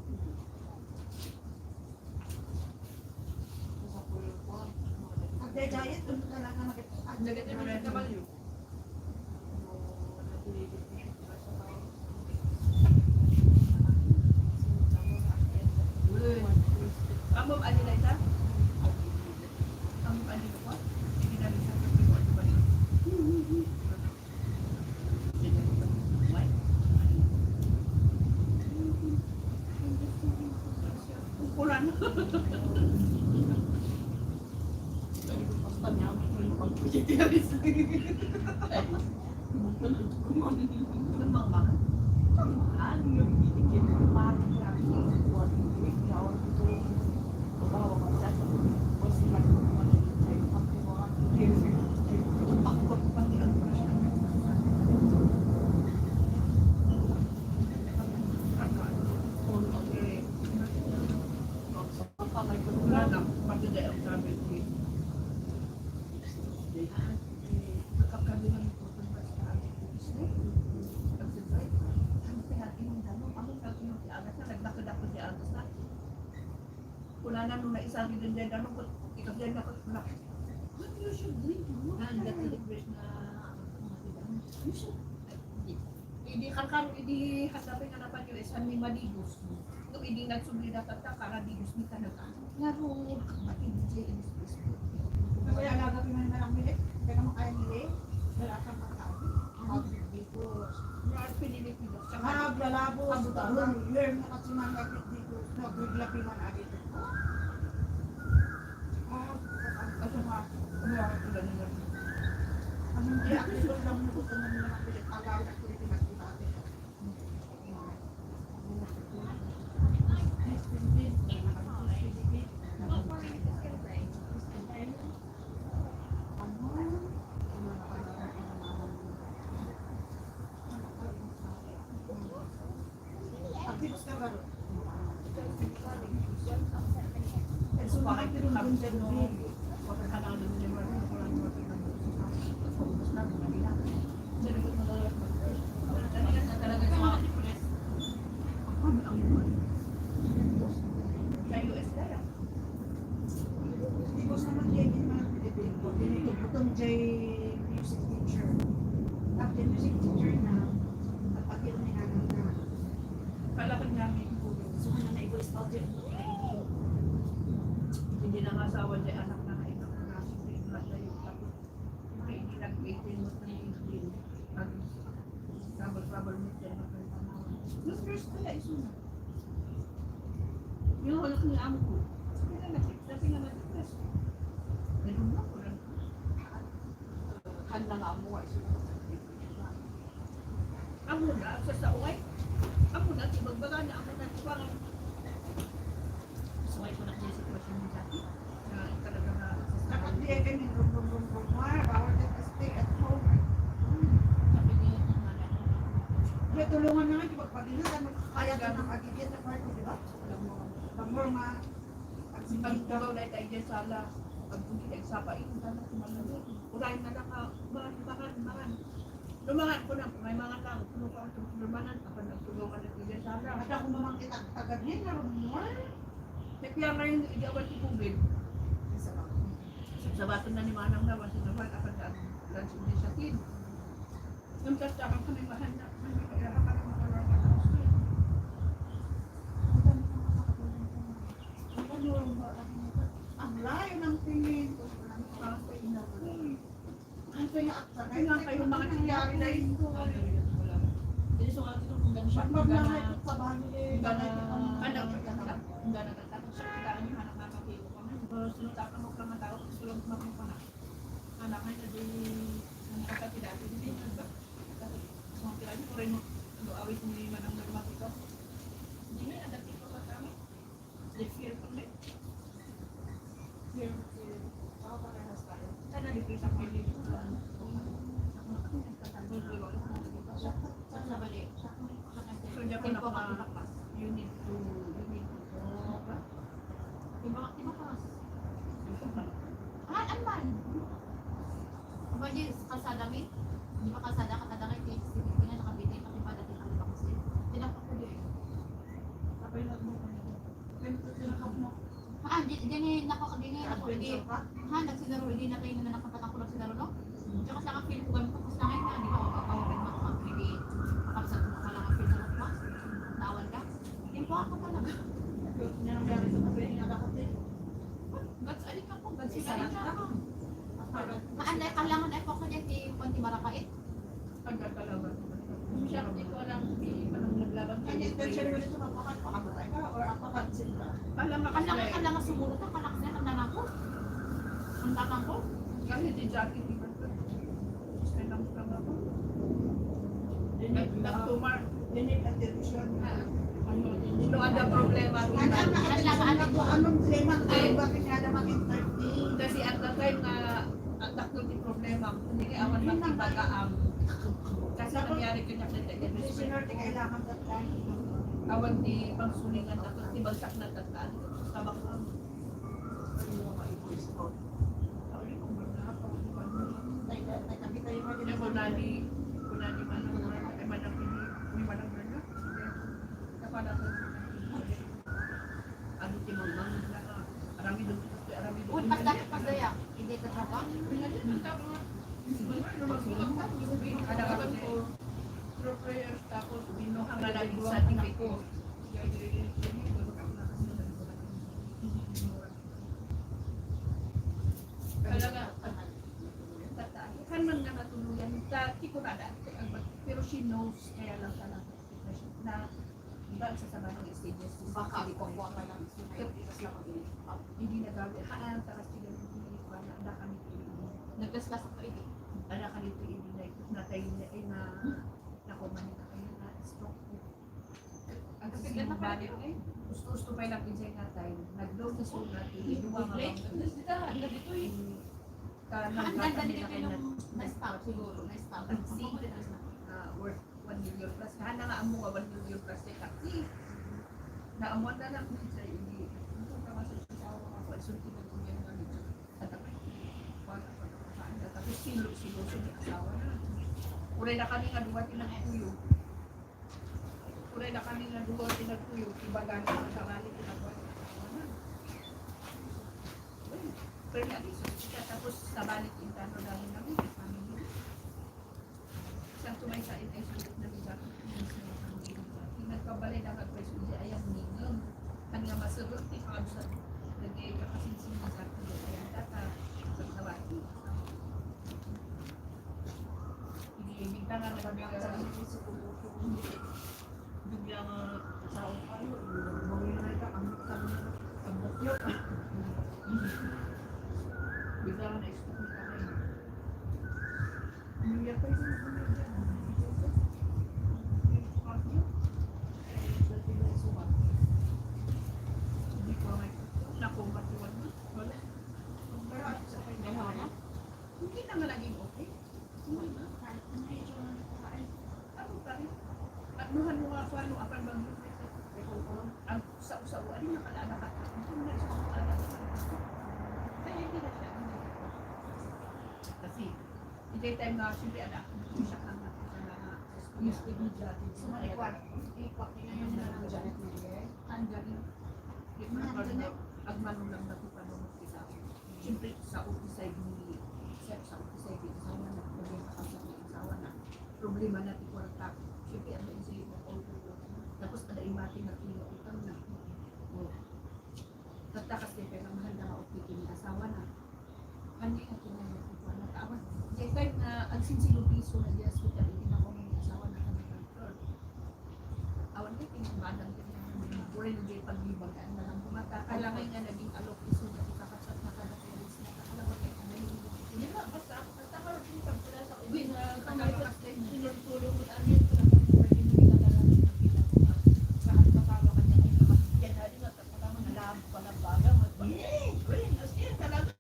Ang diet, doon talaga makita. Negative mo na yung Kamu ada lain Kamu ada apa? Ini dari satu keluar ke balik. Kumpulan. Memang banget. Kulanan nung naisang din dyan, ano ko, ikaw dyan ako, what you should drink? And that request na, you should, hindi karkaro, hindi hasapin nga napan yung isan ni Madigos. Nung hindi nagsubli na kata, karadigos ni Kanaga. Nga ro, kapatid dyan, Kaya alaga ko na lang bilik. Kaya makaya nili. Wala kang makabi. Dito. Nga pinilipilos. Harap, lalabo. Learn na kasi man kapit dito. Naglapi man agad. Kasi nga, ano ako sila nila. Ang hindi ako lang nakutunan nila ng bilik. Agaw na kulit yung matibate. Actives ka ba? So, bakit yung kami dyan nung pagkakalaan ng mga walang mga tapos na, kanina. Sinagot mo talaga. Kanina na talaga sa mga depress. Ang mga. Sa US kaya. Hindi ko sa mag-edit mga Pilipino. Dito butong J music teacher. After music teacher na, kapag yun na. Kala ko namin yung first kaya isunod. Yung anak ni amo ko. Sabi na nag-test. Ganun na ko lang. Handa nga mo ay Amo na sa uway. Amo na tibagbaga na amo na tibangan. So ay ko na kaya sitwasyon ni Jackie. Na talaga na Dapat di ay kami rum bawal ka stay at home. sabi niya yung mga May tulungan na nga, di ba? Pag kaya ka ng agigit na party, di ba? Pag-more ma... pagbabaw na tayo dyan sa ala. Pag hindi tayo sapa, ikunta na kumalang. Urahin na lang ka. Lumangan. Lumangan ko na. May mga tao. Puno ka ang lumangan. Ako nagtulungan na dyan sa ala. At ako mamang kitag din, naroon more. Kaya ngayon, hindi ako tibubid. Sa bato na ni Manang naman, sinaman, akan na lunch din sa tin. Yung tatakang kami mahanda. Kaya kami makalama na ako. Ang layo ng tingin ko. Ang kaya akta. Kaya kayo mga nangyari na ito. Jadi so ato kung gano'n siya. Pag lang ito sa bahay eh. Anak, kung gano'n katapos siya. Kailangan yung anak nakakilo ka man. Sinutakan mo lang ang tao. Sulong kumakong pa na. Anak ay nadi nakakatidati. Hindi ba? Mga kailangan ko rin mo. Awit mo yung manang normal ito. Hindi nga, adaptive ko ba kami? The fear ko rin. Fear. Ako pa rin has tayo. Sana di ko sa pili. So, diyan ko naka you need to Ano man? Pwede kalsada mi? Di ba kalsada ka kay CCTV na nakabitay pati pa dati ang box. Tinapos ko din. Tapay lang mo. Dini nagsinaro, hindi na kayo na nakapatang ko lang sinaro, no? Tsaka sa ka-feel ko gamit tapos langay na, di ba? Makakawin mo ka, hindi kapsat mo ka lang ang feel sa mas. Tawan ka. Hindi po ako talaga. Gats, alin ka po, gats sila rin ka. Maanday, kailangan ay po ko dyan, di konti marakait. Pagkakalaban. Siya, hindi ko alam, hindi pa nang naglaban. Kanya intention mo dito mapakamatay ka or apapansin ka? Alam ka kasi. Kailangan sumulot ka, kalakas na, handa na ko. Handa na ko. Kasi di Jackie, di ba? Gusto lang ako. Nagtumar. Dinit at direction. No ada problema. Anong problema tayo? Bakit nga naman entertain? Kasi at the time na ang takot yung problema, hindi ka awan magtibagaam. Kasi nangyari ko niya Listener, di kailangan that time. awan di pangsulingan takot, di bagsak na tataan. Tabak lang. Nagkabit tayo mo din. Kunani manang ay manang hindi manang na. Kapala ko. Ano timang mang na arami doon. Uy, pas dahil pas daya. Hindi ka traba. Ada kapan ko through prayers tapos binuhang na lagi sa tingin ko. Talaga, kan man nga natuluyan, dati ko na dati, pero she knows, kaya lang sana na, diba, sa sama ng stages, Baka ko ka lang. hindi na gawin, haan, takas sila hindi ko na, anda kami Nagdaskas ako ito. anda kami hindi na tayo na, na, nakumanin na kayo na, stroke. Ang Bigla na pala balik, gusto pa yung napinsay nga tayo, nag-down sa sugat, inuwa nga lang. Ang ganda nito yung na-stop siguro. Na-stop. Worth 1 million plus. Kaya nga amo nga 1 million plus na taxi. Naamuan na lang din sa hindi. Ito ka masaya sa ako. Isunti na kung yan nga nito. At ako, tapos silo siya asawa na. Uray na kami nga duwati ng kuyo. Uray na kami nga duwati ng kuyo. Ibaga na sa sarali kinagawa. Pero tapos sa balik intano dahil namin family. Isang tumay sa itay sulit na bigat. Nagkabalay na kagpreso di ayang ningin. Ang nga masurot ni Kabsa. Nagay ka kasi sinasat ko ayang data. Sa tawati. Iniibig na nga nagabiyang sa biglang sa ano, manginay ka, ang bukyo. Biglang na-expect mo ka kayo. Umiyak pa yun. Hindi ko may nakumpatiwan mo. Wala. Pero sa kanya, hindi naman naging okay. Ano pa rin? At nuhan mo nga kung ano apan bang ang sa-usawa rin nakalala ka. Kaya hindi na siya. Kasi, hindi time na siyempre anak, hindi siya kang used to be judged. So, ikot niya yung Janet Miller. Andyan. Agmanong lang na ito pa nung kita. Siyempre, sa utisay ni sa utisay ni isawa na maging kakasap ni isawa na problema natin ko ang tako. Siyempre, ang naisip mo ko. Tapos, ada imati na utang na. Tatakas kayo pero mahal na maupitin ni asawa na. Hindi na kinaya ko na tawad. Kaya kahit na ang sinsilo piso na di hospital, hindi na ko mga asawa na kami control. Awan kayo pinagbadan ko na buhay na di paglibag ka na lang kumata. Kailangan nga naging alok piso na ikakasat na kada peris na kakalawa kayo ka na yung hindi na basta karoon din sa pula sa uwi na kamay ko sinulong mo amin ko na hindi ka na lang nakita ko na kahit kapawa ka niya ay kapatid na rin at kapatama na lang palabaga talaga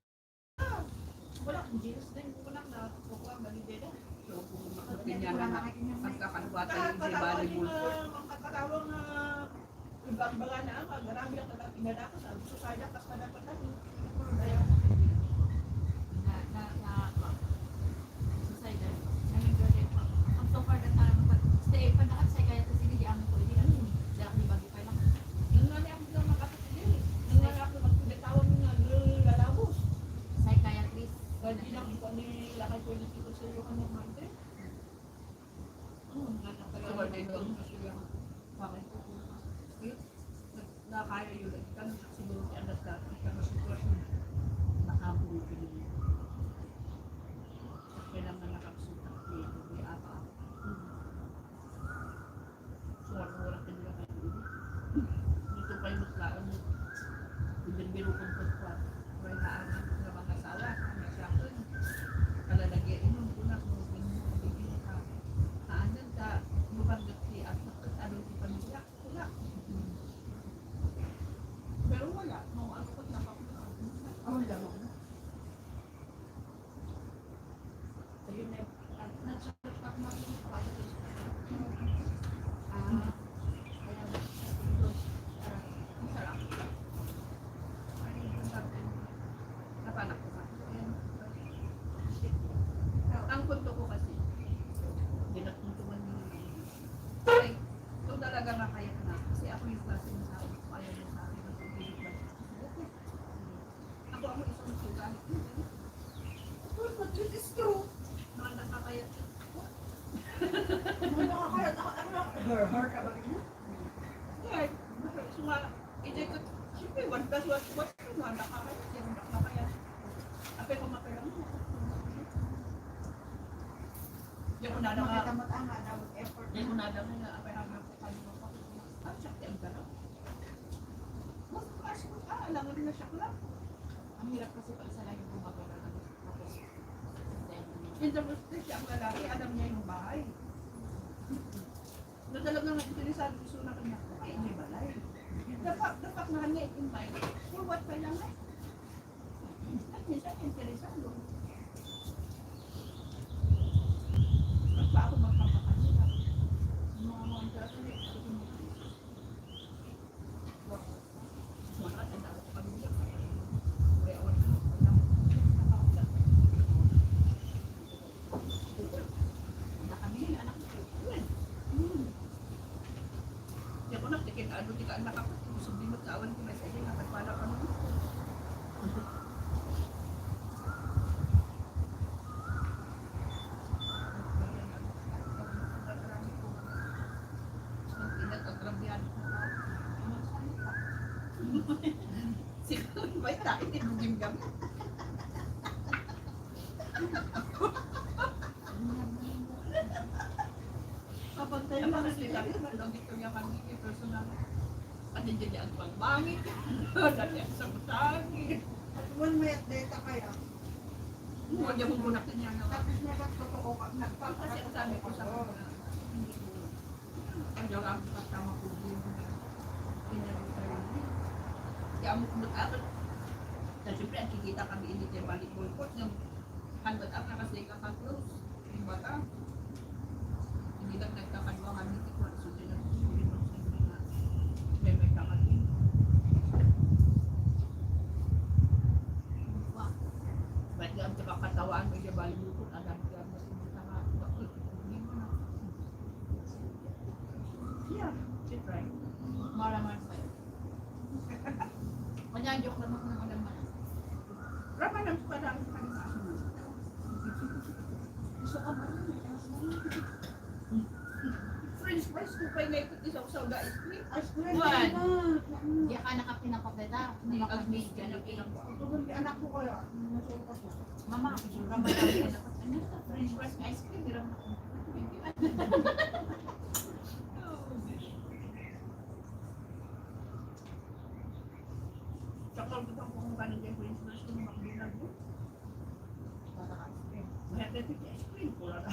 wala kong jeans din wala na kukuha malidera so kung makapinyan na pagkakalwata yung si volleyball magkakatawang ibang-baga na ang marami ang pinadaka sa susaya kas na dapat natin kaya nakaya yun kan siguro ang dati kan sitwasyon nakabuli pinili kailangan nakapsuta di apa suara-suara kedua kan dito pa yung muslaan biro kong pagkuhan kailangan na mga sawa masyakon kalalagay inom punak mo binibigyan ka aanan ka lupanggap si at ano si pamilya wala pero wala mau ako pag nakapunta wala mo ayun na nagsasak pa makikita ang punto ko kasi dinatuntungan niyo ay ito talaga makaya na kasi ako yung klase ng tao kaya mo sa akin ako ang isang sugat but it is true mga nakakayat mga nakakayat ako ka ba rin right suma hindi ko siyempre 1 plus 1 mga nakakayat yung nakakayat apay ko mapalang yung unada nga yung unada nga apay naman ko kayo ang sakti ang gano'n mas kasi alangan na siya lang ang hirap kasi pag sa lang yung gumagawa na tapos in the first place ang lalaki alam niya yung bahay na talagang interesado gusto na kanya ay may balay dapat na niya i-invite for what pa lang at minsan interesado pa ako magpapakanila mga mga kasi mga tanda ko pamilya kaya awan na nakamihin anak ko di ako nagtikin ano di ka anak ako sabihin mo kaawan ko na sa iyo nakapala ka naman siguro ba tayo hindi mo gimgam kapag Apa kasi kami nang dito niya kami personal. Pati jadi ang pagbangit. Dati ang sabutagi. One way at data kaya. Huwag niya mong gunakin niya na. Tapos na totoo ka. Kasi ang sabi ko sa mga ang jarang kasama ko din. Kaya mo kumag-aral. Kasi siyempre, ang kikita kami init yung balik boycott yung handbad up na kasi kaka-close. Yung bata. Hindi lang nagkakalwa kami ito. Susunod na susunod mo sa mga may kakasin. Ba't nga ang kakatawaan mo yung balik boycott? Alam ka mas hindi ka yeah, she's right. Maraman sa'yo. Kanya joke lang ako ng alam mo. Rama lang pa lang sa kanila. Gusto ka ba? French fries ko pa yung naikot isaw sa ice cream. One. Di ka nakapinapakita. Hindi mag-make ka ng ilang ko. Anak ko kaya. Mama, Rama lang yan. Ano sa French fries ng ice cream? Hirap na ko. Sakal ko kung paano dyan French fries ko makbilang mo. Mayat na ito ice cream. Pura na.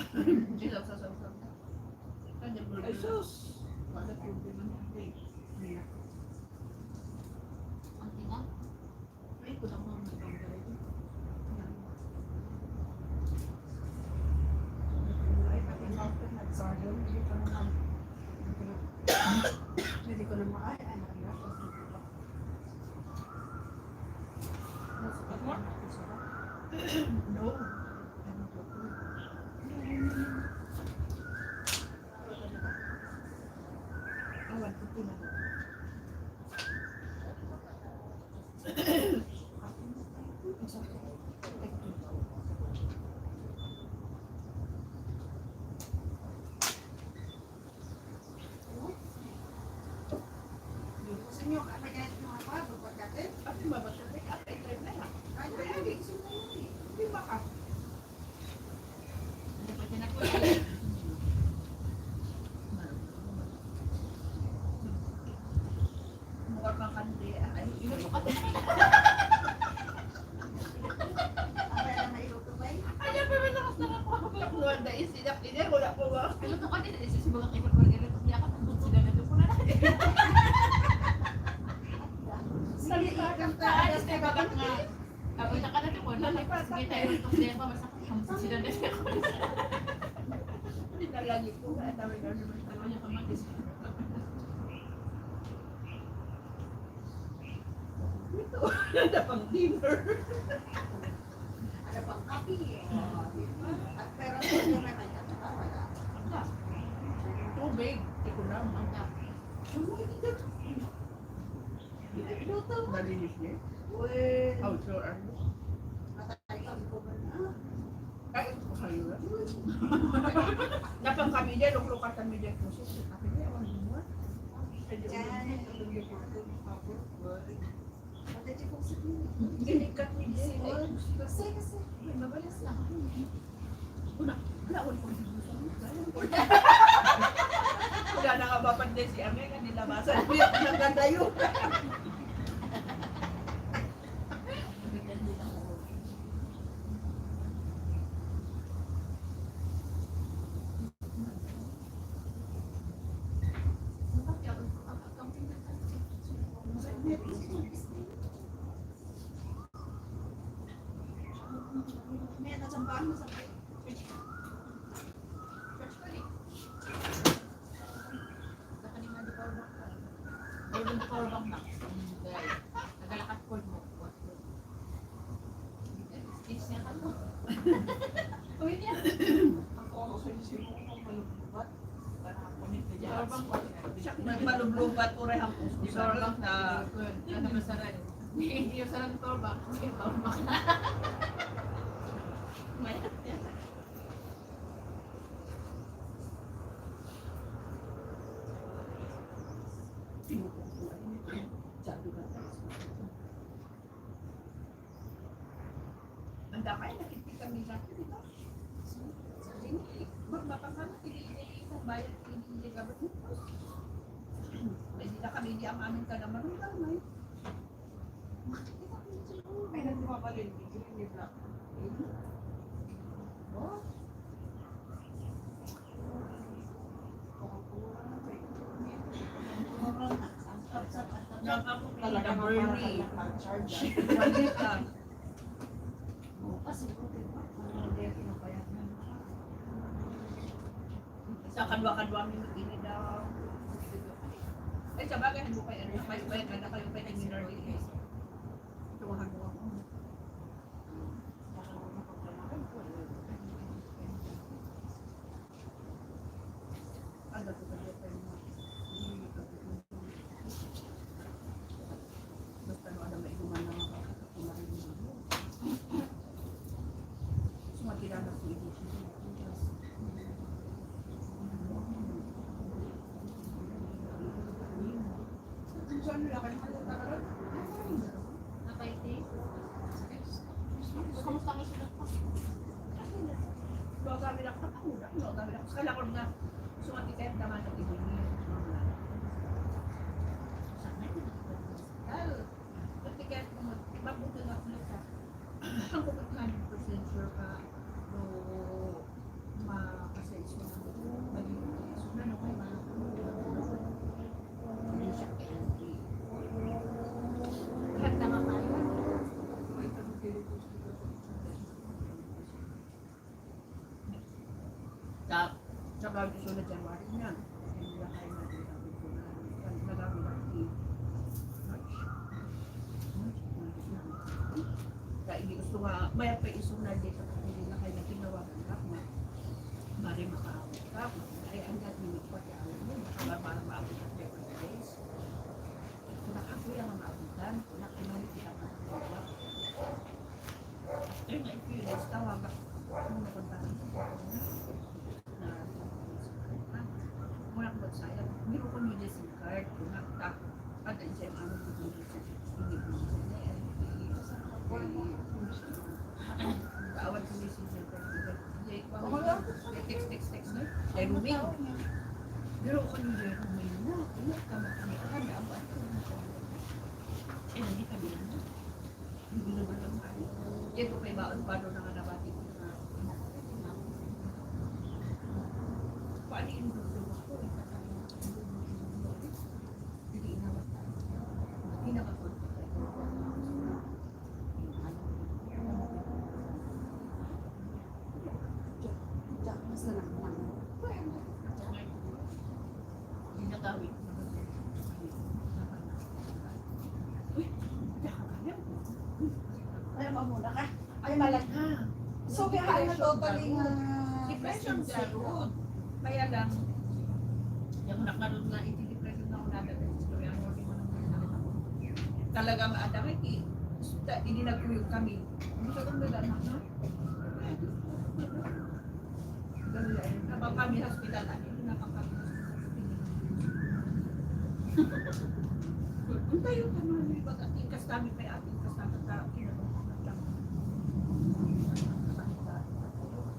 Ilaw sa sawsaw. Ay sus! Wala po din ang ang tina. ay ko na mga magpapagay. Hindi ko na maay. No. Awan ko po na. Gusto niyo kami kahit mga pa, bupagkatin? Kasi mabasa ka at ay drive na lang. Ay, pwede. Gusto mo yun Di ba ka? Hindi pa tinako. Mukha kang kandi. Ay, ino ko ka. Abay na mailuto ba yun? Ay, pa ba nakas na ako? Takluan na isinap ini. Wala po ba? Ano to ka din? Isisibaga kayo burger ito. Di ka pang sila na doon po na natin. Salita ka pa. Alis na bagat nga. Abot na ka na doon. Sige tayo itong dito. Masakit kang sila na siya. Hindi na lagi ko. Ang dami na naman. Ako niya kamatis. Ito. Nanda pang dinner. Ano pang kapi? At pero sa inyo na kanya, wala. Tubig. Ito na. Iluto. Malinis niya. Uy, Outdoor ano? matay kami ko ba na? Ay, ito kayo na. Napang kami dyan. Luklukan kami dyan. Kami dyan. Ang buwan. Yan. Matay ko sa inyo. Ginikat ni Jen. Kasi. May mabalas lang. Wala ko po. Wala na nga bapat din si Ame. Nilabasan. Ang ganda yun. May nasambahan mo sa Kakanina di power bank. Ayun di power bank na. Nagalakat cord mo. Stage niya ka mo. Uy niya. Power bank ko. Nagmalublubat o rehang puso. Power bank na. Ano masarap. Hindi yung sarap power bank. Sige, power bank na. Mayat yan. Ang damay, nakikita kami natin ito. Magbapasama, hindi isang bayan, hindi Hindi na kami, hindi ang amin ka naman. Ay, Ay, nagmamalit. Hindi black. talaga Bernie. Sa kadwa-kadwa mi ini daw. Ay sa bagay hindi pa ano kayo pa kada kayo pa nang minority guys. Tuwahan mo ako. Ada ko pa tayo. Basta no ada maiduman na kumain mo. Semua tidak ada kulit. Kamusta ang isulat ko? Dua kami lang ako. Dua kami lang. Kala ko nga sumati kayo naman ng ibu niya. Ketika mabuti nga ulit ka, ang kumot 100% sure ka no makasayos mo na magiging so na no kayo hindi siya kaya Lahat na nga tayo. sa bagay sunod January niya hindi na kayo natin nagabi natin kaya hindi gusto nga may pa isunod dito hindi na kayo natinawagan ka na mari makaawit ka ay ang limit pa kaya alam mo para maabot ang 7 days kung ako yung maabutan kung nakinalik kita makaawit ay na-experience tawag ako kung napuntahan ko na muna ko saya hindi ko niya SIM card kung nakita at ang siya ano ko hindi kaawat ko niya SIM card text na ay rooming pero ko niya rooming na kami kami abad ko hindi kami hindi naman lang kami yan ko kay baon paano na nga nabati ko na paano yung dudong ako hindi nakapagod Mas na naman. hindi nakawit uy Ay, mamuna ka. Ay, malag ha. So, kaya na totally depression sa road. Kaya lang, yung nakarod na iti-depression na ako natin, istorya mo, di mo naman nakita ko. Talaga maadamay, hindi nagkuyog kami. Ano sa kong dagan, ha? Kapag kami hospital, hindi na kami Kung tayo ka naman, may pag-atingkas kami, may atingkas kami,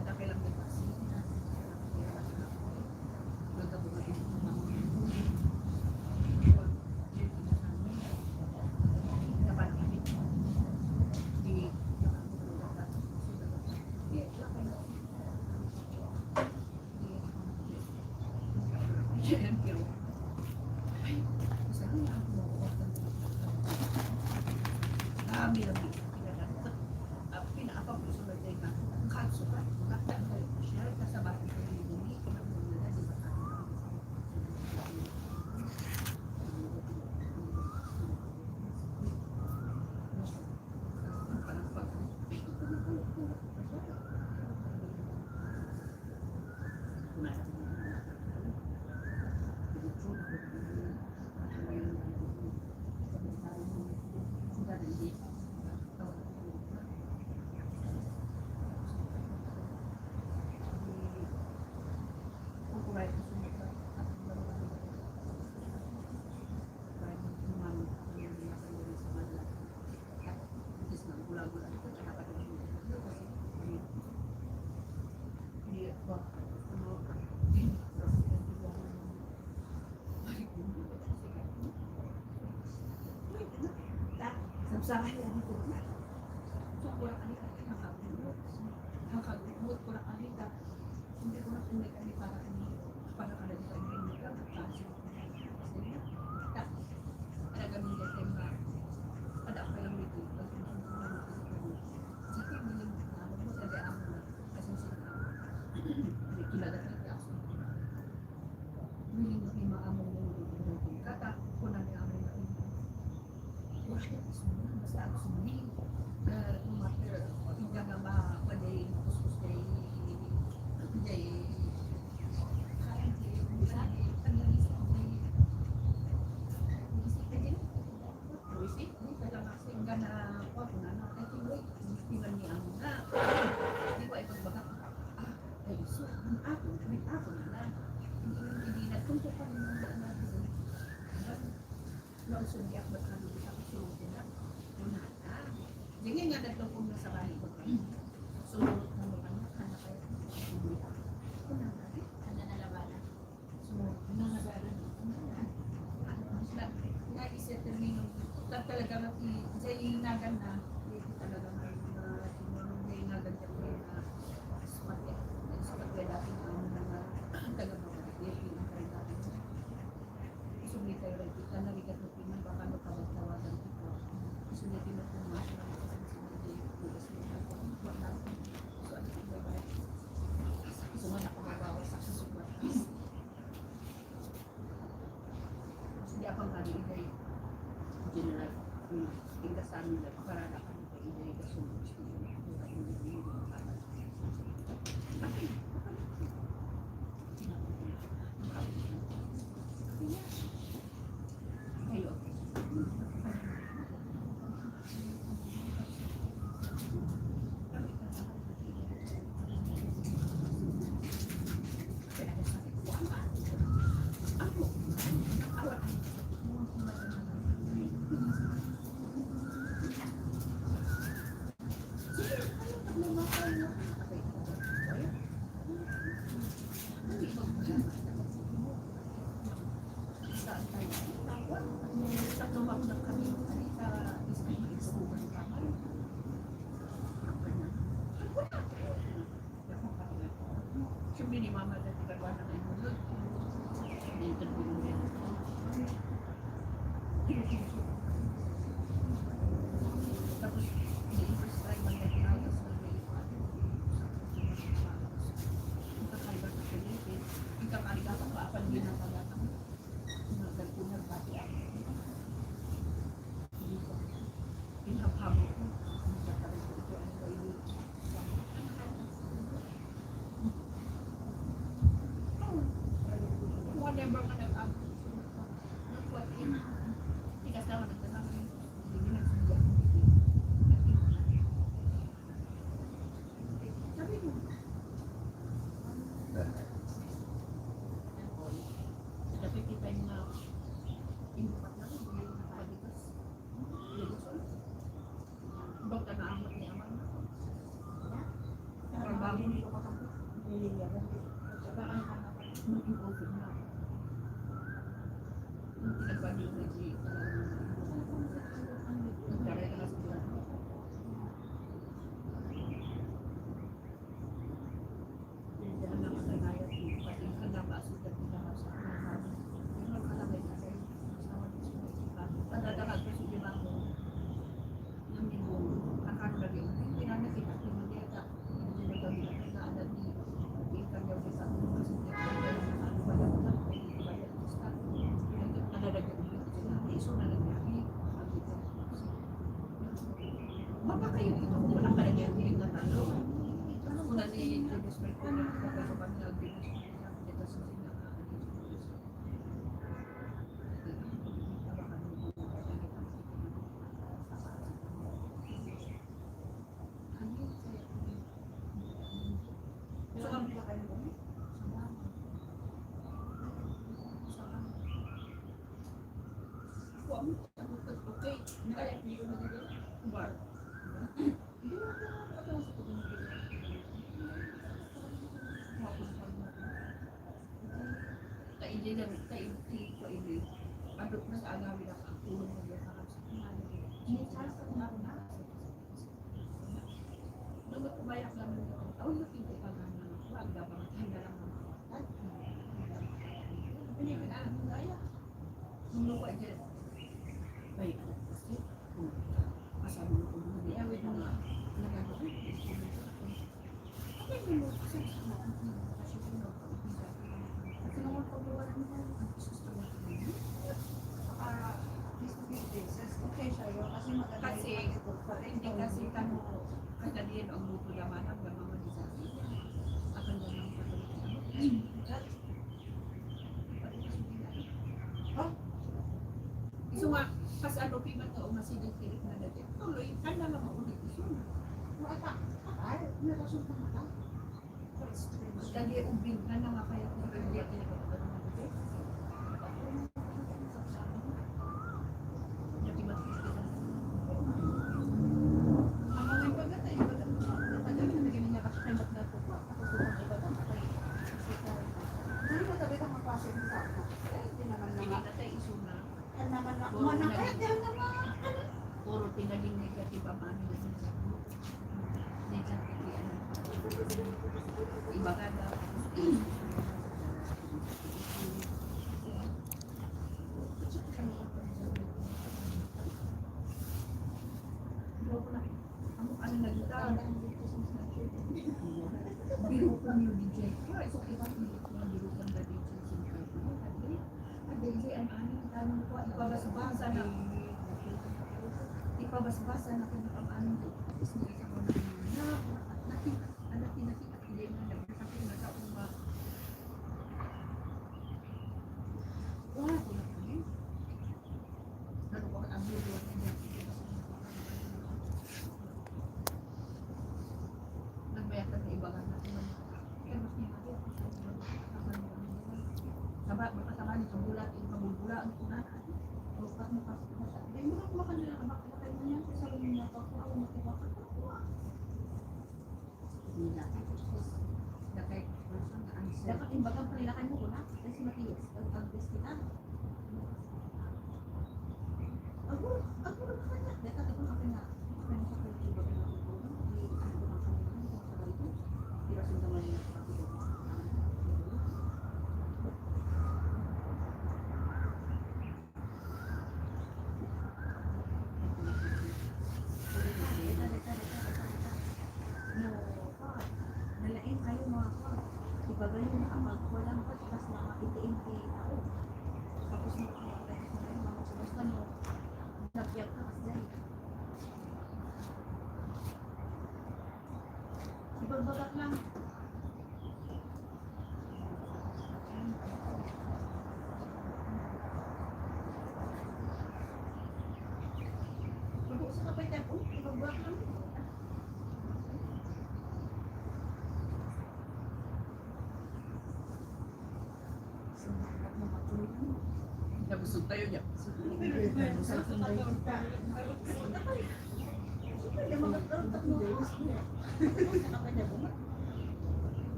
ada kailang depresi Usahay ang ito. So, kurang alita, nakagumot, kurang alita. Hindi ko na pinag ani para kalagay ang hindi ka, kasi talaga minta tayo na ada pa lang dito. Sige, hindi mo sabi ako na kasi sila hindi kilala tayo ako. Hindi mo maamong ng kata, kunan niya among na ito. Basta ako sumili. No matter, hindi nga ba paday, kuskus day, Jadi nga nagtungkol na sa bahay ko. So, ano kayo? Ano na labanan? So, nanagalan. Nga isa termino. Talaga na si nagan na. Talaga na si nagan ka po na smart ya. Smart ya dati na taga mga sulit tayo rin. Kita narigat mo pinan baka magkabagtawagan ko. Sulitin mo kung masya. Semua nak membawa saksi support. Hindi ako ngali dari general hingga sa amin na para na kami kay dari kasunod. Ayo. Siyempre ni Mama dati karwan na kayo mulod. Interview din. Tapos, i-first time man natin ayos na may ipatin. Kakaiba sa Philippines. Ikakaliga ka pa apal din ang tagatang. Nagagpunan pati ako. Pinahapamo ko. Nagkakaroon ko ito ang kaili. Whatever ka nag-up. Nagpuat in. Tigas naman nagtatang. Hindi nagsindihan. Sabi mo. Dapat kita yung mga inupat lang. Hindi yung nakalitas. Ba't ka naamat ni Aman? Trabaho nito ka tapos. Saka ang mag-improve na. Yung pinagbali yung nag-i nagkaray ka na sa buwan. Yan ang kasanayan ko. Pati ka na maasulat nila sa akin. Yung magkalagay na kayo. Kasama din sa mga ikan. Pagdadakal ko sa iba mo. Yung minong kakaragay. Pinanakita ko yung data. Hindi na gawin na kailangan ni ikan daw sa akin. Kasi ano ba yan na? Hindi ba yan? Nadadagdag ko sila. Iso na nagbiyahe. Baka kayo ito kung wala ka lagyan din na talo. Kung nasi-introduce mo ito, baka ko ba nag-introduce dito sa sila. So, ang pinakain mo? Okay, kaya hindi ko nagiging bar. Kaili lang, kaili. Adot na sa agawin ang tulong ng yakakap sa kanya. Ini Charles ang nauna. Nung kumayak lang ng taon, nakita pa nga na wag daw bang handa lang ng mga Hindi ka alam mo gaya. Nung luwa dyan. Baik, kasi kung kasama mo kung hindi, awit mo nga nagagawa. Ano mo? Kasi sa mga kasi kasi naman pagbawalan mo ang susto mo. Okay siya yun. Kasi maganda Kasi, hindi kasi kamo kadalian ang luto naman ang mga sa akin. Akan na lang Iso nga, pas ano piman ka o masinig-tinig na dati. Tuloy, kanda lang ako dito. Wala. Ay, narasun ka mata. Dali ubing ka na nga kaya kung hindi ako Ano mo sabi kang mapasok sa ako? Hindi naman Hindi naman. na tayo iso na. Ano naman na. Manakit yan naman. Puro tinaling negative ang ano na sila. Negative ano. Iba ka na. Ano nagita? Biro ko niyo DJ. Kaya iso kita biro ko na DJ. DJ ang ano ko ipabasa na ipabasa na kung ano is niya sa mga na nakita hindi na nagsasabi na sa uma wala ko na kami ano ko ang video niya nagbayatan sa iba na kaya mas niya sabat makasama ni pambulat yung pambulat ang kuna lupat mo kasi ay mo na kanila ka makakay mo yan sa sarili niya pa ako makibaka hindi na dakay dapat imbagang panilakan mo kuna kasi matiyos ang test kita ako na kanya dapat ako na kanya kanya sa kanya ibagang ako hindi ano ko na kanya sa sarili pero sundaman niya sa kapito nalain kayo mga ko. Ibagay yung nakapagwalang ko, tapos nakapitiin kay ako. Tapos nakapagwalang ko, mga sabasta mo, nagpiyak ka kasi dahil. Ibagbagat lang. Pag-uusap ka pa yung tempo, ibagbagat lang. Nabusog tayo niya.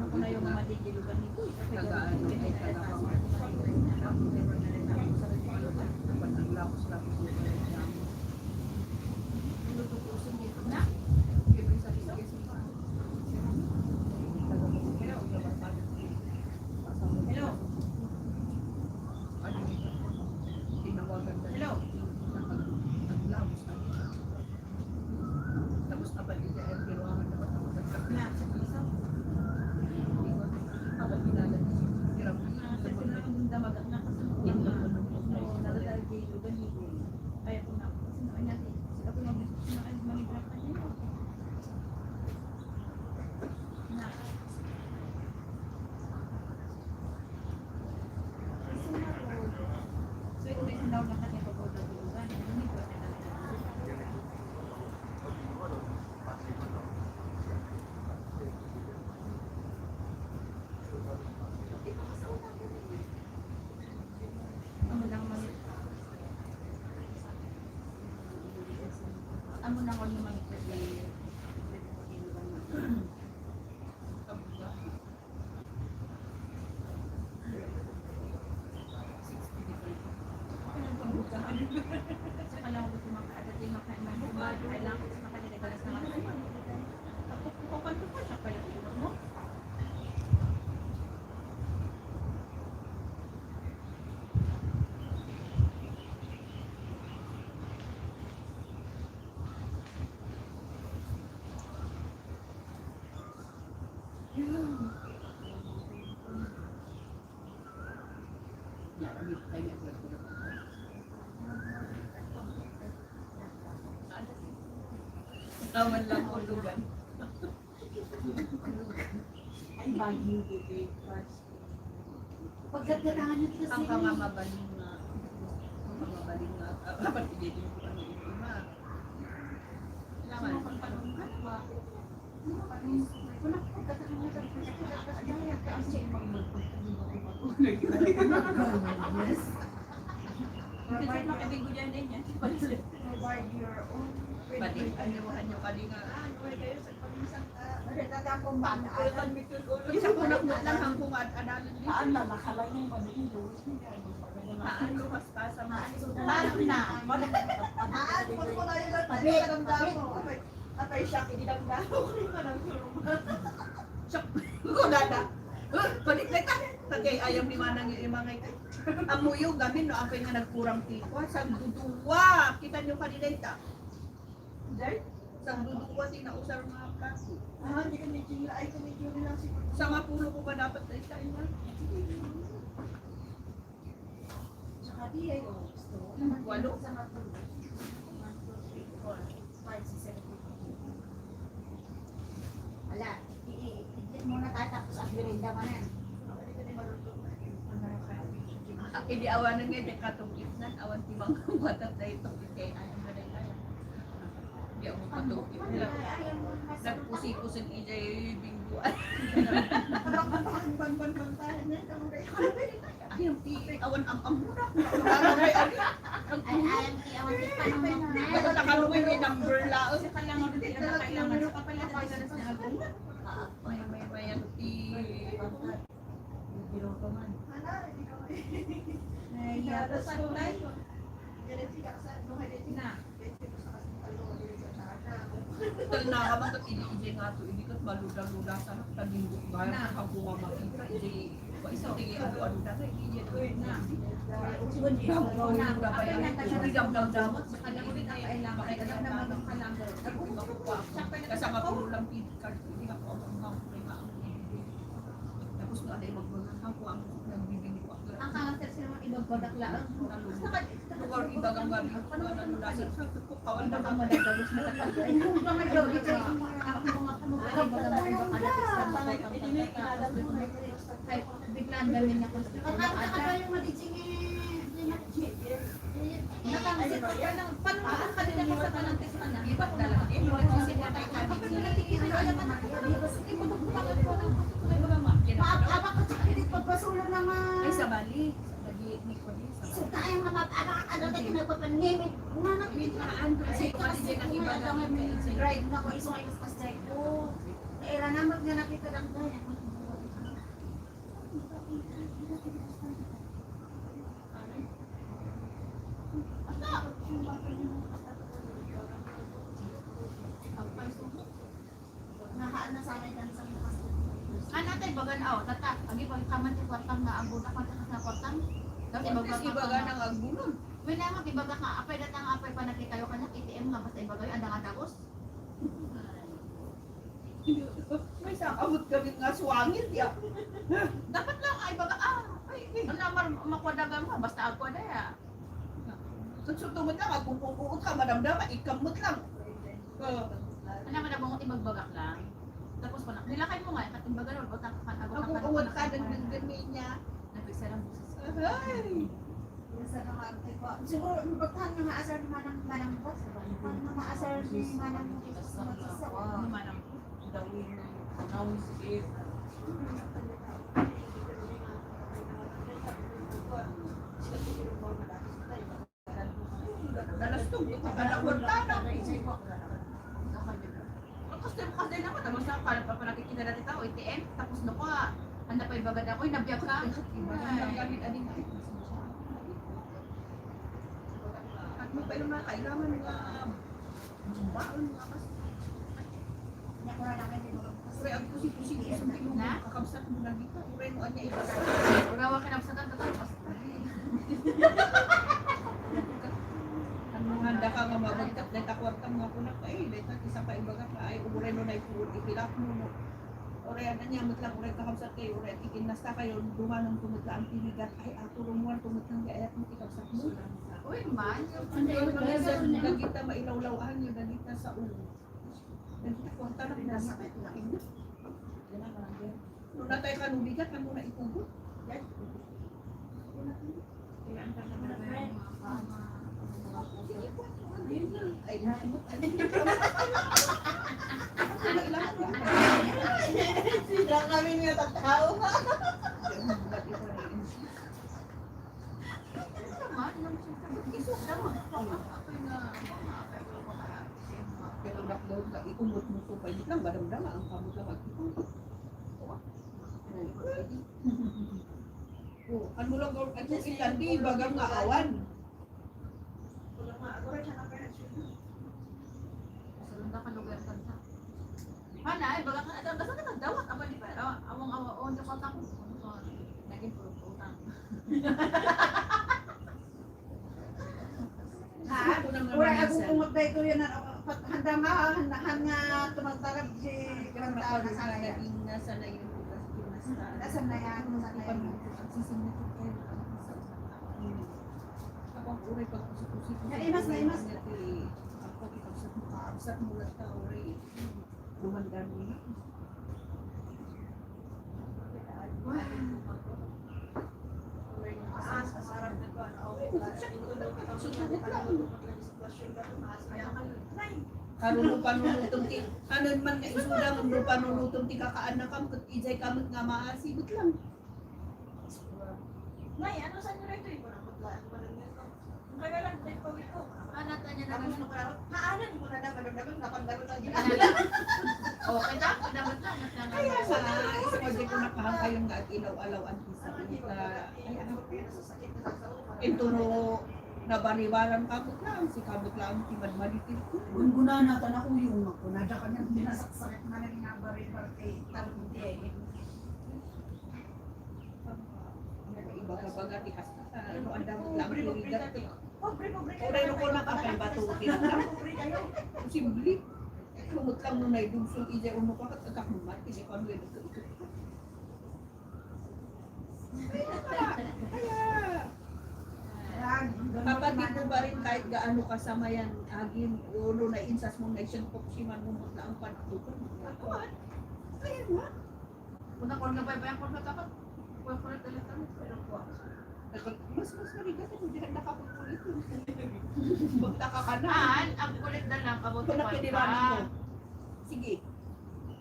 Ako na yung mga digilugan nito. Tagaan ay tagaan. Lapos-lapos nito. Lututusin dito na. Ibig sabihin sa hello. Tinawagan na. Hello. Naglabos na. Tapos nabalik niya ang kiruangan na matapos na sa isa. Habang pinalag niya. Hirap na. Kasi na ang damagat na kasi. Nalalag dito ganito. Kaya po na. Kasi naman natin. Sila po mag-manibrak na niya. So ito may sindaw na kanya pag-o na tulugan. Hindi ko na amo na ko yung mga Aman lang ko lugan. Ay, bagyo today. Pagkagarangan niyo kasi. Ang pamamabaling nga. Ang pamamabaling nga. Dapat ibigin ko ang itima. Kailangan. Kasi makibig ko dyan din yan. Provide your own. Pati, anyuhan nyo kalinga. Isa Isa ko lang lang kung adalan din. Saan na nakalang yung manilo? Haan lumas pa sa mga. Parang na. ko na yun. Damdam mo. Apay siya, kinidamdam ko. Ko dada. Balik na ka. Tagay ayaw ni manang yung mga ito. Amuyo gamin no apay nga nagkurang tiko. Sa duduwa. Kita nyo kanina ita. Dahil? Sa duduwa tinausar mga kaso. Hindi ka medyo ay kumedyo lang siguro. Sa mga pulo ko ba dapat na isa ina? Saka di ay gusto. Walo? Wala. I-edit mo na tayo tapos ang birinda mo na yan. Hindi awanan nga di katungkit na. Awan timang batat na ito. Kaya ayaw na rin tayo. Hindi ako katungkit nila. Nagpusi-pusin ijay bingguan. Ayaw ti. Awan ang muna. Ay, alam ki, awan ki pa naman na. Basta nakalungay may number lao. May ang ti. Tal na ka bang ijay nga to. Hindi kat maluda-luda sa tagindok ba? Nakakuha makita. Ijay. Isa tingin ano na. Ijay to na. Kasama ko lang pili card. Hindi ako ang tapos na ay magbagang ako ang nagbibili ko. Ang kangasir sila mga ibang product lang. Lugar ibagang gabi ko na nalulasan sa kawan na Baka madagagos na kapag. Ay, kung ba ngayon, ito yung mga kamukha ng mga kalapis na ay, biglaan gawin niya kung saan. Ang yung maditsing nakangasit ko pa ng panuhaan ka nila sa panantis ka na. iba't talaga. Eh, mga kasi na tayo Maabak ko sa kilit pagpasulan ng ay sa Bali. Nag-iiknik ko din sa so tayo mga mababak ano tayo nagpapanimit. Mga Binaan ko kasi kasi din ang iba na Right na ko isong ay kaspas ko. Era na mag na nakita lang tayo. Nahaan na sa akin kan sa mga ano tayo bagan aw tata agi pag kaman ti kwartang na ang budak man sa kwartang dapat Tapos ibaga ng agbunon. wala nga ibaga ka apay datang apay pa nakikayo kanya ATM nga basta ibaga yung andang atagos May sakabot kami nga suwangit ya. dapat lang ay baga ay alamar makwadagan mo basta ako na ya Sutumot lang, kung pupuot ka, madamdama, ikamot lang. ano man ang mga ibagbagak lang tapos pa na nilakay mo nga katimbaga ron utak ka Ako uwat ka ng gamin niya. nagpisa lang busis Ay! Siguro, magpagtahan ng maasar ng manang ko. Ang maasar ng manang mo. ano man ang dawin nawin sige Dalastog, kalawag tanang. Kasi naman, tapos na pala pa nakikita natin tao, ATM, tapos na ko, handa pa ibagad ako, nabiyag ka. Ang gamit aning at mo pa yung mga kailangan nga baon nga kasi. Ure, ang pusi-pusi ko sa tingin mo, kakabsat mo na dito. Ure mo anya iba. Urawa ka na sa kanta tapos. Ang mga handa ka nga mabagkat, dahil takwarta mga kunak, ay, dahil isa pa ibaga ka, ay, ure no na ipulot, ipilak mo no. Oray na niya, matlang oray kakabsat kayo, oray ikinasta kayo, dumanang tumutla ang tinigat, ay ako rumuan tumutlang gayat mo ikabsat mo. Uy, man. Gagita mailawlawahan yung gagita sa ulo. Gagita ko, tanong na sakit na ina. Nung natay ka nung bigat, ano na itugot? Ay, naimot. Sila kami nga tatao. Pero lockdown ka, iumot mo to pa. Hindi lang, badam-dama ang kamot lang mag-iumot. Oh, ano lang gawin? At yung ilan, di bagang nga awan. Sarunda ka lugar ka sa. Mana, ay baga ka ada basta ka dawat apa di pa. Awang-awang on sa kota ko. Naging puro-purang. Ako naman Ura minsan. akong tumutay ko yun, handa nga, handahan nga tumagtarag si Parang Grang ako Tao na na sa kaya. naging nasa na yung kinasta. Nasaan na yan? Nasaan na yan? Sisingit ko kayo. Ako ang uray pag kusik-kusik. Ya, imas na, imas. Ako, ikabsat mo, kaabsat mo lang ka, uray. Lumandan mo na. Karun panunutong ti anon man nga isuda mo panunutong ti kakaan na kam ket ijay kamot nga maasibot lang. Nay, ano sa inyo rito? Ang kagalan, din po ito. Ana tanya na Tapos nung karot, haanan mo na na, madam-daman, napandalo na yun. Oh, kaya dapat lang mas lang. Kaya sa isa pa di ko nakahang kayong nga at ilaw-alaw ang isa kita. Ay ano Intuno nabariwalan kamot lang si kamot lang ti madmalitin ko. Gungguna na tan ako yung ako, nada ka niyang binasaksarit na rin nga bari-bari, tarundi eh. Ibaga-baga ti hasta ano andam lang tirigat. Pobre Oray no ko nakapay batutin lang. Simple. Kumot lang nung naidugso ijay uno ka kat agkakumat ti kon wedo ko. Kaya kapatid mo ba rin kahit gaano kasama yan, agin, ulo na insas mo na isang poksiman mo na ang panatukan. Ako, ayan nga. Una ko nga ba ko na tapat. Ko ko talaga pero ko. Mas marigat mo diyan nakapupulit. Magtaka ka na. Ang kulit na lang abot Kung pa. napiniranan mo, sige,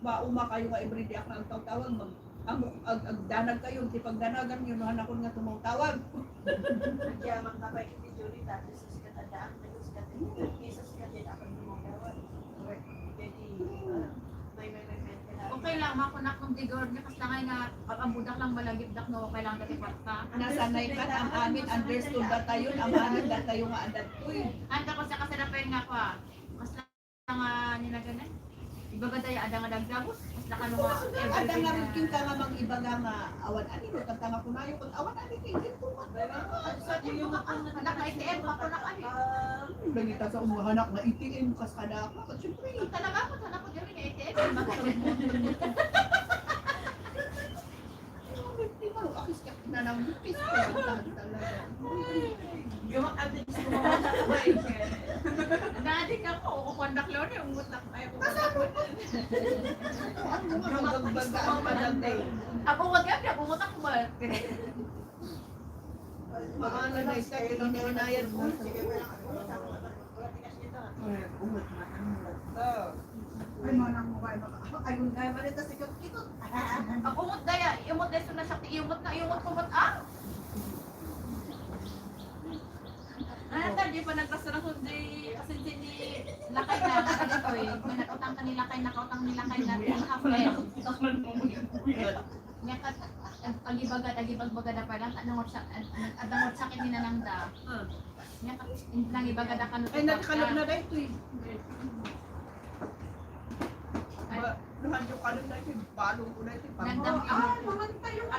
mauma kayo nga everyday ako ang tawag, agdanag kayo, di pagdanagan yun, hanakon nga tumawtawag. Nagyaman ka pa yung Julie, tapos sa katandaan, isa sa katandaan, ako yung mga gawan. Okay lang makunak ng digor niya kasi langay nga ang budak lang malagip-dak no okay lang dati kwarta. Nasanay ka, ang amin, understood na tayo, ang amin na tayo nga adat ko eh. Anda ko sa kasarapan nga ko ah. Mas lang nga nila ganun. Ibaga tayo ada nga dagdabos. Mas nakano nga Ada nga rin king ka nga mang ibaga nga awan ani no tantanga ko na yung awan ani kay dito ka. sa yung anak na ITM ako na kami. Nangita sa umahanak na itiin kas kada ka. Siyempre, Talaga ako sana ko diri na ITM. di ba akis ka na nang bukis talaga. Gawa ka din sa mga sabay. Dati ka ko ko kondak lo ni umut na ay ko. Ano nga magbaga ang padagday. Ako wag ka ako utak ko ba. Maano na isa kininayan mo. Ay, manang mo kayo, ayun kaya ba nito si Kikot? Ako umut daya, umut deso na sakti umut na umut ko mut ah. Ano di pa nagpasara ko di kasi di lakay na dito eh. May nakutang kanila kay nakautang nila kay natin half-end. Nga kat agibag-baga na pa lang adamot sa akin ninanangda. Nga kat nang ibaga na kanu. Ay nagkalog na dahil ito eh. Nuhan yung kalog na ito, balong ko na ito. Ang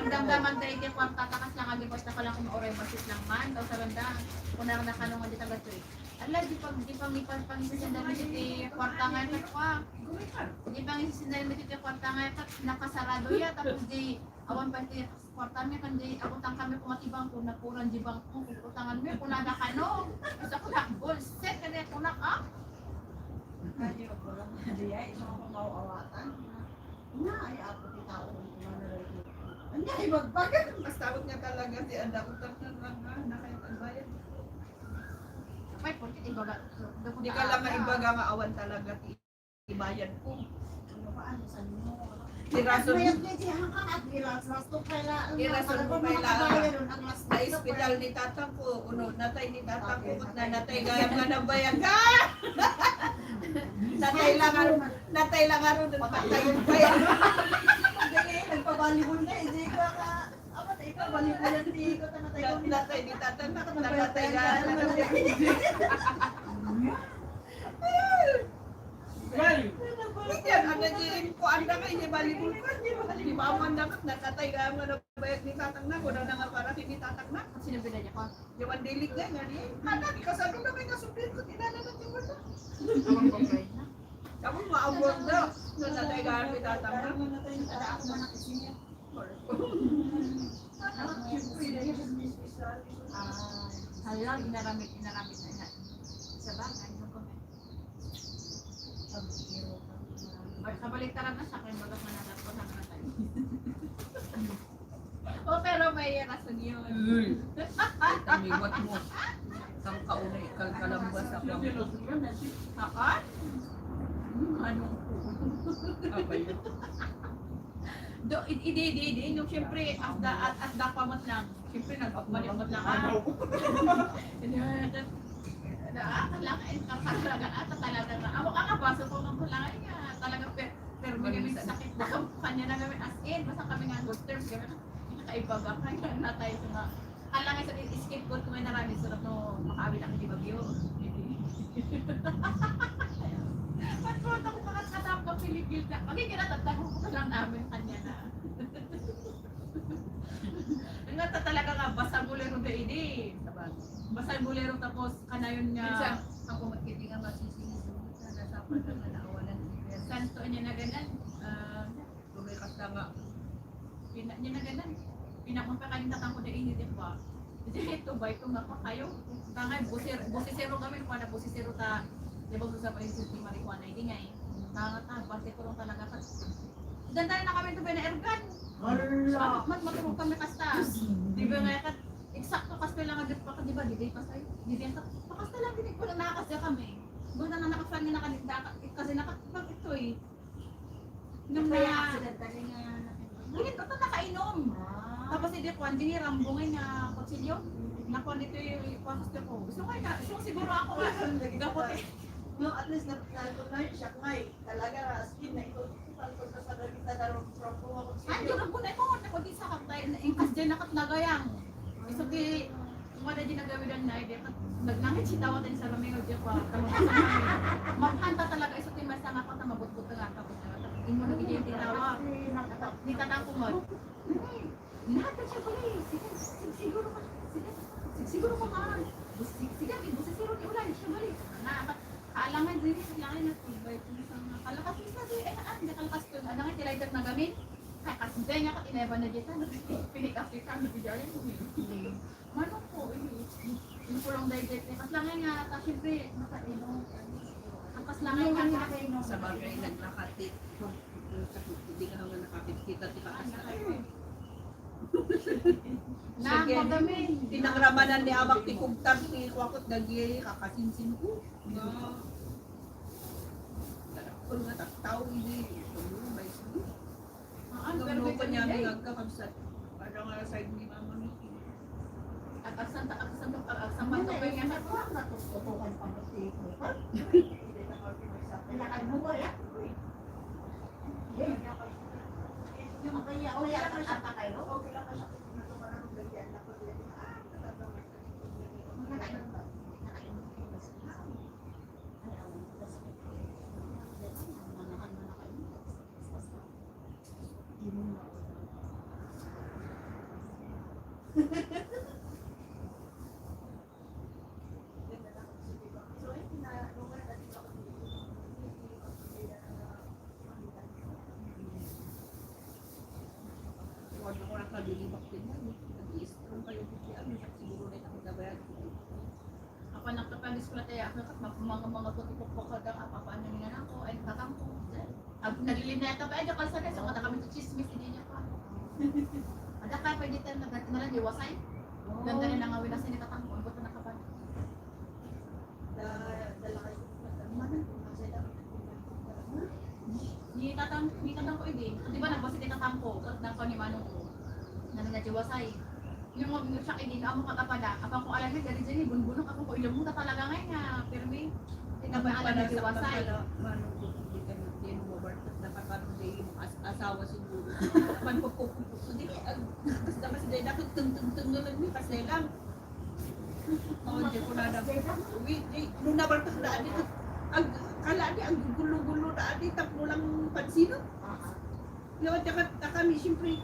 damdaman tayo yung kwarta takas lang agi basta ka lang kung oray basis lang man daw sa banda. Kuna na kanungan di taga to eh. Ala di pang ipang isa dami si kwarta nga na ko. Di bang isinay mo dito kwarta nga kat nakasarado ya tapos di awan pa ti kwarta mi kan di utang kami kumatibang ko napuran di bang kung utangan mi kunada kano. Sa ko nak set kani kunak ah. Kaya ko lang. Diya, isang akong mauawatan. Na, ay ako ti tao. Anya, ibagbagan. Mas tawag niya talaga si Anda ko lang na kayo bayad. May porke ibaga. Hindi ka lang maibaga nga awan talaga ibayad ko. Ano ba, ano sa inyo? Irason Mayat niya siya ka at iras to kaila. Irason mo kaila. Ang last Sa ospital ni tatang ko, natay ni tatang ko, na natay gaya nga na bayan ka! Natay lang aron doon patay yung bayan. Hindi, nagpabalibol na. Hindi ka ka. Apat, ikaw, balibol yan. Hindi ko tanatay ko. Natay ni tatang, natay gaya nga na bayan. Yan, ang nagirin ko, anda ka, hindi balibol ko, hindi ba aman dapat, nakatay gaya nga na bayan ni tatang na, wala na nga para ni tatang na. Sino binaya ko? Yawan dilig nga, nga niya. Hanan, kasano na may kasupin ko, tinananan yung wala. Kamu maabot daw, natay gaya ni tatang na. Ada ako man ang isinya. Hala, inaramit na yan. Sa bagay, no comment. Kabaliktaran na sa akin, bagas mananap ko sa mga tayo. Oh, pero may rason yun. Tamiwat mo. Sang kaunay kalkalambas ako. Haka? Anong abay? Hindi. Nung siyempre, at dapamat lang. Siyempre, nag-upmalimot lang. Talaga na. Ako ang kapaso ko ng kulangan niya. Talaga, pero may kami sakit na kanya na kami as in. Basta kami nga good terms. Nakaibaga ka nga na tayo sa nga. Alang nga sa skateboard ko may narami sarap no makaawi lang di bagyo. Patron ako makakatap ng Pilipil na. Magigiratatang ko lang namin kanya na. Nga talaga nga, basta bulero na ini. Basta bulero tapos kanayon nga. Ako magkiti nga masisingin sa nasapan na naawalan si Santo niya na ganan. Tumay kasta nga. Niya na ganan. Pinakunta kayo natang ko na ini, di ba? Ito ba, ito nga pa kayo. Tangay, busisero kami, kung na busisero ta, di ba gusto pa yung si marijuana, hindi nga eh. Tanga, bante ko lang talaga ka. Dandarin na kami ito ba na ergan. Matulog kami kastas. Di ba nga, eksakto kastas lang agad pa ka, di ba? Di pa sa'yo. Di ba, pakasta lang, di ko lang nakakasya kami. Buta na nakafan nga nakanita, kasi nakapag ito eh. Nung na, hindi ko ito nakainom. Tapos hindi ko, hindi rambungin nga kutsilyo. Nakuha dito yung ipakasta ko. Gusto ko siguro ako nga. Gapot eh. No, at least nalito na yun siya ngay. Talaga, skin na ito. Palpag na sa dalita na rin from kung ako Andiyo lang ko na ito. Ako di sa kaptay. Ingkas dyan nakatnagayang. Gusto ki, kung wala dyan nagawin na idea. Nagnangit si tawad din sa Romeo dyan pa. Maghanta talaga. Iso ki mas nga pa mabot-bot na nga. Tapos imo na ganyan tinawag. Di tatang ko mo. Lahat na siya pala eh. Siguro ka. Siguro ka man. Sige, siguro ni Ulan. Siya balik. Kaalangan din kailangan na tibay. Kalakas isa di kalakas ko. Ano nga tilayter na gamin? Kaya kasi nga ka ineba na dito. Pinik-apik kami bigyan mo. Mano po yung pulang diet ni kaslangan nga ta syempre nakainom. Ang kaslangan nga Sa bagay naglakati. Hindi ka nga nakakita ti pakasta. na magami. Tinagramanan ni Amak ti Kugtar ti Kwakot Gagiri kakasinsin ko. Kung nga taktao hindi. May sino. Pero may kanya may nagkakabsat. Parang nga sa ni Mama ni. At aksan man to kaya nga natutukan pa mo si Kupa. Lakad mo ba yan? Yung kaya o yan ang kayo? Okay lang ka siya. nakabilibak din yan. Nag-i-strong kayo kasi ano, siguro na yung nagabayad. Ako nagkakalis ko na tayo, ako mga tutupok ka daw, paano nyo na ako, ay nakakampo. Nagilin na ito, ay dakal sa so kada kami sa chismis, hindi niya pa. Ada ka, pwede tayo nagati na lang, diwasay. Ganda rin ang awin na sinikatampo, ang buto na kapan. Dala kayo. Ni tatang ko hindi. Di ba nagbasa din tatampo, nang ko ni Manong ko. Na nagadiwasay. Yung mga siya hindi na ako katapada. Apang ko alam na dari dyan, bunbunok ako ko ilang muta talaga ngayon nga. Pero may alam na diwasay. Manong ko, hindi ka na din mo, dapat parang din mo asawa siguro. Pan ko hindi basta mas day dapat tung na lang ni kasi lang. Hindi ko na nung nabartas na dito, ang kala di ang gulo-gulo na di tapno lang pansino. Lawat ka kami siyempre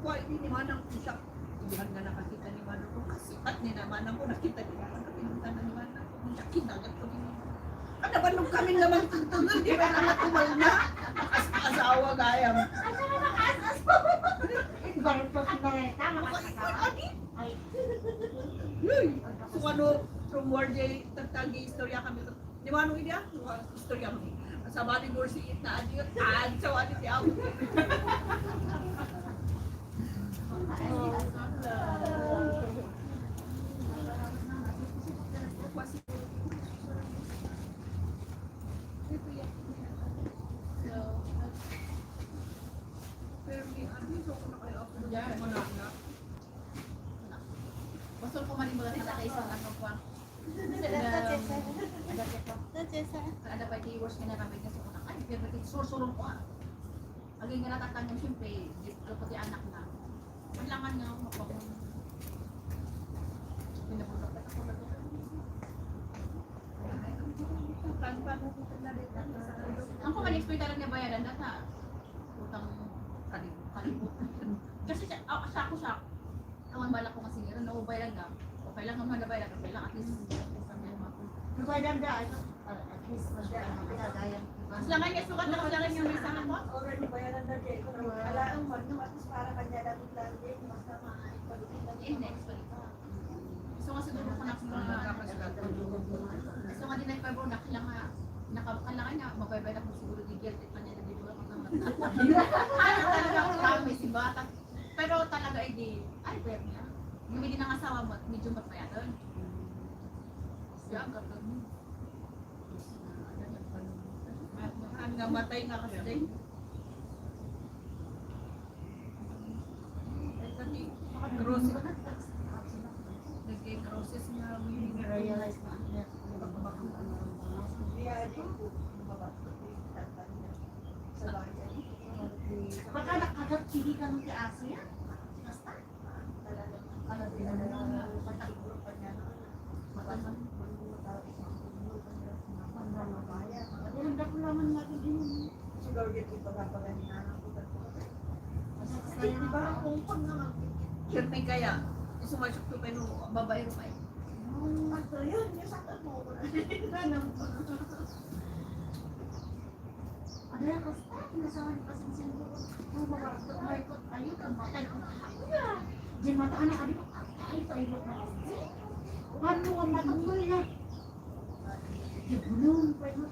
kuha ini ni Manang usap. Ibihan nga nakakita ni Manang ko kasi at ni naman ako nakita ni Manang pinunta na ni Manang ko. Yakin agad ko din. Kada ba nung kami naman tuntunan di ba na tumal na asawa gayam. So ano from word day tagtagi istorya kami di ba ano idea? Istorya kami. Sa bali gorsi ita adi sa wadi ti ako. Basta ko man mga sa isang ano pa. Ada pa di-worse ka na kami kasi ko na ay pero sursurong ko. Agay nga natatang yung siyempre, dito pati anak na. Kailangan nga ako mapakong. Pinapunta pa ako na doon. Ang kumalikpay talaga niya bayaran na ta. Utang kalimutan. Kasi ako siya. Ang balak ko kasi nga, bayaran nga. Okay lang naman na bayaran. Okay lang at least. Nagbayad ka, at least pinagayan. Mas lang nga, sukat na lang yung may sana ko. Already bayaran na din. Alaan mo, at least para kanya dapat lang din. Basta Index pa rin. So nga siguro ko na so nga din na ipabro na kailangan nga magbayad ako siguro di guilty pa niya na di ko lang ano talaga ako kami si bata. Pero talaga hindi, ay pwede niya. Yung hindi ng asawa mo, medyo magpayadan. Siya, gagawin mo. hanggang matay nga kasi din. Crosses. Nag-crosses nga. realize na niya. Baka nakakatili ka ng Asia? Basta? Ano din na patakbo pa niya. Mataman. Maganda ko naman natin din. Siguro dito pagkapagalingan ako. Di ba kung pag naman? Siyempre kaya, sumasok to pero babae rumay. Ito yun, yung sakit mo. Ganun. Ano yan kasi, nasawan kasi siguro. Ang mga marikot tayo, kang matay ko. Di mata ka na kami, ay tayo na kasi. Ano ang matanggal na? Di bulong, pwede mo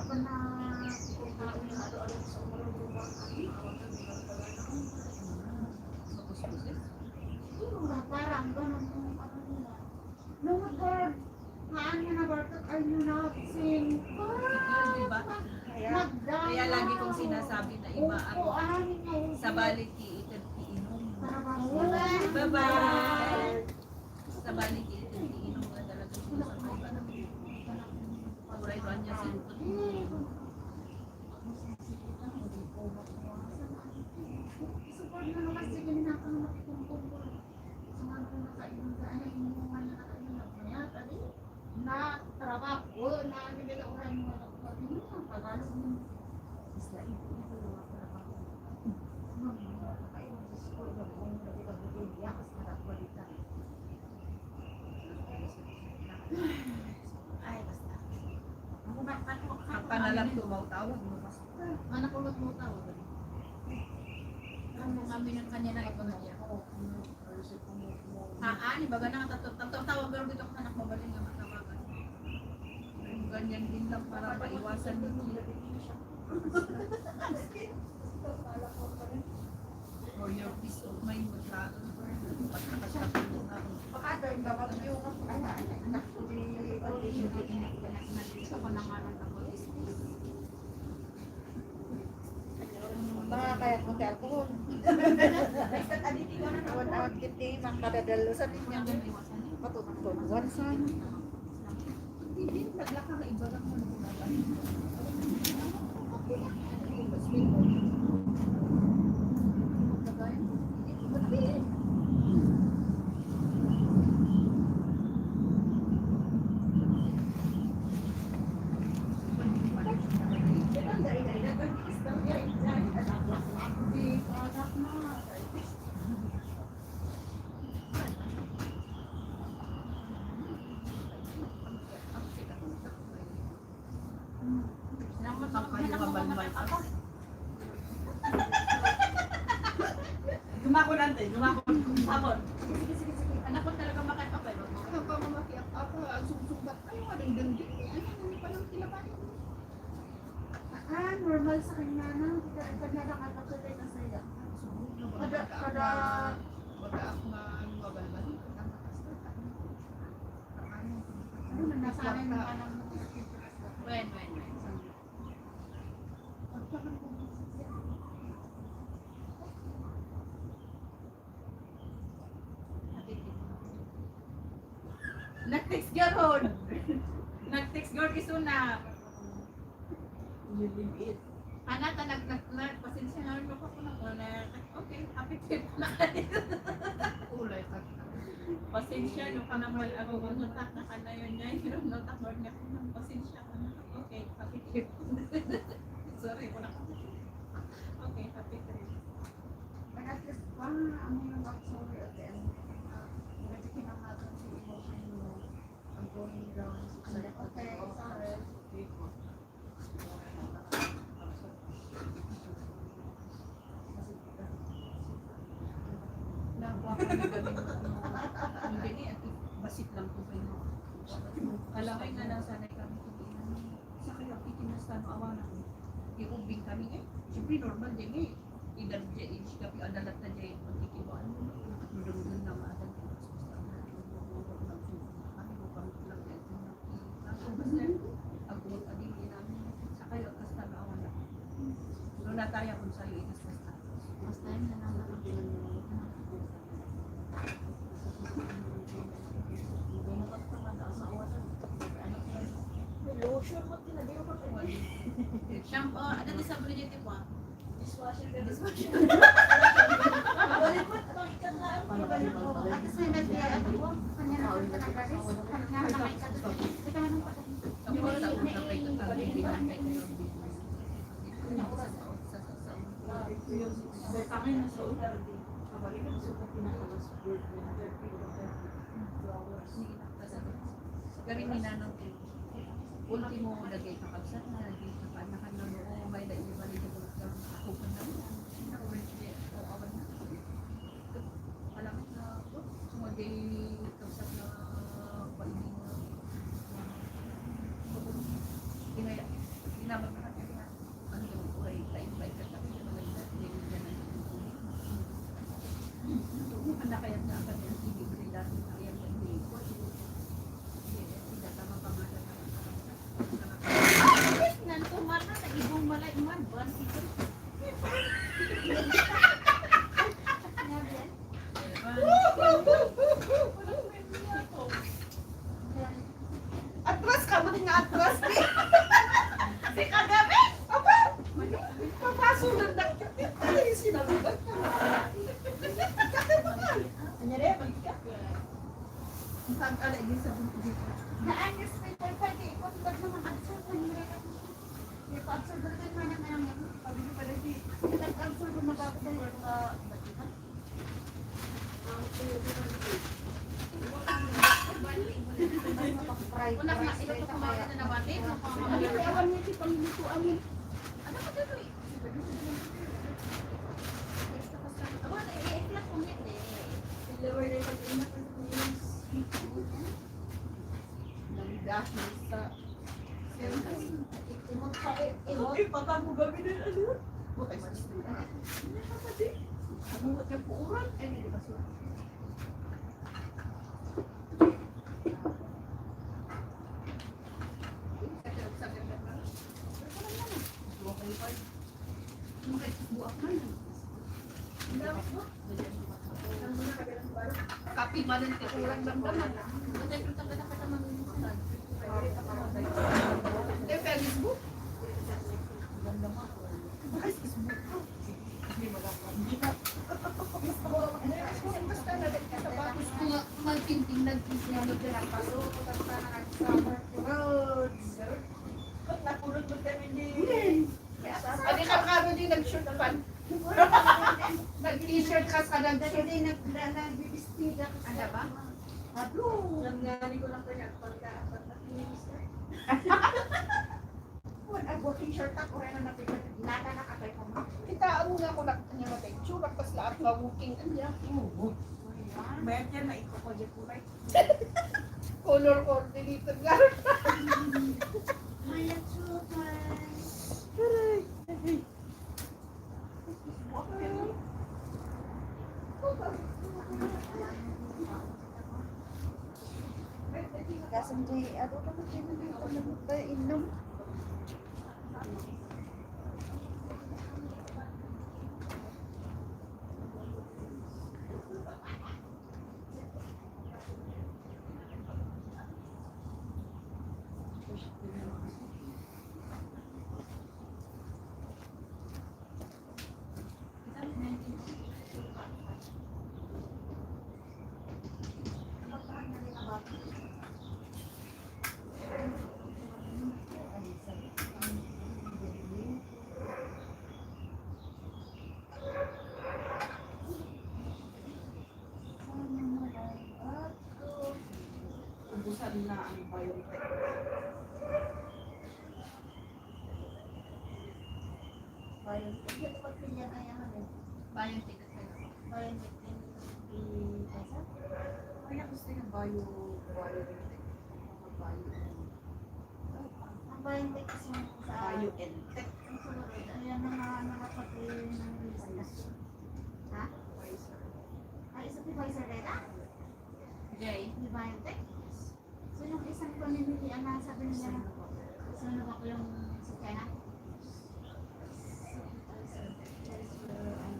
apa na, kung tao na ano-ano sa umarong buwan kami. Parang ganun yung ano nila. No, God, haan nyo na Bartot, are you not seeing? Diba? Kaya lagi kong sinasabi na iba ang sa balik iinom. Bye-bye! Sa balik iinom na talaga siya sa mga iba na kulay ba niya cellphone. Support na naman kasi ginakang makikumpul. Sumangko na sa ibang daan ay inuman na kayo na kaya tadi na trabaho na nilalawan mo na pagpapin mo ang Tagalog mo. Isla ito na trabaho. Kayo mag-support na kung nagkakabigay kasi nakakwalita. Ay, basta. Ang panalang tumaw-tawag mo. Anak ko mo tawag. Ano kami ng kanya na ekonomiya. Ani baga na tawag pero dito ko anak mabaling nga matawagan. Ganyan din lang para maiwasan yung for your peace of mind, magkaroon ko rin. Pagkakasapin mo na ako. Baka doon dapat yung anak ko di ako nang anak ako is Mga kaya ko kaya ko. Awat-awat kita makadadalo sa ninyo. Patutuan sa Hindi, naglaka ka iba lang mo naman. Gumako natin, gumako. Sabon. Anak ko talaga makatapay. Ano pa mamakiyak ako, ang sumsumbat. Ano ka rin ganda? Ano pa lang tinapain? normal sa kanya na pag nakakapagsalita na saya. Kada Baga ako nga mabalbal. ano na nasanay na alam mo. When. Nag-text garon. Nag-text garon isuna. Anak, pasensya na rin ako na okay, happy trip na. Ulay ka. Pasensya, no ka naman ako, nutak na ka na yun niya. Nutak mo niya ako ng pasensya ka na. Okay, happy trip. Sorry ko na. Okay, happy trip. But at least ano yung backstory at the end. Medyo kinakatan si emotion mo. Ang going down. Okay, sorry. Nakuha ka na galing mo. Hindi at basit lang po kayo. Kalakay na lang sanay kami. Sa kayo, ikinastan awa na ko. Iubing kami eh. Siyempre normal din eh. Idar dya age kami adalat na dya yung pagkikibaan mo. Nudang-nudang na maadan. Agulot ading namin. Sa kayo, kastan awa na. Doon na tayo kung sa'yo ikas-kastan. Mas time na naman. Shampoo, ada di sabun aja tipe. Dishwasher. At the same time, kanya na ako nagalis. Kanya na nakikita. Ito anong pa. Ako wala akong kapay ito kami binantay kayo. Garing ni nanong ultimo lagay ka kapsat na lagay ka panakan na mo may da iba rin ko ako pa na ako rin siya o awan na alam na sumagay kapsat na paibig na kinaya kinamag na kanya ano yung uray tayo ka tapos na maganda din yan ang nakayat na kanya ang ibig rin dati na yan ang ibig ko tidak tama pangalan Nanto mata sa ibong malay man ban ito. Atras ka mo din nga atras. Si kagabi. Apa? Papasok na nakikita. Ay, sinalugan ka. Anyari, pagka. Ang pag-alagin sa bunto dito. Naan yung spray pwede ikot ba't naman absurd na nila. Hindi pa absurd na rin man ang ngayon. Pabili pa rin di. Nag-absurd na magkakasal yung Una ka ito ko kumain na nabati. Awan niya si panglutuan mo. Ano ka dito eh? Ay, patamu gabi din. Ano? Bukan sa istorya. Ano ba yung puuran? Ay, hindi ba siya? Kapi manan ti kurang damdaman. Dia Facebook. Nakulot mo kami ni... Adi ka karo din nag-shoot pan. Nag-t-shirt ka sa nag-shoot. Nagbibistida ka. Ano ba? Nangyari ko lang kanya. Pagka-kinis na. Nag-walking shirt ako rin na napigat. Nata na kapay ko. Kita ano nga ako nakanya na tayo. Churak pas lahat na walking. Anya. Bayad yan na ito ko dyan kulay. Color coordinator nga. Maya chupan. Kasunday, ano ka ba inom? Ubusan na ang biotech. Bayan, ito pa pilyan ay ano. Bayang ticket sa'yo. Bayan, Ay, gusto yung biotech. ang bayan din kasi sa Biontech. ang sunod, ayan na nakapati ng business. Ha? Ay, isa si Pfizer Reda? Jay. Di Biotech? So, yung isang pamimilian na sabi niya, sunod ako yung sa China.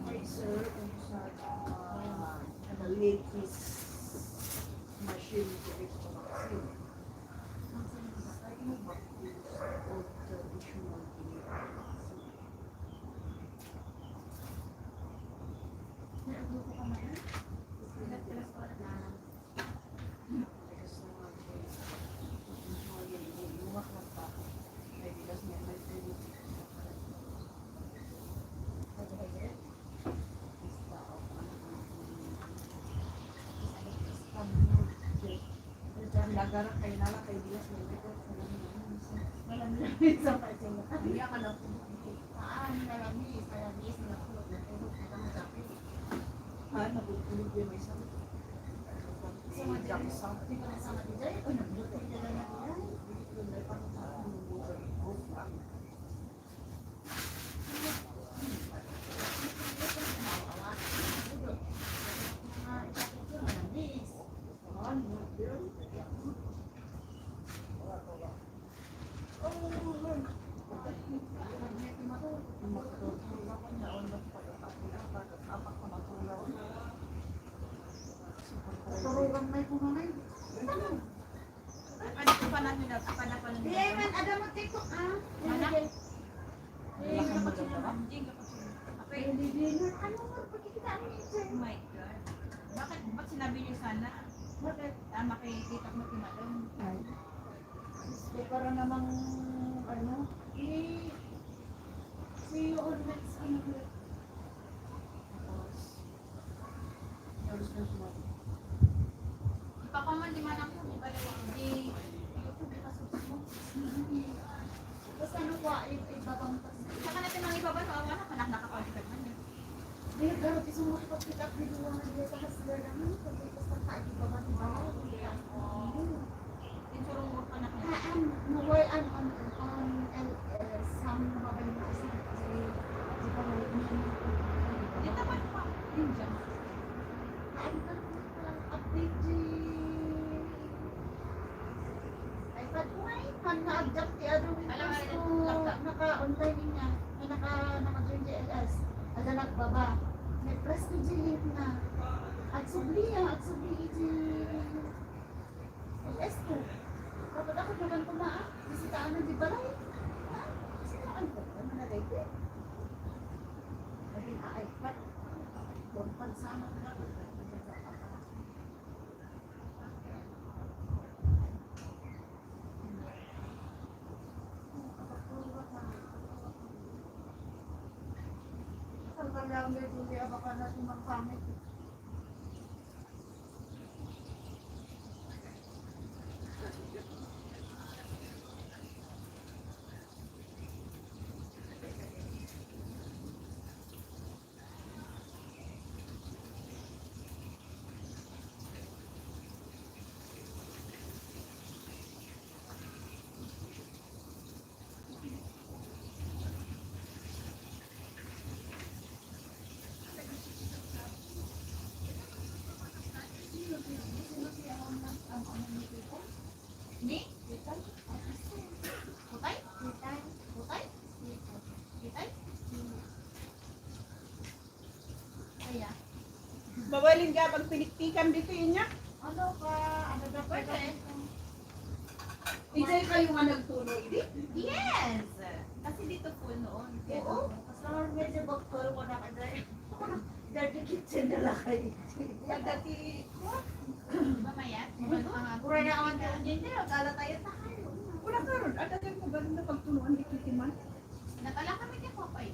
Pfizer kung sa latest machine to make the vaccine. Ay, yung vaccine o traditional vaccine. Nag-grupo ka man? Nagarak kay nala kay Diaz may bigat sa Malamig sa pagsinga. Hindi ka na Malamig na kulot na tulog na kamasapit. nabutulog yung may isang Sa mga Jackson, di ba nasama di dyan? O nagluto nila na diyan? Turugan may kumanay. Ano pa natin na? Apa na pa natin? Di ay man, ada mo TikTok ah. Pwede din. Ano mo, pagkikitaan mo yun sir? Oh my God. Ba't sinabi niyo sana? Bakit? Makikita mo si Madam. Eh, para namang, ano, si Ormex, ano, Ipapaman di man ako. Di YouTube kasus mo. Basta ano ko, ibabang tas. saka natin mga iba ba? Awa na, panak nakakaulikat man yun. Di, garot isang makipag-pick up dito mga dito sa hasler naman. Pagkitas ng tayo, ibabang ibabang. Tinsurong mo pa na. Nawal, some mabalik online niya. May naka-join JLS. Ada nagbaba. May prestige na. At subli iti LS2. Kapag ako naman kumaan, bisitaan ng di balay. Bisitaan ko. Ano na rin ko? Naging iPad. Doon pansama na. Lang dito kaya baka natin magpamit. Ni? Putay? Putay? Putay? Kaya? Mawalin ka pag piniktikan dito yun niya. Ano ka? Ano ba Pwede. Hindi kayo nga nagtuloy, hindi? Yes! Kasi dito full noon. Oo. Mas naman medyo baktor ko na kada. Dirty kitchen na lang kayo. Yan dati, Mamaya? Mga Kuray na awan ka. Hindi, kala tayo tayo. wala ka ron. At atin ko ba na pagtunuan di kitiman? Natala kami kay Popay.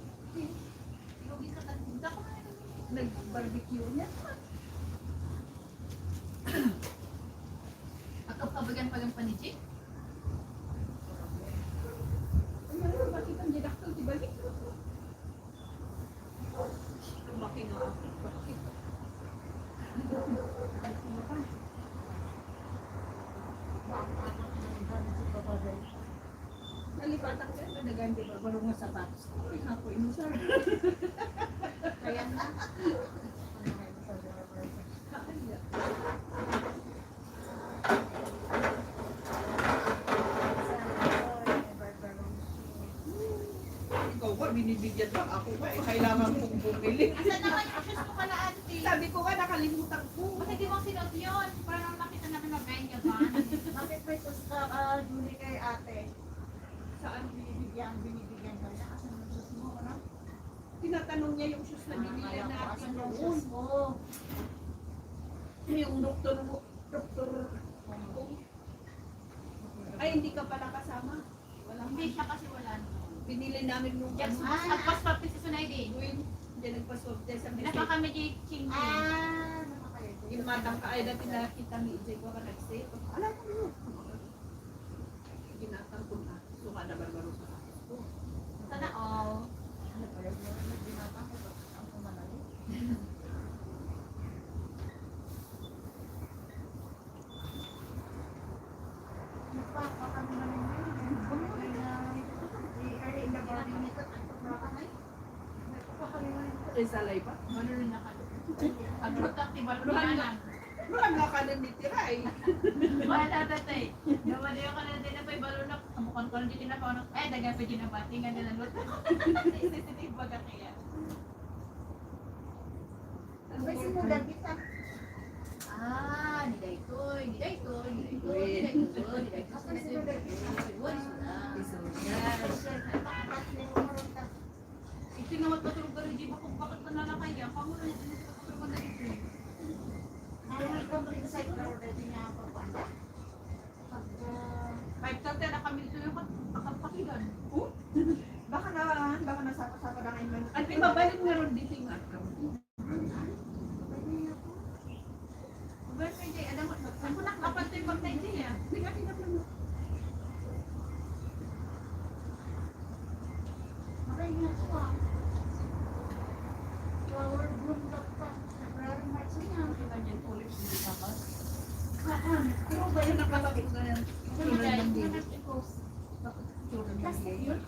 Lugi sa tagpunta ko na Nag-barbecue niya. At ang kabagan pa ng panijik. Ano, bakit ang didaktal di balik? Lumaki nga ako. Bakit? Nalipatan ka na nagandi ba? Balong nga sapatos ko. Ay, ako inusar. Kaya na. Ikaw ba, binibigyan lang ako ba? Kailangan kong bumili. Asan naman yung shoes ko pala, auntie? Sabi ko nga, nakalimutan ko. Bakit di mo sinuot yun? Para naman makita namin mag-ganya ba? Bakit may tuska Julie kay ate? Saan binibigyan ka niya? Asan yung sus mo? Ano? Tinatanong niya yung shoes na binili natin Asan yung noon. sus mo? Yung doktor ko. Ay, hindi ka pala kasama. Walang Hindi siya kasi wala. binili namin nung Yes, ano. agpas papis sa sunay din. Yun, diyan nagpaswab tayo sa Pinaka mistake. kami di ching. Nakakayo. Yung matang ka ay dati nakita ni Ijay ko ka nag-save. Alam mo yun. Ginatang ko na. Suka na barbaro sa akin. Sana all. Ano ba yun? Binatang ko. Ang pumanali. Nagpapakano namin yun. Bumili na early in the morning nito. Nagpapakano namin. Ay, salay pa. Malunin na ka. Pag-protective, malunin na. Wala nga ka na nitira eh. Wala tatay. Naman yung kanila din na pa balon na. Amukan ko lang dito na pa. Dagan pa dyan na bati nga nila. Sensitive baga kaya. May simulan kita. Ni Daytoy, ni Daytoy, ni Daytoy, ni Daytoy, ni Daytoy. Ako simulan kita. Itinawat pa tulog ka rin, di ba kung bakit ka nalakaya? Kamu na yung tinatapos ka na ito. Ayaw ko rin sa ito. Ready niya ako pa. Pag 5:30 na kami dito yung pakapakilan. Baka nasapa-sapa na ngayon. At ibabalik na ron dito yung atkaw. Well, pwede, alam mo, saan mo nakapantay pag Nigeria? Hindi ka tinapos mo. maray niya ako ah. Flower bloom ka pa. February, March niya. Ganyan ulit, hindi ka pa. Pero ba yun Nakapagod na yan. plastic yun?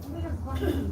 Ano nagbangon?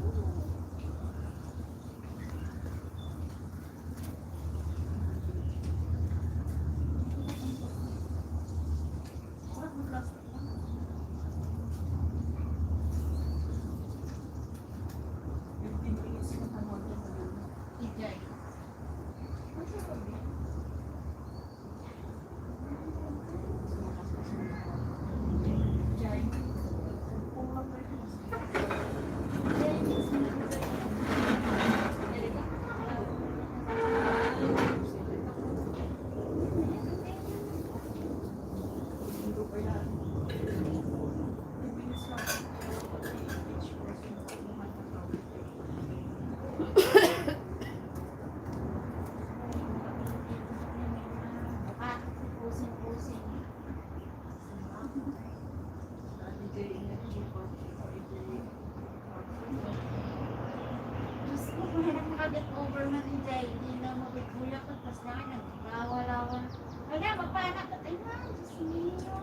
na din dahil hindi na mabibulak at pas na nag-awal-awal. Wala, magpanak at ay na, Diyos niyo.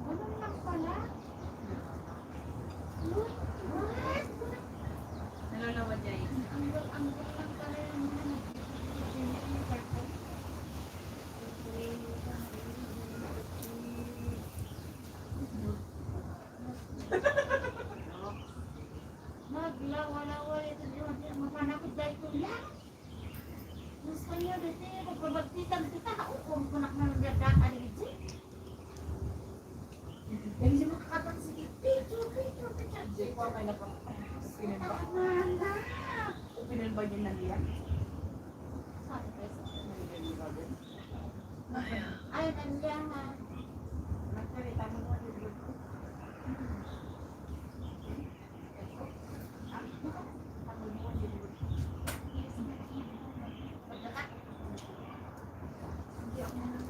Ganun lang pala. What? Nalalawa Jay. Ang lang pala yung Maglawa-lawa ito diyan, mapanakot dahil ko yan. Gusto niyo dito, magpabagtitan kita, ukong kunak na nagdadaka dito. Hindi siya makakatang sige, picture. Jay ko may napang pinilba. Tama. Pinilba niya na niya. Ay, nandiyan ha. Nagsalita mo mo dito.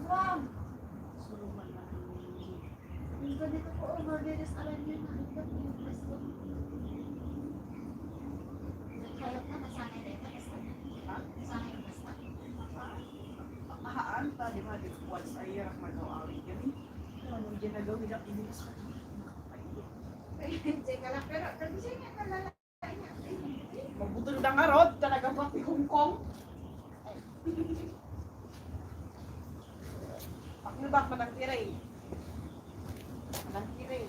Wow! Ang ganito ko, mabilis alam niyo na ang gabi yung preso. Nagkayot na, nasanay na ito. Nasanay na basta. Mahaan pa, di ba? Once a year, ako mag-awawin yun. Ano yung ginagawin na ibilis ka? Teka lang, pero kasi nga nalala. Mabutol na nga rod, talaga ba? Hong Kong? Paknubak, managtiray. Managtiray.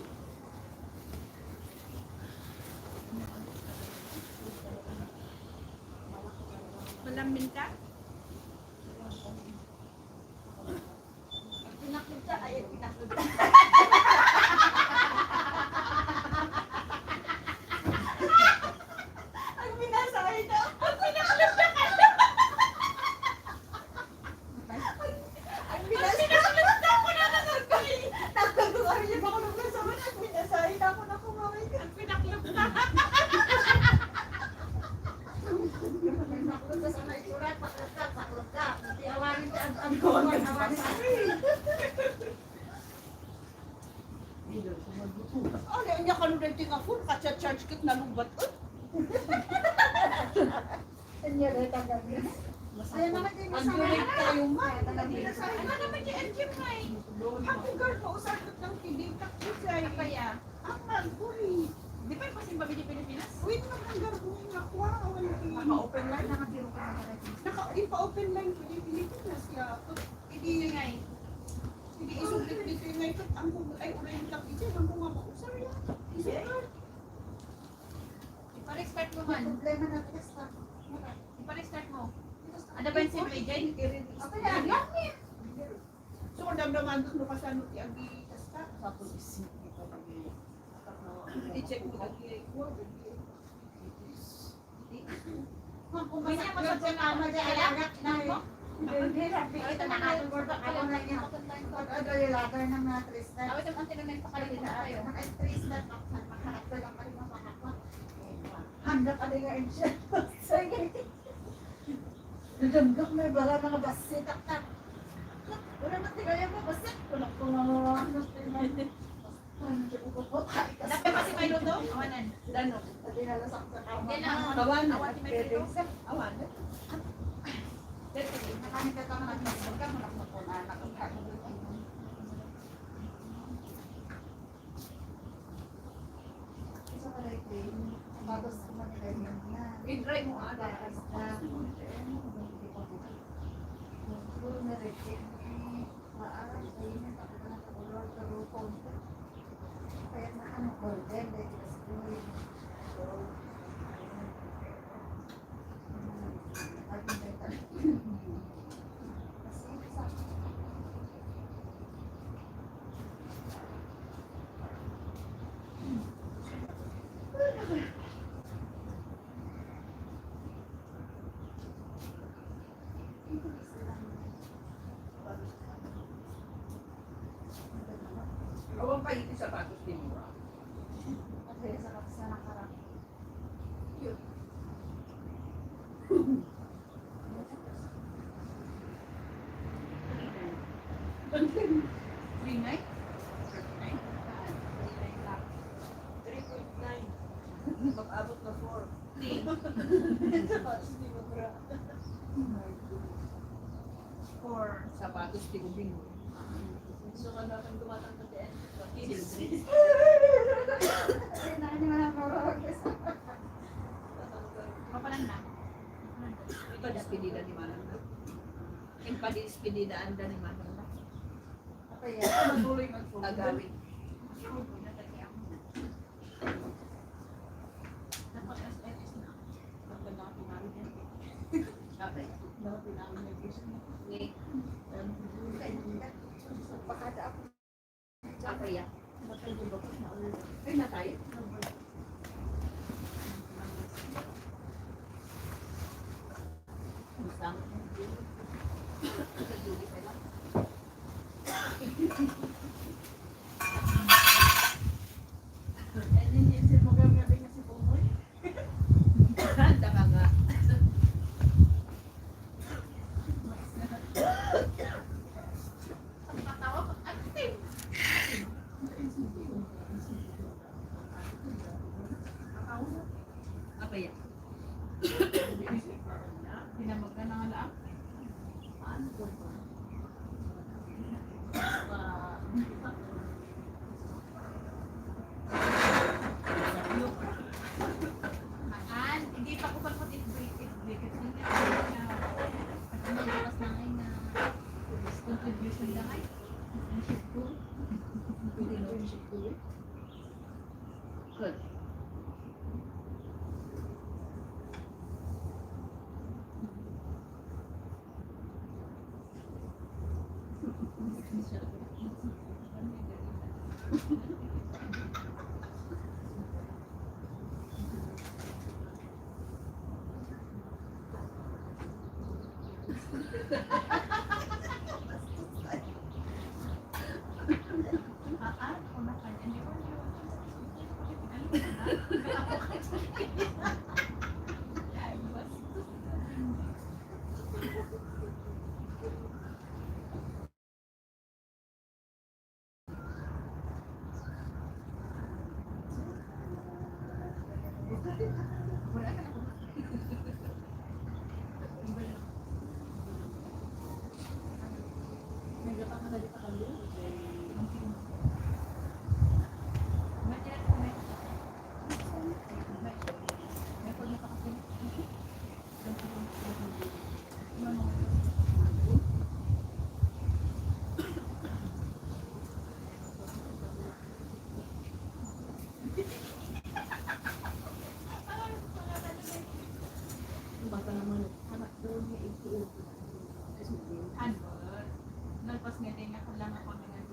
Malamin ka? Pinakita, ay pinakita. Ang binasay na. Ang binasay na. Ako na nagkakay. Nakagawa niya ako ng kasama. Ang binasay na ako na kumaway ka. Ang pinaklap na. Pinakita sa may surat, paklap ka. Hindi awarin ka, ang awarin ka. Ano yung niya kanunay tinga full, katsa-charge kit na lubat. Kanya rin tanggap niya. Ay, naman din Ang dulig tayo ma. Ano naman yung engine mo eh? Happy girl po, usapot ng kidig. Takusay. Kaya, ang magbuhi. Di ba yung pasimba bili Pilipinas? Wait, maganggar buhi nga. Wow, Naka-open line. Nakabiro ka na rin. Ipa-open line ko yung Pilipinas. Kaya, hindi isublit dito yung ngayon. Ang kung ay uray yung takisi. Ang kung ako, sorry lang. Isublit. Ipa-restart mo man. Problema na testa. Ipa-restart mo. Ano ba yung simple Jay? Ako yan, lang niya. So, kung damdaman doon, lukasan mo agi kasta. Tapos isip ito lagi. I-check mo agi. Kung may naman sa kama dyan, ay anak na mo. Hindi, sabi ko, nakatulog ako na niya. Pag-ano yung lagar ng mga tristan. Awit ang tinanong pa kayo na tayo. Mga tristan, makarakto lang kayo mapakakwa. Handa ka din nga siya. Sige. Dadamgak may bala mga basit. Tak-tak. Wala na tigaya mo, basit. Wala ko Dapat pa si Milo to? Awanan. Dano. Hindi na. Awan. Awan si Milo to. Awan. Nakanika ka mga tristan ka, mga na nakakakwa. Isa ka rin, bago sa mga na. I-dry mo aga. Awang pa iti sa tatos din mo. Green night? 3.9. Mag-abot na 4. Sapatos, tigubing. So, ano kang tumatang sa tiyan? Kapalan na. Iba despedida ni Manang na. Yung pa-despedida anda ni Manang na. Agawin. Dapat SLS na. Okay. Ni. Apa ya? Ay, na tayo. Mustang. Handa ka nga. Apa ya? Dinamag na nga lang. Hindi pa ko pa i-break kasi nga ano bukas na ay na contribution lang ay Good. Nagpas nga din ako lang ako na nag